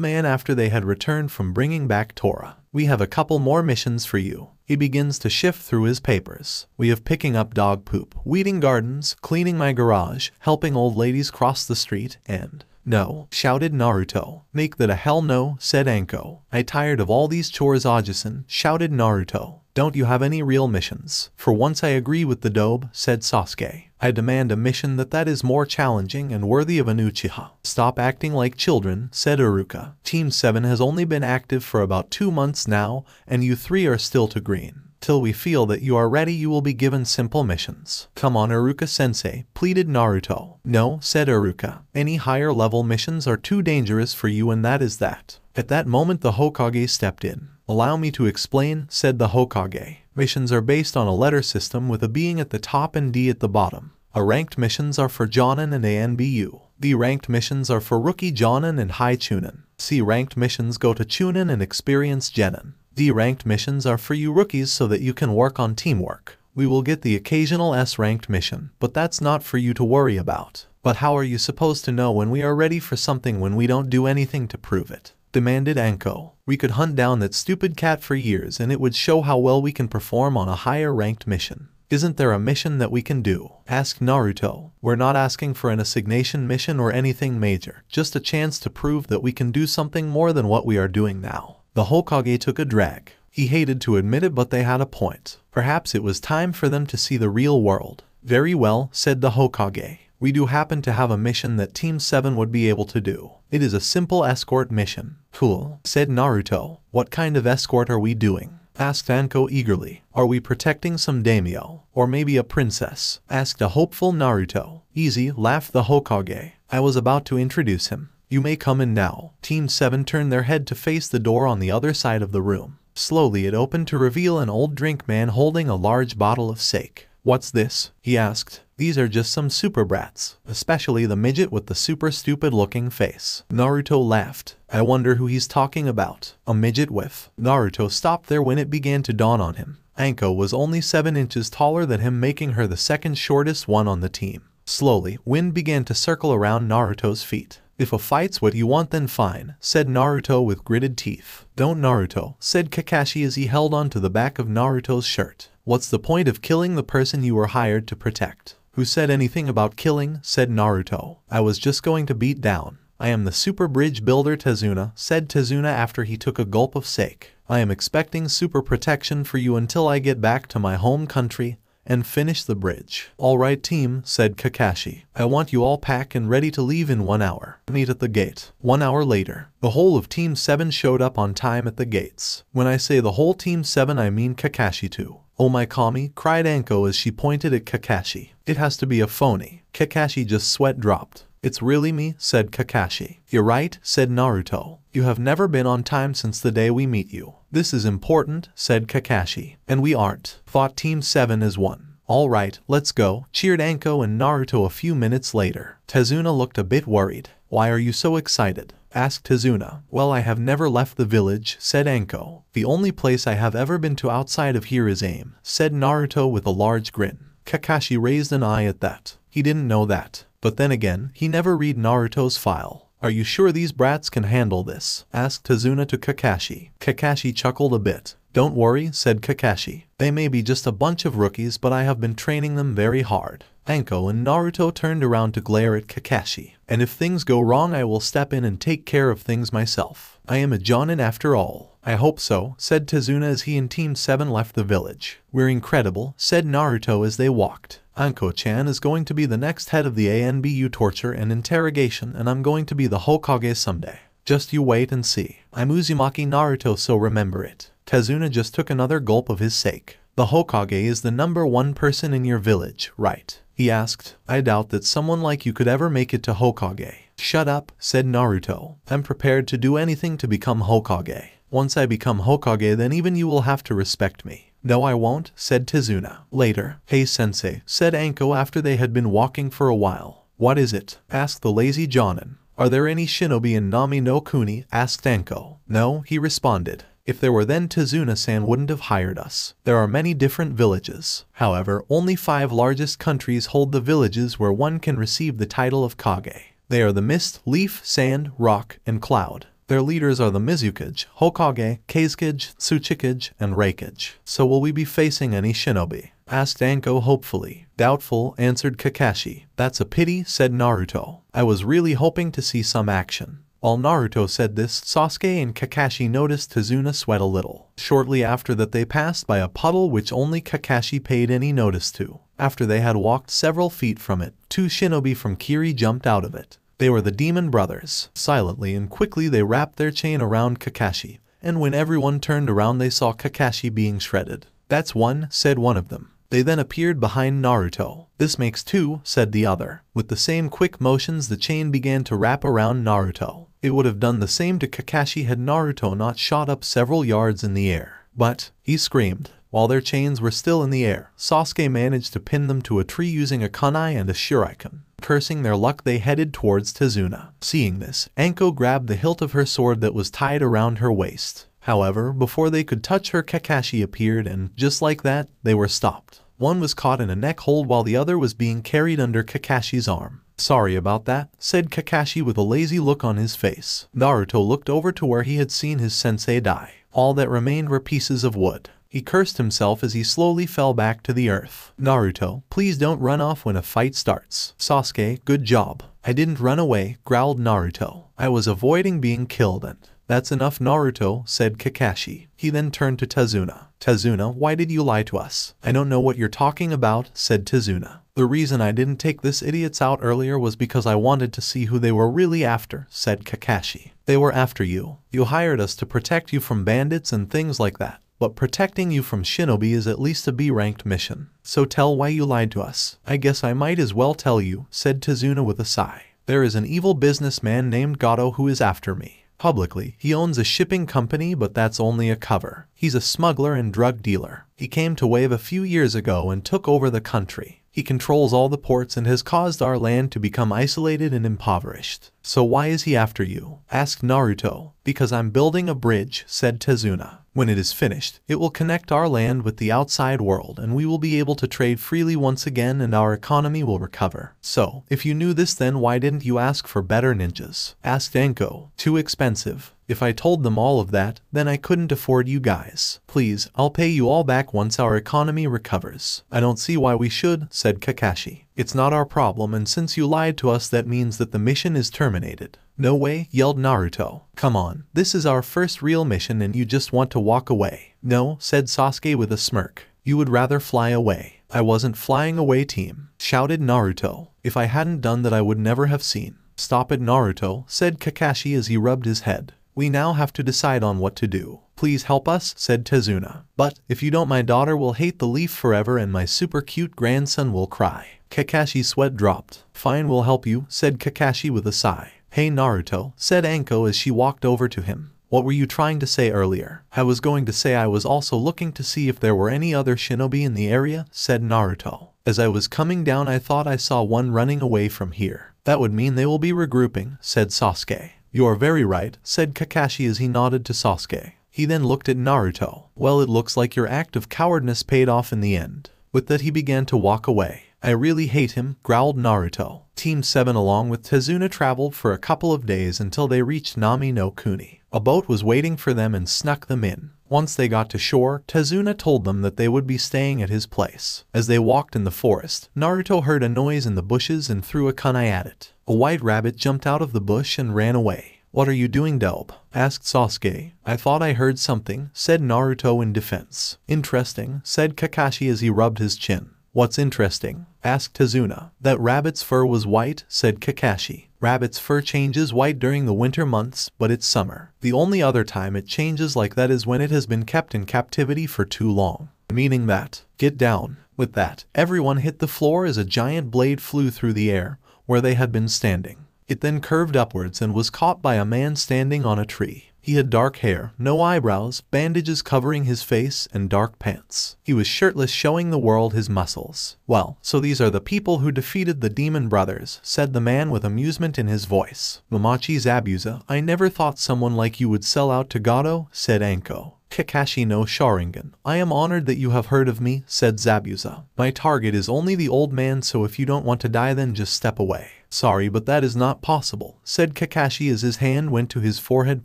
S2: man after they had returned from bringing back Tora. "We have a couple more missions for you." He begins to shift through his papers. "We have picking up dog poop, weeding gardens, cleaning my garage, helping old ladies cross the street, and..." "No," shouted Naruto. "Make that a hell no," said Anko. "I tired of all these chores, Ajusan," shouted Naruto. "Don't you have any real missions?" "For once I agree with the Dobe," said Sasuke. "I demand a mission that is more challenging and worthy of an Uchiha." "Stop acting like children," said Iruka. "Team 7 has only been active for about 2 months now, and you 3 are still too green. Till we feel that you are ready, you will be given simple missions." "Come on, Iruka-sensei," pleaded Naruto. "No," said Iruka. "Any higher level missions are too dangerous for you, and that is that." At that moment the Hokage stepped in. "Allow me to explain," said the Hokage. "Missions are based on a letter system with a being at the top and D at the bottom. A ranked missions are for Jonin and ANBU. The ranked missions are for rookie Jonin and high Chunin. C ranked missions go to Chunin and experienced Genin. D ranked missions are for you rookies so that you can work on teamwork. We will get the occasional S ranked mission, but that's not for you to worry about." "But how are you supposed to know when we are ready for something when we don't do anything to prove it?" demanded Anko. "We could hunt down that stupid cat for years and it would show how well we can perform on a higher ranked mission." "Isn't there a mission that we can do?" asked Naruto. "We're not asking for an assignation mission or anything major, just a chance to prove that we can do something more than what we are doing now." The Hokage took a drag. He hated to admit it, but they had a point. Perhaps it was time for them to see the real world. "Very well," said the Hokage. "We do happen to have a mission that Team 7 would be able to do. It is a simple escort mission." "Cool," said Naruto. "What kind of escort are we doing?" asked Anko eagerly. "Are we protecting some daimyo? Or maybe a princess?" asked a hopeful Naruto. "Easy," laughed the Hokage. "I was about to introduce him. You may come in now." Team 7 turned their head to face the door on the other side of the room. Slowly it opened to reveal an old drink man holding a large bottle of sake. "What's this?" he asked. "These are just some super brats, especially the midget with the super stupid looking face." Naruto laughed. "I wonder who he's talking about. A midget with..." Naruto stopped there when it began to dawn on him. Anko was only 7 inches taller than him, making her the second shortest one on the team. Slowly, wind began to circle around Naruto's feet. "If a fight's what you want, then fine," said Naruto with gritted teeth. "Don't, Naruto," said Kakashi as he held on to the back of Naruto's shirt. "What's the point of killing the person you were hired to protect? Who said anything about killing? Said Naruto. I was just going to beat down. I am the super bridge builder Tezuna, said Tezuna after he took a gulp of sake. I am expecting super protection for you until I get back to my home country and finish the bridge. Alright team, said Kakashi. I want you all packed and ready to leave in 1 hour. Meet at the gate. 1 hour later, the whole of Team 7 showed up on time at the gates. When I say the whole Team 7 I mean Kakashi too. Oh my Kami, cried Anko as she pointed at Kakashi. It has to be a phony. Kakashi just sweat dropped. It's really me, said Kakashi. You're right, said Naruto. You have never been on time since the day we meet you. This is important, said Kakashi. And we aren't. Thought Team 7 is one. Alright, let's go, cheered Anko and Naruto a few minutes later. Tezuna looked a bit worried. Why are you so excited? Asked Tezuna. Well, I have never left the village, said Anko. The only place I have ever been to outside of here is AIM, said Naruto with a large grin. Kakashi raised an eye at that. He didn't know that. But then again, he never read Naruto's file. Are you sure these brats can handle this? Asked Tezuna to Kakashi. Kakashi chuckled a bit. Don't worry, said Kakashi. They may be just a bunch of rookies, but I have been training them very hard. Anko and Naruto turned around to glare at Kakashi. And if things go wrong, I will step in and take care of things myself. I am a Jonin after all. I hope so, said Tezuna as he and Team 7 left the village. We're incredible, said Naruto as they walked. Anko-chan is going to be the next head of the ANBU torture and interrogation, and I'm going to be the Hokage someday. Just you wait and see. I'm Uzumaki Naruto, so remember it. Tezuna just took another gulp of his sake. The Hokage is the #1 person in your village, right? He asked. I doubt that someone like you could ever make it to Hokage. Shut up, said Naruto. I'm prepared to do anything to become Hokage. Once I become Hokage, then even you will have to respect me. No, I won't, said Tezuna. Later. Hey sensei, said Anko after they had been walking for a while. What is it? Asked the lazy Jonin. Are there any shinobi in Nami no Kuni? Asked Anko. No, he responded. If there were, then Tezuna-san wouldn't have hired us. There are many different villages. However, only 5 largest countries hold the villages where one can receive the title of Kage. They are the Mist, Leaf, Sand, Rock, and Cloud. Their leaders are the Mizukage, Hokage, Kazekage, Tsuchikage, and Reikage. So will we be facing any shinobi? Asked Anko hopefully. Doubtful, answered Kakashi. That's a pity, said Naruto. I was really hoping to see some action. While Naruto said this, Sasuke and Kakashi noticed Tezuna sweat a little. Shortly after that, they passed by a puddle which only Kakashi paid any notice to. After they had walked several feet from it, 2 shinobi from Kiri jumped out of it. They were the demon brothers. Silently and quickly they wrapped their chain around Kakashi, and when everyone turned around they saw Kakashi being shredded. That's 1, said one of them. They then appeared behind Naruto. This makes 2, said the other. With the same quick motions the chain began to wrap around Naruto. It would have done the same to Kakashi had Naruto not shot up several yards in the air. But, he screamed. While their chains were still in the air, Sasuke managed to pin them to a tree using a kunai and a shuriken. Cursing their luck, they headed towards Tezuna. Seeing this, Anko grabbed the hilt of her sword that was tied around her waist. However, before they could touch her, Kakashi appeared and, just like that, they were stopped. One was caught in a neck hold while the other was being carried under Kakashi's arm. Sorry about that, said Kakashi with a lazy look on his face. Naruto looked over to where he had seen his sensei die. All that remained were pieces of wood. He cursed himself as he slowly fell back to the earth. Naruto, please don't run off when a fight starts. Sasuke, good job. I didn't run away, growled Naruto. I was avoiding being killed and... That's enough, Naruto, said Kakashi. He then turned to Tezuna. Tezuna, why did you lie to us? I don't know what you're talking about, said Tezuna. The reason I didn't take this idiots out earlier was because I wanted to see who they were really after, said Kakashi. They were after you. You hired us to protect you from bandits and things like that. But protecting you from shinobi is at least a B-ranked mission. So tell why you lied to us. I guess I might as well tell you, said Tezuna with a sigh. There is an evil businessman named Gato who is after me. Publicly, he owns a shipping company, but that's only a cover. He's a smuggler and drug dealer. He came to Wave a few years ago and took over the country. He controls all the ports and has caused our land to become isolated and impoverished. So why is he after you? Asked Naruto. Because I'm building a bridge, said Tezuna. When it is finished, it will connect our land with the outside world and we will be able to trade freely once again and our economy will recover. So, if you knew this, then why didn't you ask for better ninjas? Asked Anko. Too expensive. If I told them all of that, then I couldn't afford you guys. Please, I'll pay you all back once our economy recovers. I don't see why we should, said Kakashi. It's not our problem, and since you lied to us, that means that the mission is terminated. No way, yelled Naruto. Come on, this is our first real mission and you just want to walk away. No, said Sasuke with a smirk. You would rather fly away. I wasn't flying away, team, shouted Naruto. If I hadn't done that, I would never have seen. Stop it, Naruto, said Kakashi as he rubbed his head. We now have to decide on what to do. Please help us, said Tezuna. But, if you don't, my daughter will hate the leaf forever and my super cute grandson will cry. Kakashi's sweat dropped. Fine, we'll help you, said Kakashi with a sigh. Hey Naruto, said Anko as she walked over to him. What were you trying to say earlier? I was going to say I was also looking to see if there were any other shinobi in the area, said Naruto. As I was coming down, I thought I saw one running away from here. That would mean they will be regrouping, said Sasuke. You are very right, said Kakashi as he nodded to Sasuke. He then looked at Naruto. Well, it looks like your act of cowardness paid off in the end. With that, he began to walk away. I really hate him, growled Naruto. Team 7 along with Tezuna traveled for a couple of days until they reached Nami no Kuni. A boat was waiting for them and snuck them in. Once they got to shore, Tezuna told them that they would be staying at his place. As they walked in the forest, Naruto heard a noise in the bushes and threw a kunai at it. A white rabbit jumped out of the bush and ran away. What are you doing, Delb? Asked Sasuke. I thought I heard something, said Naruto in defense. Interesting, said Kakashi as he rubbed his chin. What's interesting? Asked Tezuna. That rabbit's fur was white, said Kakashi. Rabbit's fur changes white during the winter months, but it's summer. The only other time it changes like that is when it has been kept in captivity for too long. Meaning that, get down. With that, everyone hit the floor as a giant blade flew through the air, where they had been standing. It then curved upwards and was caught by a man standing on a tree. He had dark hair, no eyebrows, bandages covering his face, and dark pants. He was shirtless, showing the world his muscles. Well, so these are the people who defeated the Demon Brothers, said the man with amusement in his voice. Mamachi Zabuza, I never thought someone like you would sell out to Gato, said Anko. Kakashi no Sharingan. I am honored that you have heard of me, said Zabuza. My target is only the old man, so if you don't want to die, then just step away. Sorry, but that is not possible, said Kakashi as his hand went to his forehead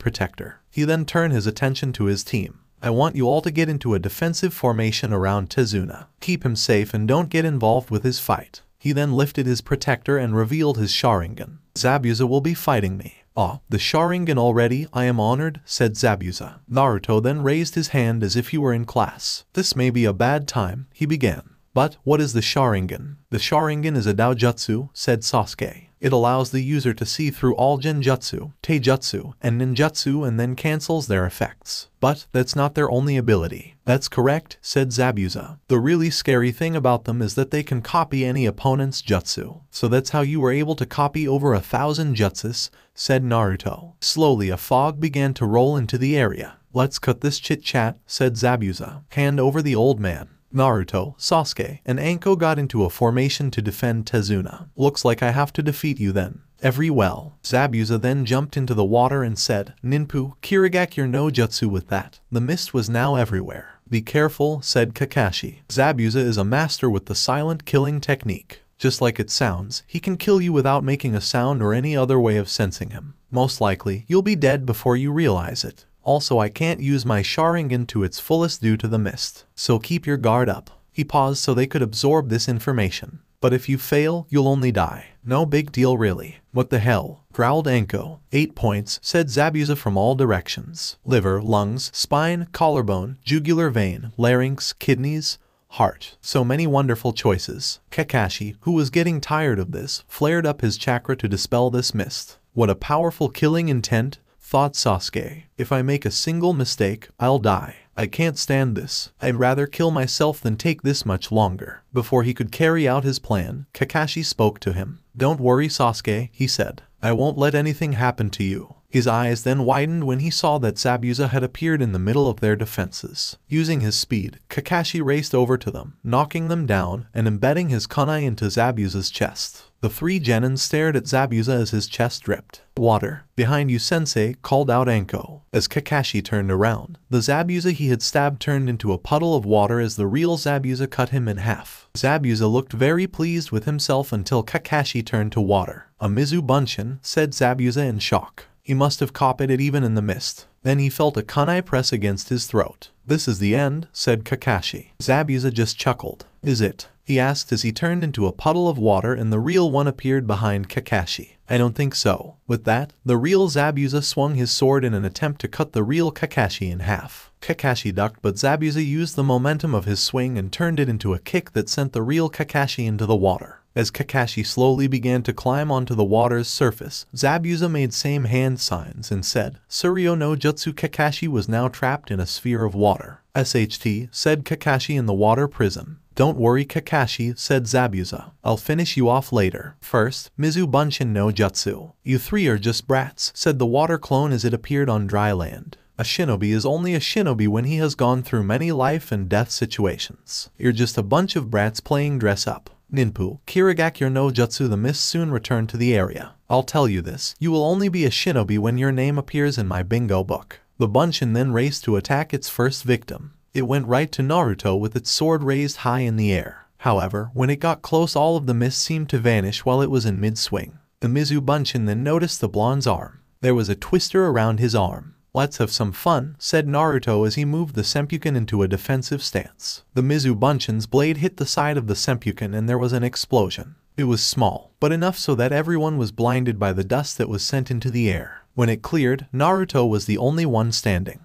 S2: protector. He then turned his attention to his team. I want you all to get into a defensive formation around Tezuna. Keep him safe and don't get involved with his fight. He then lifted his protector and revealed his Sharingan. Zabuza will be fighting me. Ah, the Sharingan already, I am honored, said Zabuza. Naruto then raised his hand as if he were in class. This may be a bad time, he began. But, what is the Sharingan? The Sharingan is a Daojutsu, said Sasuke. It allows the user to see through all Genjutsu, Taijutsu, and Ninjutsu and then cancels their effects. But, that's not their only ability. That's correct, said Zabuza. The really scary thing about them is that they can copy any opponent's jutsu. So that's how you were able to copy over 1,000 jutsus, said Naruto. Slowly a fog began to roll into the area. Let's cut this chit-chat, said Zabuza. Hand over the old man. Naruto, Sasuke, and Anko got into a formation to defend Tezuna. Looks like I have to defeat you then. Every well. Zabuza then jumped into the water and said, Ninpu, Kirigaki your no jutsu with that. The mist was now everywhere. Be careful, said Kakashi. Zabuza is a master with the silent killing technique. Just like it sounds, he can kill you without making a sound or any other way of sensing him. Most likely, you'll be dead before you realize it. Also, I can't use my Sharingan to its fullest due to the mist. So keep your guard up. He paused so they could absorb this information. But if you fail, you'll only die. No big deal really. What the hell? Growled Anko. 8 points, said Zabuza from all directions. Liver, lungs, spine, collarbone, jugular vein, larynx, kidneys, heart. So many wonderful choices. Kakashi, who was getting tired of this, flared up his chakra to dispel this mist. What a powerful killing intent, thought Sasuke. If I make a single mistake, I'll die. I can't stand this. I'd rather kill myself than take this much longer. Before he could carry out his plan, Kakashi spoke to him. Don't worry, Sasuke, he said. I won't let anything happen to you. His eyes then widened when he saw that Zabuza had appeared in the middle of their defenses. Using his speed, Kakashi raced over to them, knocking them down and embedding his kunai into Zabuza's chest. The 3 genins stared at Zabuza as his chest dripped. Water. Behind you, sensei, called out Anko. As Kakashi turned around, the Zabuza he had stabbed turned into a puddle of water as the real Zabuza cut him in half. Zabuza looked very pleased with himself until Kakashi turned to water. A Mizu Bunshin, said Zabuza in shock. He must have copied it even in the mist. Then he felt a kunai press against his throat. "This is the end," said Kakashi. Zabuza just chuckled. "Is it?" he asked as he turned into a puddle of water and the real one appeared behind Kakashi. "I don't think so." With that, the real Zabuza swung his sword in an attempt to cut the real Kakashi in half. Kakashi ducked, but Zabuza used the momentum of his swing and turned it into a kick that sent the real Kakashi into the water. As Kakashi slowly began to climb onto the water's surface, Zabuza made same hand signs and said, "Suryo no Jutsu." Kakashi was now trapped in a sphere of water. "SHT," said Kakashi in the water prison. "Don't worry, Kakashi," said Zabuza. "I'll finish you off later. First, Mizu Bunshin no Jutsu." "You three are just brats," said the water clone as it appeared on dry land. "A shinobi is only a shinobi when he has gone through many life and death situations. You're just a bunch of brats playing dress up." "Ninpu, Kirigakure no Jutsu." The mist soon returned to the area. "I'll tell you this, you will only be a shinobi when your name appears in my bingo book." The Bunshin then raced to attack its first victim. It went right to Naruto with its sword raised high in the air. However, when it got close, all of the mist seemed to vanish while it was in mid-swing. The Mizu Bunshin then noticed the blonde's arm. There was a twister around his arm. "Let's have some fun," said Naruto as he moved the Senpuken into a defensive stance. The Mizu Bunshin's blade hit the side of the Senpuken and there was an explosion. It was small, but enough so that everyone was blinded by the dust that was sent into the air. When it cleared, Naruto was the only one standing.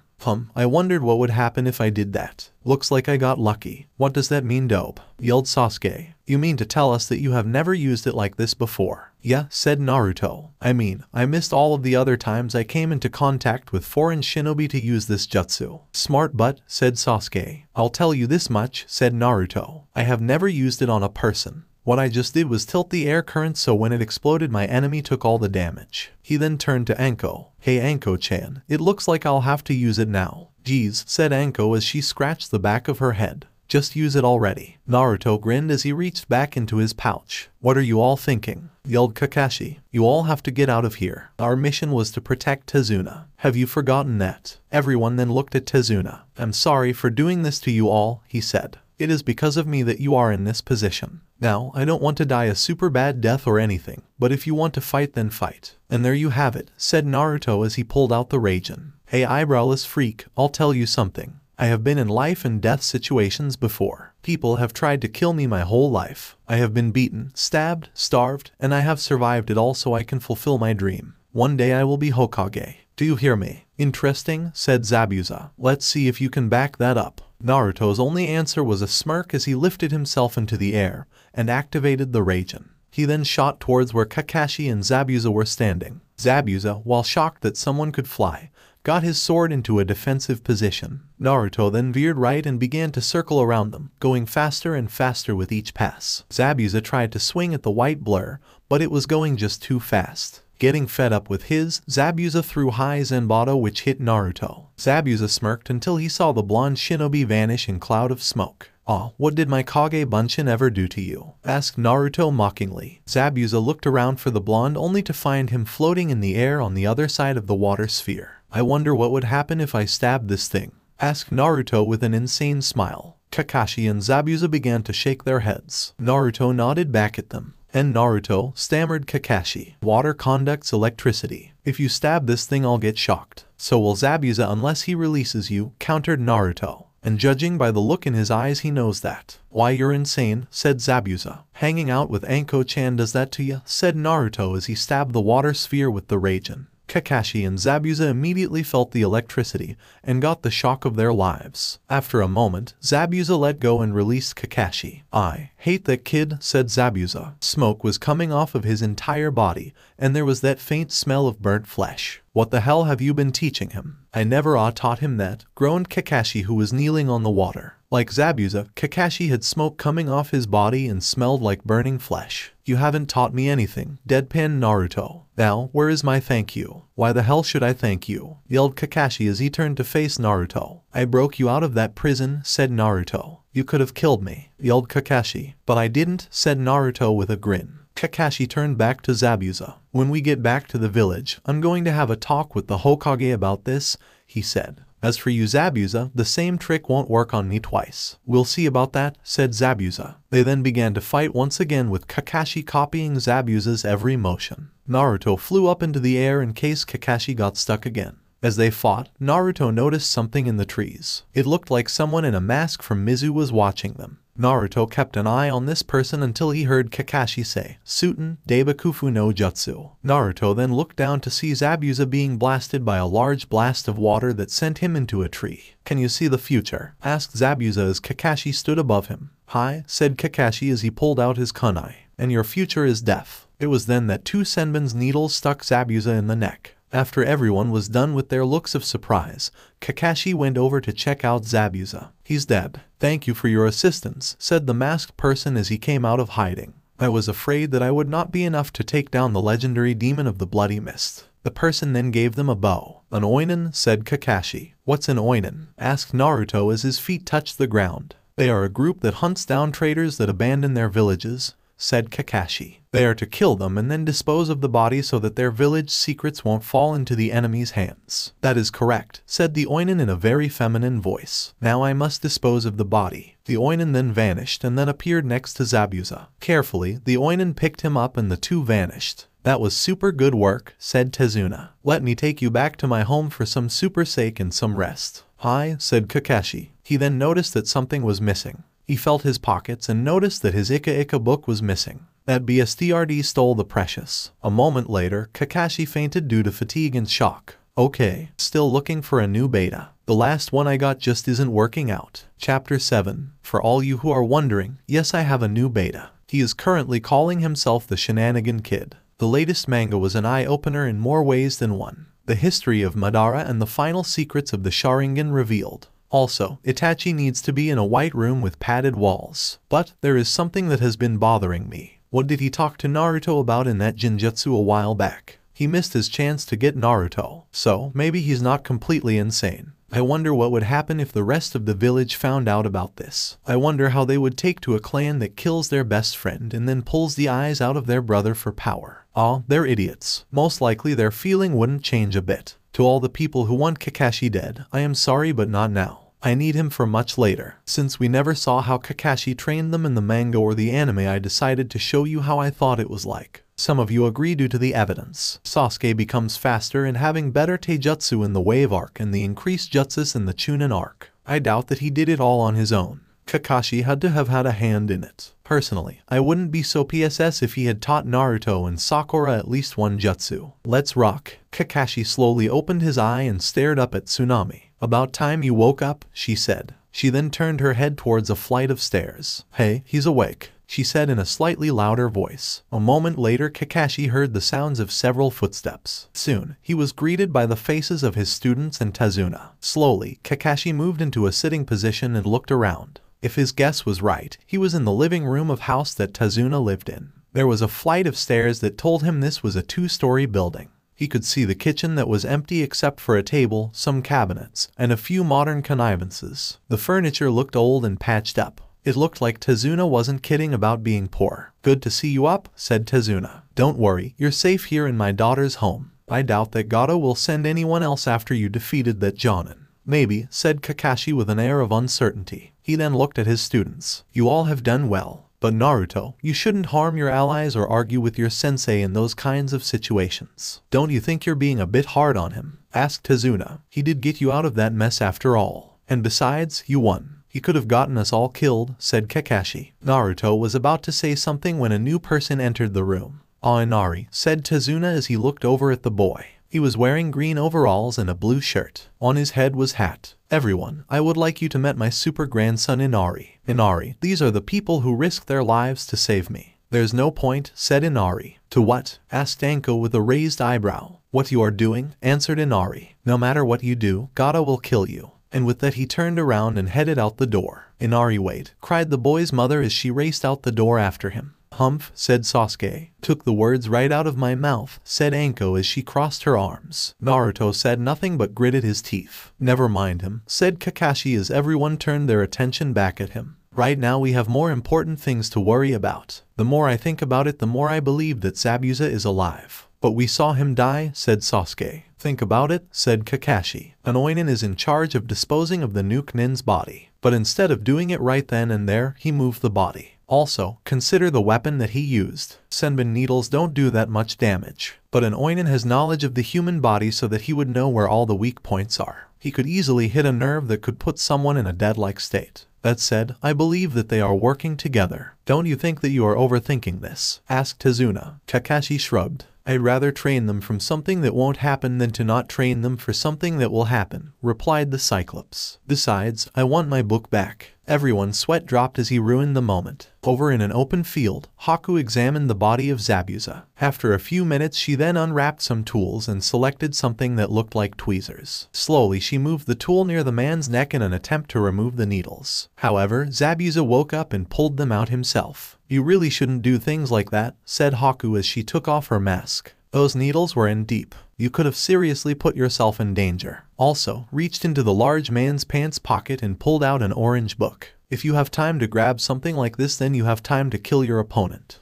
S2: I wondered what would happen if I did that. Looks like I got lucky." "What does that mean, dope?" yelled Sasuke. "You mean to tell us that you have never used it like this before?" "Yeah," said Naruto. "I mean, I missed all of the other times I came into contact with foreign shinobi to use this jutsu." "Smart butt," said Sasuke. "I'll tell you this much," said Naruto. "I have never used it on a person. What I just did was tilt the air current so when it exploded my enemy took all the damage." He then turned to Anko. "Hey Anko-chan, it looks like I'll have to use it now." "Geez," said Anko as she scratched the back of her head. "Just use it already." Naruto grinned as he reached back into his pouch. "What are you all thinking?" yelled Kakashi. "You all have to get out of here. Our mission was to protect Tezuna. Have you forgotten that?" Everyone then looked at Tezuna. "I'm sorry for doing this to you all," he said. "It is because of me that you are in this position. Now, I don't want to die a super bad death or anything, but if you want to fight then fight." "And there you have it," said Naruto as he pulled out the Raijin. "Hey eyebrowless freak, I'll tell you something. I have been in life and death situations before. People have tried to kill me my whole life. I have been beaten, stabbed, starved, and I have survived it all so I can fulfill my dream. One day I will be Hokage. Do you hear me?" "Interesting," said Zabuza. "Let's see if you can back that up." Naruto's only answer was a smirk as he lifted himself into the air and activated the Raijin. He then shot towards where Kakashi and Zabuza were standing. Zabuza, while shocked that someone could fly, got his sword into a defensive position. Naruto then veered right and began to circle around them, going faster and faster with each pass. Zabuza tried to swing at the white blur, but it was going just too fast. Getting fed up with his, Zabuza threw high Zenbato which hit Naruto. Zabuza smirked until he saw the blonde shinobi vanish in cloud of smoke. "Aw, what did my Kage Bunshin ever do to you?" asked Naruto mockingly. Zabuza looked around for the blonde only to find him floating in the air on the other side of the water sphere. "I wonder what would happen if I stabbed this thing?" asked Naruto with an insane smile. Kakashi and Zabuza began to shake their heads. Naruto nodded back at them. "And Naruto," stammered Kakashi. "Water conducts electricity. If you stab this thing I'll get shocked." "So will Zabuza unless he releases you," countered Naruto. "And judging by the look in his eyes he knows that." "Why, you're insane," said Zabuza. "Hanging out with Anko-chan does that to you?" said Naruto as he stabbed the water sphere with the Raijin. Kakashi and Zabuza immediately felt the electricity and got the shock of their lives. After a moment, Zabuza let go and released Kakashi. "I hate that kid," said Zabuza. Smoke was coming off of his entire body, and there was that faint smell of burnt flesh. "What the hell have you been teaching him?" "I never taught him that," groaned Kakashi who was kneeling on the water. Like Zabuza, Kakashi had smoke coming off his body and smelled like burning flesh. "You haven't taught me anything," deadpanned Naruto. "Now, where is my thank you?" "Why the hell should I thank you?" yelled Kakashi as he turned to face Naruto. "I broke you out of that prison," said Naruto. "You could have killed me," yelled Kakashi. "But I didn't," said Naruto with a grin. Kakashi turned back to Zabuza. "When we get back to the village, I'm going to have a talk with the Hokage about this," he said. As for you Zabuza, the same trick won't work on me twice. We'll see about that, said Zabuza. They then began to fight once again with Kakashi copying Zabuza's every motion. Naruto flew up into the air in case Kakashi got stuck again. As they fought, Naruto noticed something in the trees. It looked like someone in a mask from Mizu was watching them. Naruto kept an eye on this person until he heard Kakashi say, Fūton, Deibakufu no Jutsu. Naruto then looked down to see Zabuza being blasted by a large blast of water that sent him into a tree. Can you see the future? Asked Zabuza as Kakashi stood above him. Hi, said Kakashi as he pulled out his kunai. And your future is death. It was then that two senbon's needles stuck Zabuza in the neck. After everyone was done with their looks of surprise, Kakashi went over to check out Zabuza. He's dead. Thank you for your assistance, said the masked person as he came out of hiding. I was afraid that I would not be enough to take down the legendary demon of the bloody mist. The person then gave them a bow. An oinen, said Kakashi. What's an oinen? Asked Naruto as his feet touched the ground. They are a group that hunts down traitors that abandon their villages, said Kakashi. They are to kill them and then dispose of the body so that their village secrets won't fall into the enemy's hands. That is correct, said the oinen in a very feminine voice. Now I must dispose of the body. The oinen then vanished and then appeared next to Zabuza. Carefully, the oinen picked him up and the two vanished. That was super good work, said Tezuna. Let me take you back to my home for some super sake and some rest. Hi, said Kakashi. He then noticed that something was missing. He felt his pockets and noticed that his Ika book was missing. That BSTRD stole the precious. A moment later, Kakashi fainted due to fatigue and shock. Okay, still looking for a new beta. The last one I got just isn't working out. Chapter 7. For all you who are wondering, yes, I have a new beta. He is currently calling himself the Shenanigan Kid. The latest manga was an eye-opener in more ways than one. The history of Madara and the final secrets of the Sharingan revealed. Also, Itachi needs to be in a white room with padded walls. But there is something that has been bothering me. What did he talk to Naruto about in that Jinjutsu a while back? He missed his chance to get Naruto, so maybe he's not completely insane. I wonder what would happen if the rest of the village found out about this. I wonder how they would take to a clan that kills their best friend and then pulls the eyes out of their brother for power. Aw, they're idiots. Most likely their feeling wouldn't change a bit. To all the people who want Kakashi dead, I am sorry but not now. I need him for much later. Since we never saw how Kakashi trained them in the manga or the anime, I decided to show you how I thought it was like. Some of you agree due to the evidence. Sasuke becomes faster and having better taijutsu in the wave arc and the increased jutsus in the Chunin arc. I doubt that he did it all on his own. Kakashi had to have had a hand in it. Personally, I wouldn't be so PSS if he had taught Naruto and Sakura at least one jutsu. Let's rock. Kakashi slowly opened his eye and stared up at Tsunami. About time you woke up, she said. She then turned her head towards a flight of stairs. Hey, he's awake, she said in a slightly louder voice. A moment later, Kakashi heard the sounds of several footsteps. Soon, he was greeted by the faces of his students and Tezuna. Slowly, Kakashi moved into a sitting position and looked around. If his guess was right, he was in the living room of house that Tezuna lived in. There was a flight of stairs that told him this was a two-story building. He could see the kitchen that was empty except for a table, some cabinets, and a few modern connivances. The furniture looked old and patched up. It looked like Tezuna wasn't kidding about being poor. Good to see you up, said Tezuna. Don't worry, you're safe here in my daughter's home. I doubt that Gato will send anyone else after you defeated that Jonin. Maybe, said Kakashi with an air of uncertainty. He then looked at his students. You all have done well. But Naruto, you shouldn't harm your allies or argue with your sensei in those kinds of situations. Don't you think you're being a bit hard on him? Asked Tezuna. He did get you out of that mess after all. And besides, you won. He could have gotten us all killed, said Kakashi. Naruto was about to say something when a new person entered the room. Inari, said Tezuna as he looked over at the boy. He was wearing green overalls and a blue shirt. On his head was hat. Everyone, I would like you to meet my super grandson Inari. Inari, these are the people who risk their lives to save me. There's no point, said Inari. To what? Asked Anko with a raised eyebrow. What you are doing, answered Inari. No matter what you do, Gato will kill you. And with that he turned around and headed out the door. Inari, wait, cried the boy's mother as she raced out the door after him. Humph, said Sasuke. Took the words right out of my mouth, said Anko as she crossed her arms. Naruto said nothing but gritted his teeth. Never mind him, said Kakashi as everyone turned their attention back at him. Right now we have more important things to worry about. The more I think about it, the more I believe that Zabuza is alive. But we saw him die, said Sasuke. Think about it, said Kakashi. An Oinin is in charge of disposing of the nuke nin's body. But instead of doing it right then and there, he moved the body. Also, consider the weapon that he used. Senbon needles don't do that much damage. But an Oinin has knowledge of the human body so that he would know where all the weak points are. He could easily hit a nerve that could put someone in a dead-like state. That said, I believe that they are working together. Don't you think that you are overthinking this? Asked Tazuna. Kakashi shrugged. I'd rather train them from something that won't happen than to not train them for something that will happen, replied the Cyclops. Besides, I want my book back. Everyone's sweat dropped as he ruined the moment. Over in an open field, Haku examined the body of Zabuza. After a few minutes she then unwrapped some tools and selected something that looked like tweezers. Slowly she moved the tool near the man's neck in an attempt to remove the needles. However, Zabuza woke up and pulled them out himself. You really shouldn't do things like that, said Haku as she took off her mask. Those needles were in deep. You could have seriously put yourself in danger. Also, reached into the large man's pants pocket and pulled out an orange book. If you have time to grab something like this, then you have time to kill your opponent.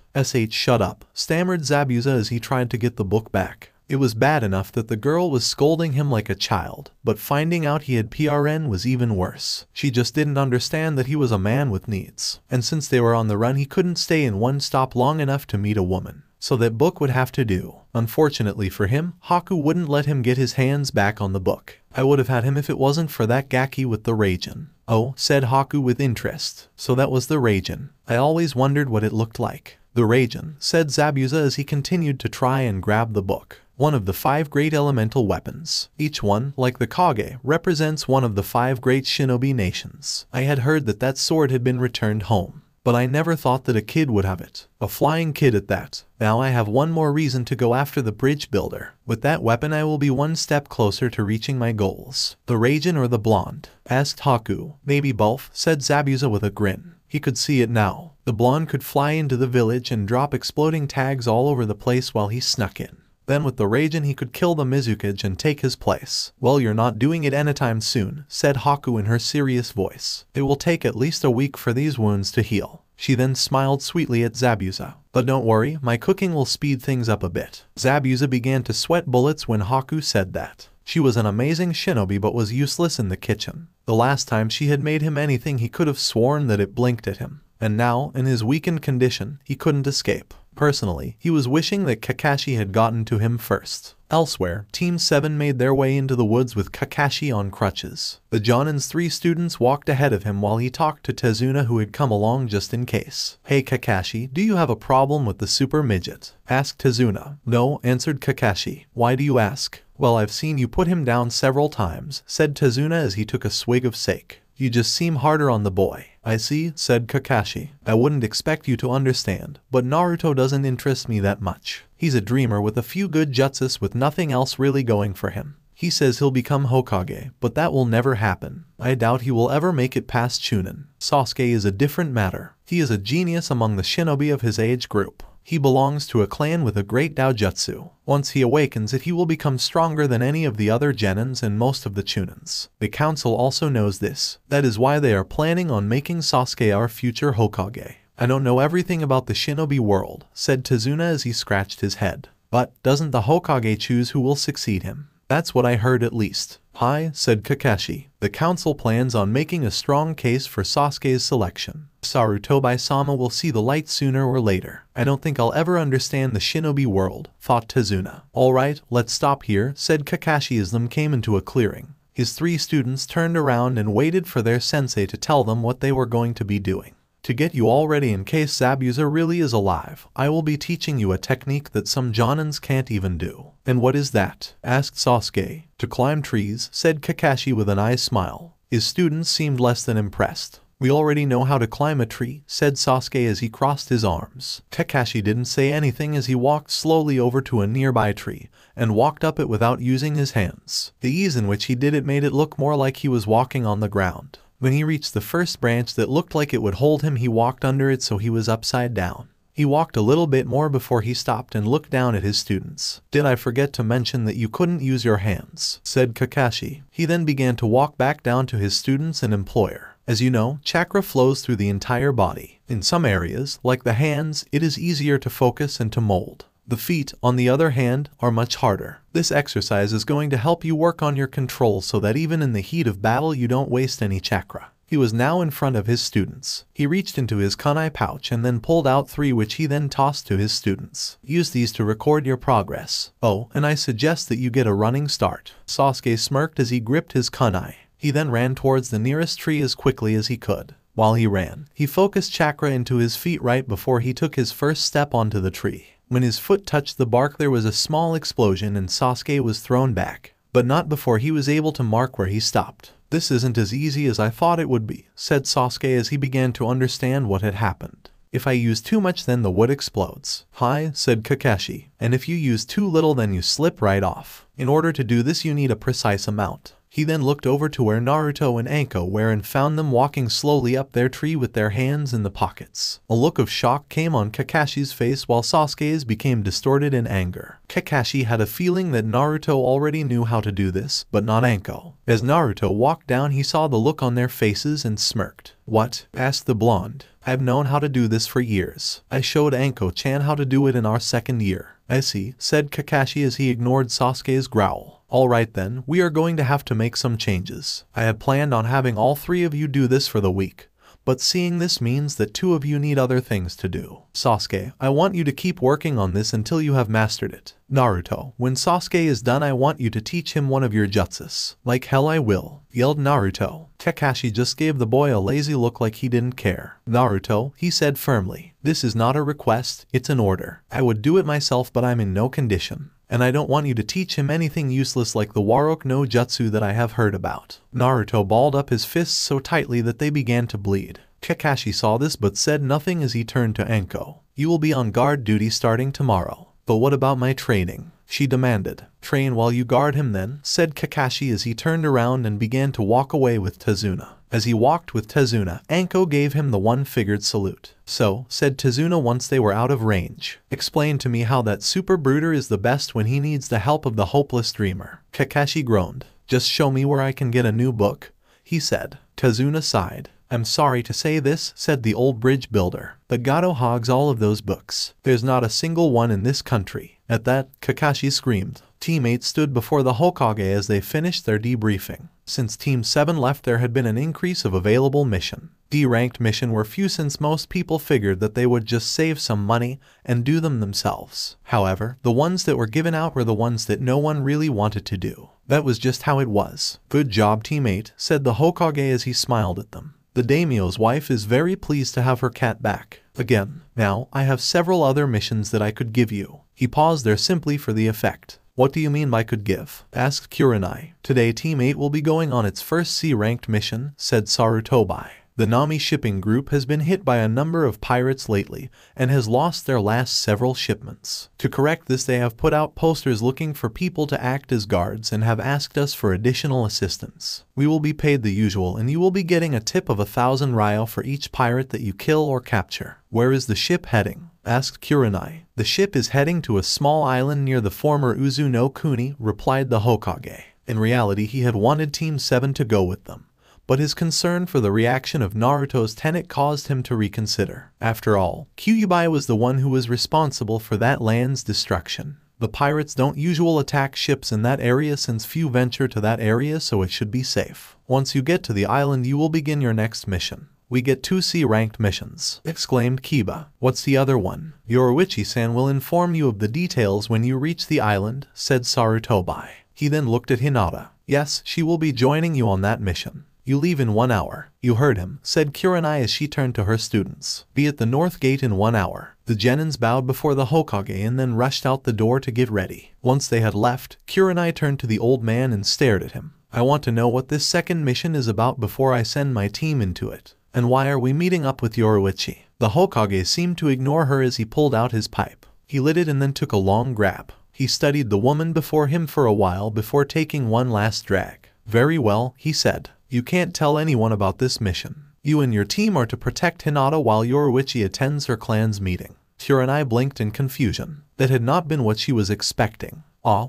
S2: Shut up, stammered Zabuza as he tried to get the book back. It was bad enough that the girl was scolding him like a child, but finding out he had PRN was even worse. She just didn't understand that he was a man with needs. And since they were on the run, he couldn't stay in one stop long enough to meet a woman. So that book would have to do. Unfortunately for him, Haku wouldn't let him get his hands back on the book. I would have had him if it wasn't for that Gaki with the Raijin. Oh, said Haku with interest. So that was the Raijin. I always wondered what it looked like. The Raijin, said Zabuza as he continued to try and grab the book. One of the 5 great elemental weapons. Each one, like the Kage, represents one of the 5 great shinobi nations. I had heard that that sword had been returned home. But I never thought that a kid would have it. A flying kid at that. Now I have one more reason to go after the bridge builder. With that weapon I will be one step closer to reaching my goals. The Raijin or the blonde? Asked Haku. Maybe both, said Zabuza with a grin. He could see it now. The blonde could fly into the village and drop exploding tags all over the place while he snuck in. Then with the Raijin he could kill the Mizukage and take his place. Well, you're not doing it anytime soon, said Haku in her serious voice. It will take at least a week for these wounds to heal. She then smiled sweetly at Zabuza. But don't worry, my cooking will speed things up a bit. Zabuza began to sweat bullets when Haku said that. She was an amazing shinobi but was useless in the kitchen. The last time she had made him anything he could have sworn that it blinked at him. And now, in his weakened condition, he couldn't escape. Personally, he was wishing that Kakashi had gotten to him first. Elsewhere, Team 7 made their way into the woods with Kakashi on crutches. The Jonin's 3 students walked ahead of him while he talked to Tazuna, who had come along just in case. Hey Kakashi, do you have a problem with the super midget? Asked Tazuna. No, answered Kakashi. Why do you ask? Well, I've seen you put him down several times, said Tazuna as he took a swig of sake. You just seem harder on the boy. I see, said Kakashi. I wouldn't expect you to understand, but Naruto doesn't interest me that much. He's a dreamer with a few good jutsus with nothing else really going for him. He says he'll become Hokage, but that will never happen. I doubt he will ever make it past Chunin. Sasuke is a different matter. He is a genius among the shinobi of his age group. He belongs to a clan with a great Daojutsu. Once he awakens it, he will become stronger than any of the other Genins and most of the Chunins. The council also knows this. That is why they are planning on making Sasuke our future Hokage. I don't know everything about the shinobi world, said Tazuna as he scratched his head. But doesn't the Hokage choose who will succeed him? That's what I heard at least. Hi, said Kakashi. The council plans on making a strong case for Sasuke's selection. Sarutobi-sama will see the light sooner or later. I don't think I'll ever understand the shinobi world, thought Tazuna. Alright, let's stop here, said Kakashi as them came into a clearing. His 3 students turned around and waited for their sensei to tell them what they were going to be doing. To get you all ready in case Zabuza really is alive, I will be teaching you a technique that some Jonins can't even do. And what is that? Asked Sasuke. To climb trees, said Kakashi with an eye smile. His students seemed less than impressed. We already know how to climb a tree, said Sasuke as he crossed his arms. Kakashi didn't say anything as he walked slowly over to a nearby tree and walked up it without using his hands. The ease in which he did it made it look more like he was walking on the ground. When he reached the first branch that looked like it would hold him, he walked under it so he was upside down. He walked a little bit more before he stopped and looked down at his students. Did I forget to mention that you couldn't use your hands? Said Kakashi. He then began to walk back down to his students and employer. As you know, chakra flows through the entire body. In some areas, like the hands, it is easier to focus and to mold. The feet, on the other hand, are much harder. This exercise is going to help you work on your control so that even in the heat of battle you don't waste any chakra. He was now in front of his students. He reached into his kunai pouch and then pulled out 3 which he then tossed to his students. Use these to record your progress. Oh, and I suggest that you get a running start. Sasuke smirked as he gripped his kunai. He then ran towards the nearest tree as quickly as he could. While he ran, he focused chakra into his feet right before he took his first step onto the tree. When his foot touched the bark there was a small explosion and Sasuke was thrown back, but not before he was able to mark where he stopped. "This isn't as easy as I thought it would be," said Sasuke as he began to understand what had happened. "If I use too much then the wood explodes." "Hi," said Kakashi, "and if you use too little then you slip right off. In order to do this you need a precise amount." He then looked over to where Naruto and Anko were and found them walking slowly up their tree with their hands in the pockets. A look of shock came on Kakashi's face while Sasuke's became distorted in anger. Kakashi had a feeling that Naruto already knew how to do this, but not Anko. As Naruto walked down he saw the look on their faces and smirked. "What?" asked the blonde. "I've known how to do this for years. I showed Anko-chan how to do it in our second year." "I see," said Kakashi as he ignored Sasuke's growl. "Alright then, we are going to have to make some changes. I had planned on having all 3 of you do this for the week, but seeing this means that 2 of you need other things to do. Sasuke, I want you to keep working on this until you have mastered it. Naruto, when Sasuke is done I want you to teach him one of your jutsus." "Like hell I will," yelled Naruto. Kakashi just gave the boy a lazy look like he didn't care. "Naruto," he said firmly, "this is not a request, it's an order. I would do it myself but I'm in no condition. And I don't want you to teach him anything useless like the Warok no Jutsu that I have heard about." Naruto balled up his fists so tightly that they began to bleed. Kakashi saw this but said nothing as he turned to Anko. "You will be on guard duty starting tomorrow." "But what about my training?" she demanded. "Train while you guard him then," said Kakashi as he turned around and began to walk away with Tazuna. As he walked with Tazuna, Anko gave him the one-figured salute. "So," said Tazuna once they were out of range, "explain to me how that super brooder is the best when he needs the help of the hopeless dreamer." Kakashi groaned. "Just show me where I can get a new book," he said. Tazuna sighed. "I'm sorry to say this," said the old bridge builder. "The Gato hogs all of those books. There's not a single one in this country." At that, Kakashi screamed. Teammates stood before the Hokage as they finished their debriefing. Since Team 7 left there had been an increase of available mission. D-ranked mission were few since most people figured that they would just save some money and do them themselves. However, the ones that were given out were the ones that no one really wanted to do. That was just how it was. "Good job teammate," said the Hokage as he smiled at them. "The daimyo's wife is very pleased to have her cat back again. Now, I have several other missions that I could give you." He paused there simply for the effect. "What do you mean by could give?" asked Kurenai. "Today Team 8 will be going on its first C-ranked mission," said Sarutobi. "The Nami shipping group has been hit by a number of pirates lately and has lost their last several shipments. To correct this they have put out posters looking for people to act as guards and have asked us for additional assistance. We will be paid the usual and you will be getting a tip of 1,000 ryo for each pirate that you kill or capture." "Where is the ship heading?" asked Kurenai. "The ship is heading to a small island near the former Uzu no Kuni," replied the Hokage. In reality he had wanted Team 7 to go with them, but his concern for the reaction of Naruto's tenet caused him to reconsider. After all, Kyuubi was the one who was responsible for that land's destruction. The pirates don't usually attack ships in that area since few venture to that area, so it should be safe. "Once you get to the island you will begin your next mission." "We get 2 C-ranked missions," exclaimed Kiba. "What's the other one?" "Yoruichi-san will inform you of the details when you reach the island," said Sarutobi. He then looked at Hinata. "Yes, she will be joining you on that mission. You leave in 1 hour." "You heard him," said Kurenai as she turned to her students. "Be at the north gate in 1 hour." The genins bowed before the Hokage and then rushed out the door to get ready. Once they had left, Kurenai turned to the old man and stared at him. "I want to know what this second mission is about before I send my team into it. And why are we meeting up with Yoruichi?" The Hokage seemed to ignore her as he pulled out his pipe. He lit it and then took a long grab. He studied the woman before him for a while before taking one last drag. "Very well," he said. "You can't tell anyone about this mission. You and your team are to protect Hinata while Yoruichi attends her clan's meeting." Kurenai blinked in confusion. That had not been what she was expecting.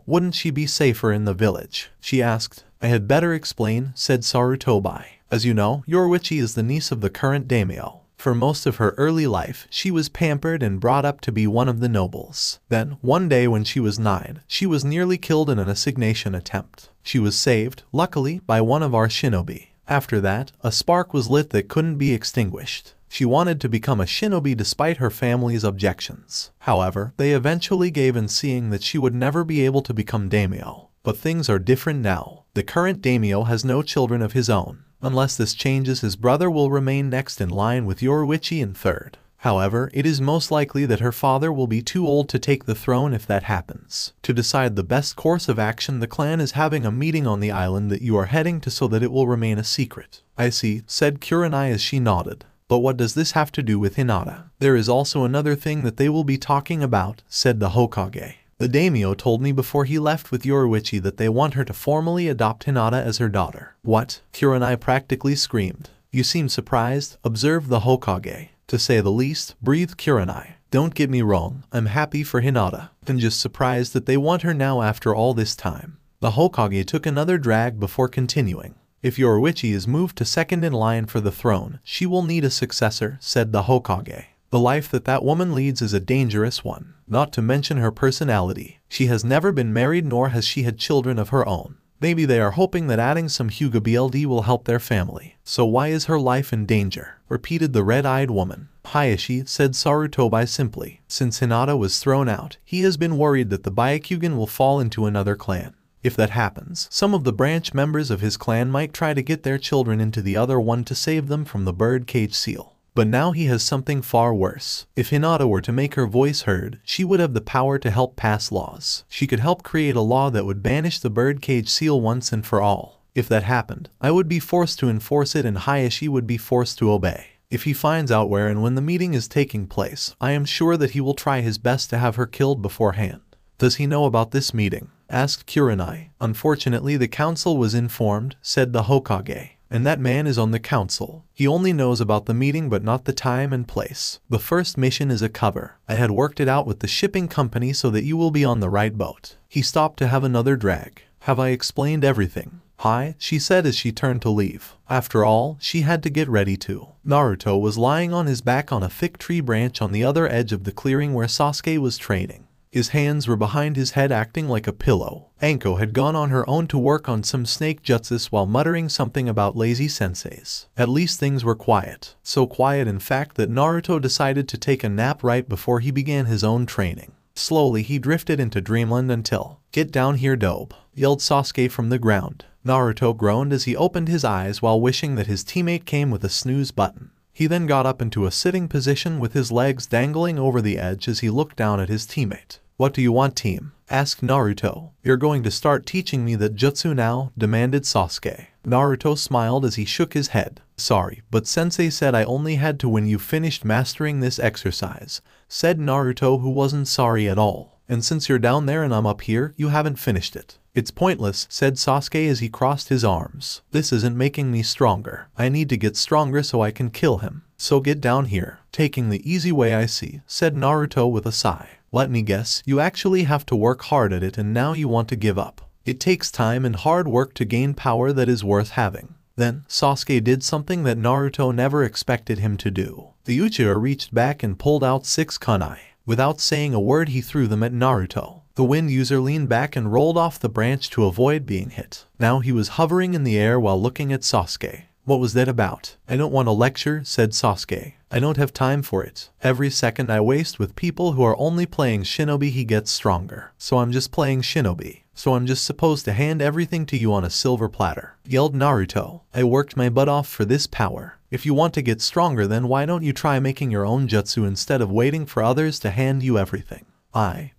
S2: Wouldn't she be safer in the village?" she asked. "I had better explain," said Sarutobi. "As you know, Yoruichi is the niece of the current daimyo. For most of her early life, she was pampered and brought up to be one of the nobles. Then, one day when she was 9, she was nearly killed in an assassination attempt. She was saved, luckily, by one of our shinobi. After that, a spark was lit that couldn't be extinguished. She wanted to become a shinobi despite her family's objections. However, they eventually gave in, seeing that she would never be able to become daimyo. But things are different now. The current daimyo has no children of his own. Unless this changes, his brother will remain next in line with Yoruichi in third. However, it is most likely that her father will be too old to take the throne if that happens. To decide the best course of action, the clan is having a meeting on the island that you are heading to so that it will remain a secret. I see, said Kurenai as she nodded. But what does this have to do with Hinata? There is also another thing that they will be talking about, said the Hokage. The daimyo told me before he left with Yoruichi that they want her to formally adopt Hinata as her daughter. What? Kurenai practically screamed. You seem surprised, observed the Hokage. To say the least, breathed Kurenai. Don't get me wrong, I'm happy for Hinata, and just surprised that they want her now after all this time. The Hokage took another drag before continuing. If Yoruichi is moved to second in line for the throne, she will need a successor, said the Hokage. The life that woman leads is a dangerous one, not to mention her personality. She has never been married nor has she had children of her own. Maybe they are hoping that adding some Hyuga BLD will help their family. So why is her life in danger? Repeated the red-eyed woman. Hayashi, said Sarutobi simply. Since Hinata was thrown out, he has been worried that the Byakugan will fall into another clan. If that happens, some of the branch members of his clan might try to get their children into the other one to save them from the birdcage seal. But now he has something far worse. If Hinata were to make her voice heard, she would have the power to help pass laws. She could help create a law that would banish the birdcage seal once and for all. If that happened, I would be forced to enforce it and Hayashi would be forced to obey. If he finds out where and when the meeting is taking place, I am sure that he will try his best to have her killed beforehand. Does he know about this meeting? Asked Kurenai. Unfortunately, the council was informed, said the Hokage. And that man is on the council. He only knows about the meeting but not the time and place. The first mission is a cover. I had worked it out with the shipping company so that you will be on the right boat. He stopped to have another drag. Have I explained everything? Hi, she said as she turned to leave. After all, she had to get ready too. Naruto was lying on his back on a thick tree branch on the other edge of the clearing where Sasuke was training. His hands were behind his head acting like a pillow. Anko had gone on her own to work on some snake jutsus while muttering something about lazy senseis. At least things were quiet. So quiet in fact that Naruto decided to take a nap right before he began his own training. Slowly he drifted into dreamland until, "Get down here, dope," yelled Sasuke from the ground. Naruto groaned as he opened his eyes while wishing that his teammate came with a snooze button. He then got up into a sitting position with his legs dangling over the edge as he looked down at his teammate. "What do you want, team?" asked Naruto. "You're going to start teaching me that jutsu now?" demanded Sasuke. Naruto smiled as he shook his head. "Sorry, but sensei said I only had to when you finished mastering this exercise," said Naruto, who wasn't sorry at all. "And since you're down there and I'm up here, you haven't finished it." "It's pointless," said Sasuke as he crossed his arms. "This isn't making me stronger. I need to get stronger so I can kill him. So get down here." "Taking the easy way, I see," said Naruto with a sigh. "Let me guess, you actually have to work hard at it and now you want to give up. It takes time and hard work to gain power that is worth having." Then, Sasuke did something that Naruto never expected him to do. The Uchiha reached back and pulled out 6 kunai. Without saying a word, he threw them at Naruto. The wind user leaned back and rolled off the branch to avoid being hit. Now he was hovering in the air while looking at Sasuke. "What was that about?" "I don't want to lecture," said Sasuke. "I don't have time for it. Every second I waste with people who are only playing shinobi he gets stronger. So I'm just playing shinobi. So I'm just supposed to hand everything to you on a silver platter," yelled Naruto. "I worked my butt off for this power. If you want to get stronger, then why don't you try making your own jutsu instead of waiting for others to hand you everything?"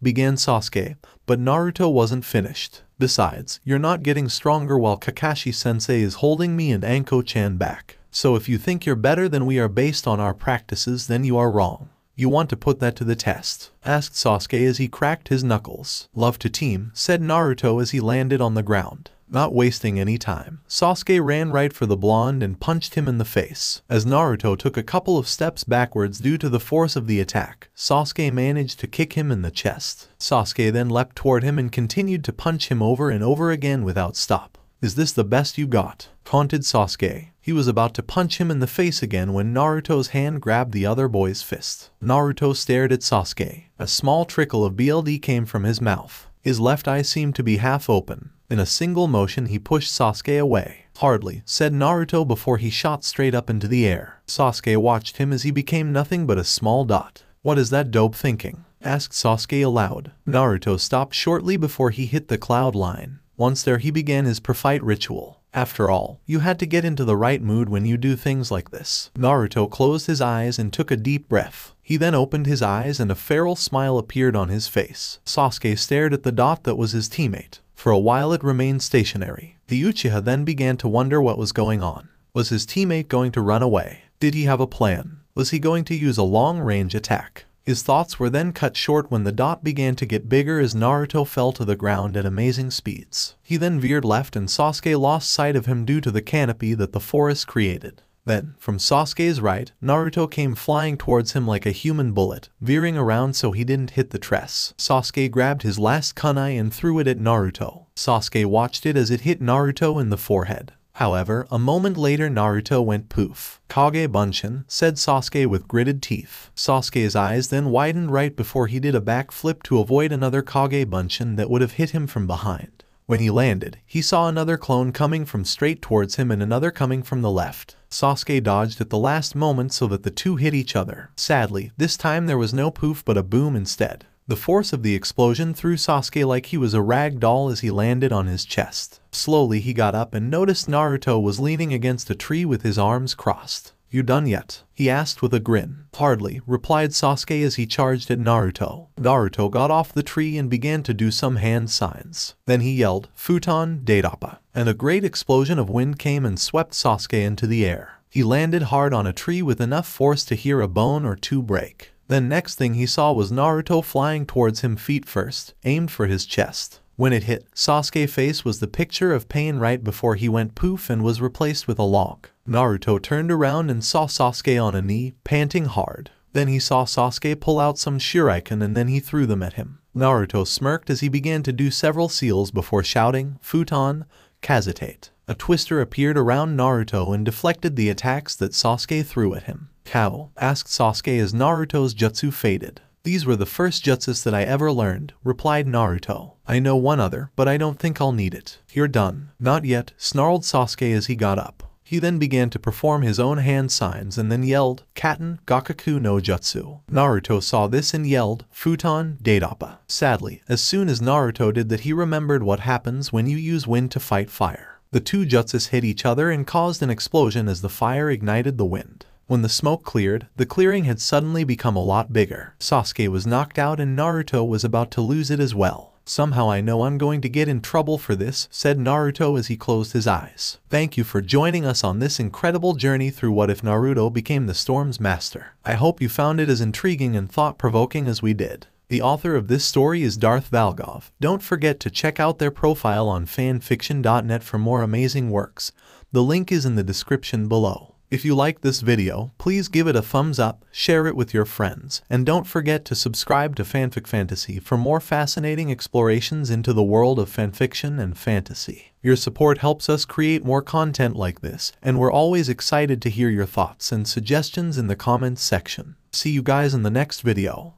S2: Began Sasuke, but Naruto wasn't finished. "Besides, you're not getting stronger while Kakashi-sensei is holding me and Anko-chan back. So if you think you're better than we are based on our practices, then you are wrong." "You want to put that to the test?" asked Sasuke as he cracked his knuckles. "Love to team," said Naruto as he landed on the ground. Not wasting any time, Sasuke ran right for the blonde and punched him in the face. As Naruto took a couple of steps backwards due to the force of the attack, Sasuke managed to kick him in the chest. Sasuke then leapt toward him and continued to punch him over and over again without stop. "Is this the best you got?" taunted Sasuke. He was about to punch him in the face again when Naruto's hand grabbed the other boy's fist. Naruto stared at Sasuke. A small trickle of blood came from his mouth. His left eye seemed to be half open. In a single motion he pushed Sasuke away. "Hardly," said Naruto before he shot straight up into the air. Sasuke watched him as he became nothing but a small dot. "What is that dope thinking?" asked Sasuke aloud. Naruto stopped shortly before he hit the cloud line. Once there he began his pre-fight ritual. After all, you had to get into the right mood when you do things like this. Naruto closed his eyes and took a deep breath. He then opened his eyes and a feral smile appeared on his face. Sasuke stared at the dot that was his teammate. For a while it remained stationary. The Uchiha then began to wonder what was going on. Was his teammate going to run away? Did he have a plan? Was he going to use a long-range attack? His thoughts were then cut short when the dot began to get bigger as Naruto fell to the ground at amazing speeds. He then veered left and Sasuke lost sight of him due to the canopy that the forest created. Then, from Sasuke's right, Naruto came flying towards him like a human bullet, veering around so he didn't hit the tress. Sasuke grabbed his last kunai and threw it at Naruto. Sasuke watched it as it hit Naruto in the forehead. However, a moment later Naruto went poof. "Kage Bunshin," said Sasuke with gritted teeth. Sasuke's eyes then widened right before he did a backflip to avoid another Kage Bunshin that would have hit him from behind. When he landed, he saw another clone coming from straight towards him and another coming from the left. Sasuke dodged at the last moment so that the two hit each other. Sadly, this time there was no poof but a boom instead. The force of the explosion threw Sasuke like he was a rag doll as he landed on his chest. Slowly he got up and noticed Naruto was leaning against a tree with his arms crossed. "You done yet?" he asked with a grin. "Hardly," replied Sasuke as he charged at Naruto. Naruto got off the tree and began to do some hand signs. Then he yelled, "Fūton, Daidappa," and a great explosion of wind came and swept Sasuke into the air. He landed hard on a tree with enough force to hear a bone or two break. Then next thing he saw was Naruto flying towards him feet first, aimed for his chest. When it hit, Sasuke's face was the picture of pain right before he went poof and was replaced with a log. Naruto turned around and saw Sasuke on a knee, panting hard. Then he saw Sasuke pull out some shuriken and then he threw them at him. Naruto smirked as he began to do several seals before shouting, "Fūton, Kazutate." A twister appeared around Naruto and deflected the attacks that Sasuke threw at him. "How?" asked Sasuke as Naruto's jutsu faded. "These were the first jutsus that I ever learned," replied Naruto. "I know one other, but I don't think I'll need it." "You're done." "Not yet," snarled Sasuke as he got up. He then began to perform his own hand signs and then yelled, "Katen Gakaku no Jutsu." Naruto saw this and yelled, "Fūton, Daidappa." Sadly, as soon as Naruto did that he remembered what happens when you use wind to fight fire. The two jutsus hit each other and caused an explosion as the fire ignited the wind. When the smoke cleared, the clearing had suddenly become a lot bigger. Sasuke was knocked out and Naruto was about to lose it as well. "Somehow I know I'm going to get in trouble for this," said Naruto as he closed his eyes. Thank you for joining us on this incredible journey through what if Naruto became the Storm's master. I hope you found it as intriguing and thought-provoking as we did. The author of this story is DarthValgaav. Don't forget to check out their profile on fanfiction.net for more amazing works. The link is in the description below. If you like this video, please give it a thumbs up, share it with your friends, and don't forget to subscribe to Fanfic Fantasy for more fascinating explorations into the world of fanfiction and fantasy. Your support helps us create more content like this, and we're always excited to hear your thoughts and suggestions in the comments section. See you guys in the next video.